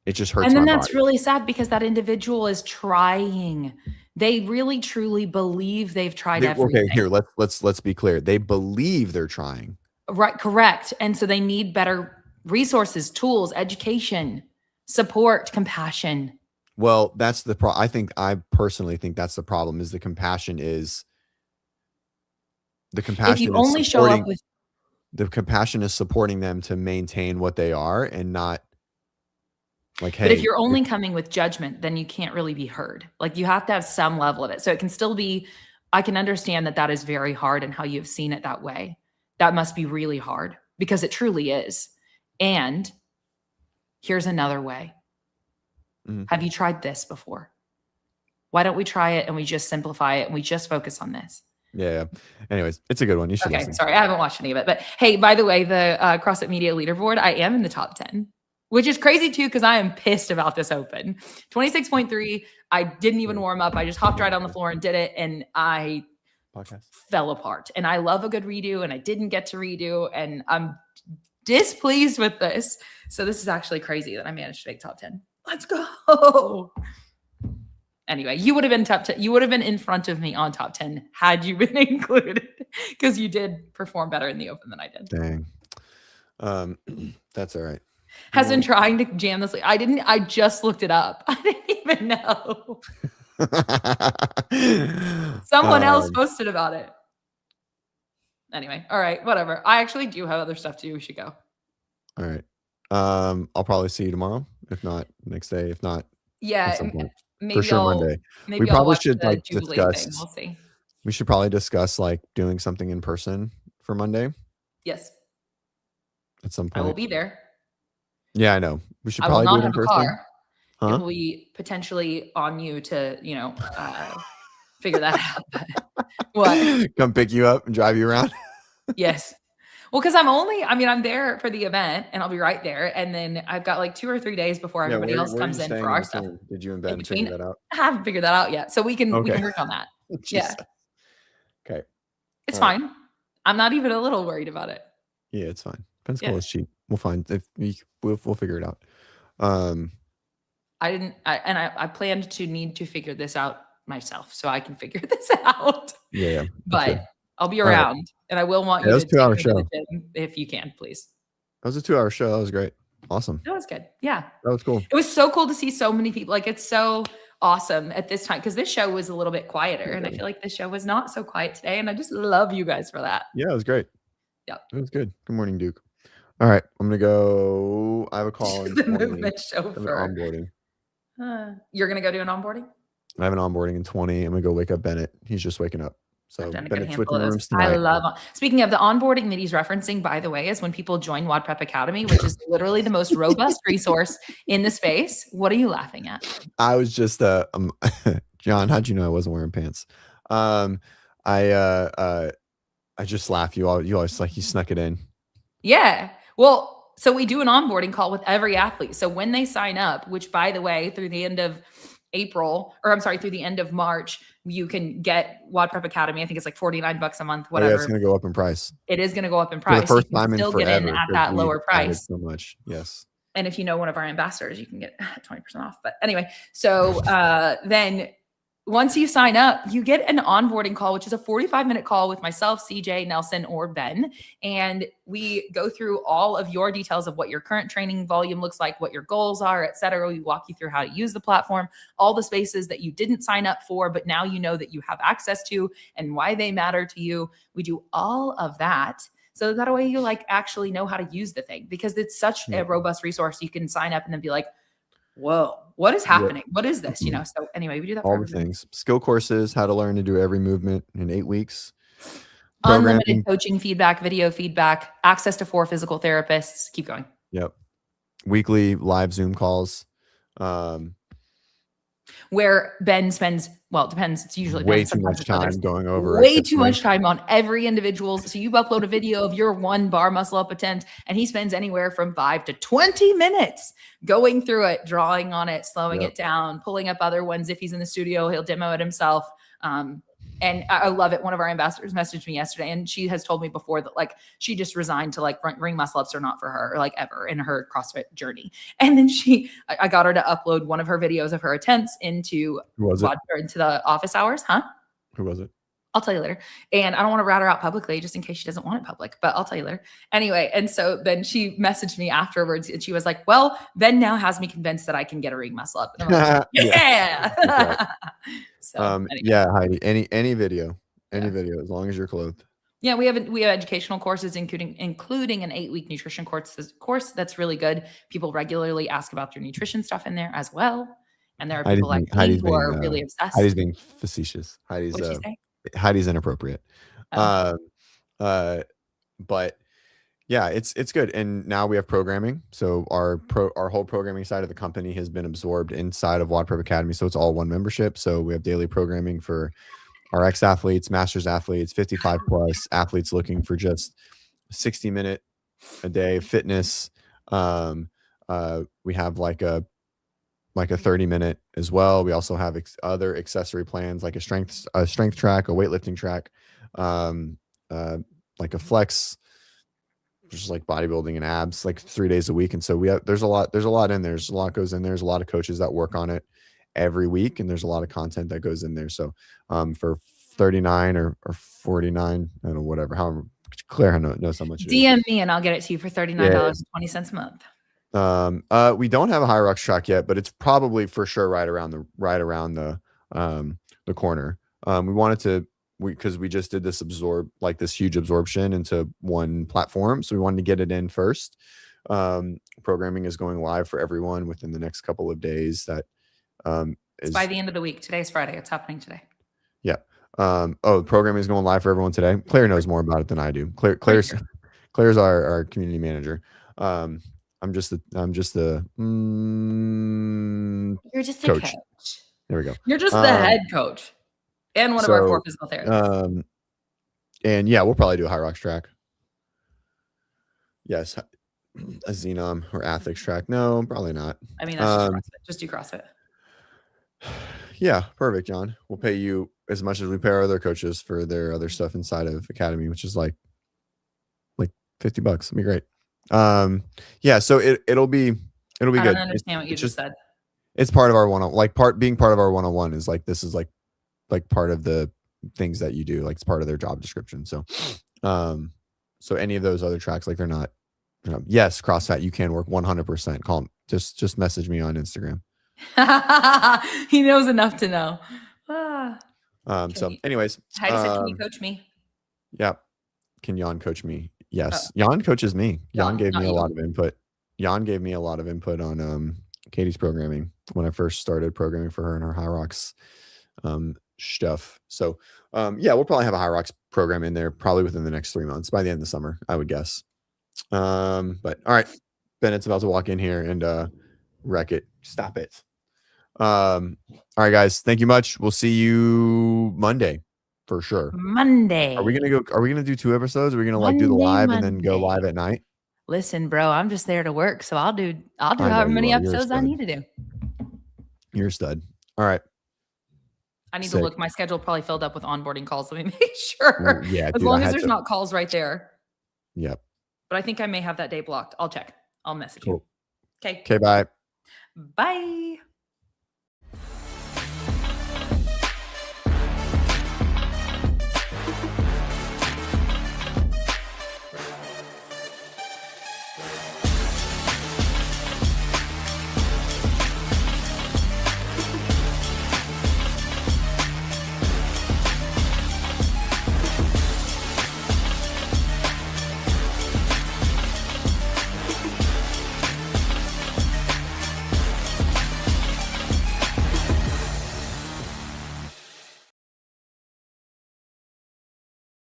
It just hurts. And then that's really sad, because that individual is trying. They really truly believe they've tried everything. Okay, here, let's be clear. They believe they're trying. Right, correct. And so they need better resources, tools, education, support, compassion. Well, that's the problem. I personally think that's the problem, is the compassion is if you only show up with the compassion is supporting them to maintain what they are, and not like, hey. But if you're only coming with judgment, then you can't really be heard. Like you have to have some level of it. So it can still be, I can understand that is very hard, and how you've seen it that way. That must be really hard, because it truly is. And here's another way. Mm-hmm. Have you tried this before? Why don't we try it and we just simplify it and we just focus on this? Yeah. Anyways, it's a good one. You should listen. Sorry, I haven't watched any of it. But hey, by the way, the CrossFit Media leaderboard, I am in the top 10. Which is crazy too, because I am pissed about this open. 26.3. I didn't even warm up. I just hopped right on the floor and did it. And I fell apart. And I love a good redo, and I didn't get to redo. And I'm displeased with this. So this is actually crazy that I managed to make top 10. Let's go. Anyway, you would have been you would have been in front of me on top 10 had you been included, because you did perform better in the open than I did. Dang. That's all right. Has been trying to jam this. I just looked it up. I didn't even know. Someone else posted about it. Anyway, all right, whatever. I actually do have other stuff to do. We should go. All right. I'll probably see you tomorrow. If not, next day. If not, Yeah, maybe for sure Monday. Maybe We probably watch should the like Jubilee discuss. thing. We'll see. We should probably discuss like doing something in person for Monday Yes, at some I will point. be there. Yeah, I know. We should I will probably not do it in have a person. car. It Huh? will be potentially on you to, figure that out. What? Come pick you up and drive you around. Yes. Well, because I'm there for the event and I'll be right there. And then I've got like 2 or 3 days before everybody else where are comes you in staying for our stuff. between? Did you and In Ben figure between, that out? I haven't figured that out yet. So we can work on that. Yeah. Jesus. Okay. It's All right. fine. I'm not even a little worried about it. Yeah, it's fine. Pensacola Yeah. is cheap. We'll find we'll figure it out. I planned to need to figure this out myself so I can figure this out. Yeah. But I'll be All right. around and I will want Yeah, you that to was a take 2-hour me to show. the gym if you can, please. That was a 2-hour show. That was great. Awesome. That was good. Yeah. That was cool. It was so cool to see so many people. Like, it's so awesome at this time because this show was a little bit quieter and I feel like this show was not so quiet today. And I just love you guys for that. Yeah, it was great. Yep. It was good. Good morning, Duke. All right. I'm going to go. I have a call in The 20. movement chauffeur. Onboarding. You're going to go do an onboarding? I have an onboarding in 20. I'm going to go wake up Bennett. He's just waking up. So Bennett's switching rooms tonight. I love. Speaking of the onboarding that he's referencing, by the way, is when people join WODprep Academy, which is literally the most robust resource in the space. What are you laughing at? I was just John, how'd you know I wasn't wearing pants? I just laugh. You always like you snuck it in. Yeah. Well, so we do an onboarding call with every athlete. So when they sign up, which by the way, through the end of through the end of March, you can get WODprep Academy. I think it's like $49 a month, whatever. Yeah, it's going to go up in price. It is going to go up in price. For the first so time in still forever, get in at that lower price. So much. Yes. And if you know one of our ambassadors, you can get 20% off. But anyway, so then once you sign up, you get an onboarding call, which is a 45-minute call with myself, CJ, Nelson, or Ben. And we go through all of your details of what your current training volume looks like, what your goals are, et cetera. We walk you through how to use the platform, all the spaces that you didn't sign up for, but now you know that you have access to and why they matter to you. We do all of that. So that way you actually know how to use the thing because it's such a robust resource. You can sign up and then be like, whoa, what is happening? What is this? So anyway, we do that for all the things, skill courses, how to learn to do every movement in 8 weeks, unlimited coaching feedback, video feedback, access to 4 physical therapists. Keep going. Yep. Weekly live Zoom calls. Where Ben spends, well, it depends. It's usually way too much time going over. Way too much time on every individual. So you upload a video of your one bar muscle up attempt, and he spends anywhere from 5 to 20 minutes going through it, drawing on it, slowing it down, pulling up other ones. If he's in the studio, he'll demo it himself. And I love it. One of our ambassadors messaged me yesterday and she has told me before that she just resigned to ring muscle ups are not for her ever in her CrossFit journey. And then I got her to upload one of her videos of her attempts into the office hours. Huh? Who was it? I'll tell you later. And I don't want to rat her out publicly just in case she doesn't want it public, but I'll tell you later. Anyway, and so then she messaged me afterwards and she was like, well, Ben now has me convinced that I can get a ring muscle up. And I'm like, yeah. So, anyway. Yeah, Heidi, any video, as long as you're clothed. Yeah, we have educational courses, including an 8-week nutrition course that's really good. People regularly ask about their nutrition stuff in there as well. And there are people like me who are really obsessed. Heidi's being facetious. Heidi's inappropriate. But yeah, it's good. And now we have programming. So our whole programming side of the company has been absorbed inside of WODprep Academy. So it's all one membership. So we have daily programming for our ex-athletes, masters athletes, 55 plus athletes looking for just 60-minute a day fitness. We have like a 30-minute as well. We also have other accessory plans like a strength track, a weightlifting track, like a flex, just like bodybuilding and abs, like 3 days a week. And so there's a lot in there. There's a lot goes in there. There's a lot of coaches that work on it. every week, and there's a lot of content that goes in there. So for 39 or 49, I don't know, whatever, however, Claire knows how much it is. DM me and I'll get it to you for $39.20 a month. We don't have a Hyrox track yet, but it's probably for sure right around the corner. We wanted to, because we just did this huge absorption into one platform, so we wanted to get it in first. Programming is going live for everyone within the next couple of days. That it's by the end of the week. Today's Friday. It's happening today. Yeah. Programming is going live for everyone today. Claire knows more about it than I do. Claire's our community manager. I'm just the You're just a coach. There we go. You're just the head coach and one of our 4 physical therapists. And yeah, we'll probably do a Hyrox track. Yes. A Xenom or Athlix track. No, probably not. I mean, that's just CrossFit. Just do CrossFit. Yeah, perfect, John. We'll pay you as much as we pay our other coaches for their other stuff inside of Academy, which is like $50. It'll be great. Yeah, so it'll be good. I don't understand what you just said. It's part of our being part of our one-on-one is like, this is like part of the things that you do, like it's part of their job description. So so any of those other tracks, like they're not, yes, CrossFit, you can work 100%. Call them. Just message me on Instagram. He knows enough to know. Anyways, Heidi said, can you coach me? Yeah. Can Jan coach me? Yes. Jan coaches me. Jan gave me a lot of input. Jan gave me a lot of input on Katie's programming when I first started programming for her and her Hyrox stuff. So yeah, we'll probably have a Hyrox program in there probably within the next 3 months, by the end of the summer, I would guess. But all right, Bennett's about to walk in here and wreck it. Stop it. All right, guys, thank you much. We'll see you Monday for sure. Monday. Are we gonna do 2 episodes? Are we gonna do the live and then go live at night? Listen, bro, I'm just there to work, so I'll do however many episodes I need to do. You're a stud. All right. I need to look. My schedule probably filled up with onboarding calls. Let me make sure. Yeah, as long as there's not calls right there. Yep. But I think I may have that day blocked. I'll check. I'll message you. Okay. Okay. Bye. Bye.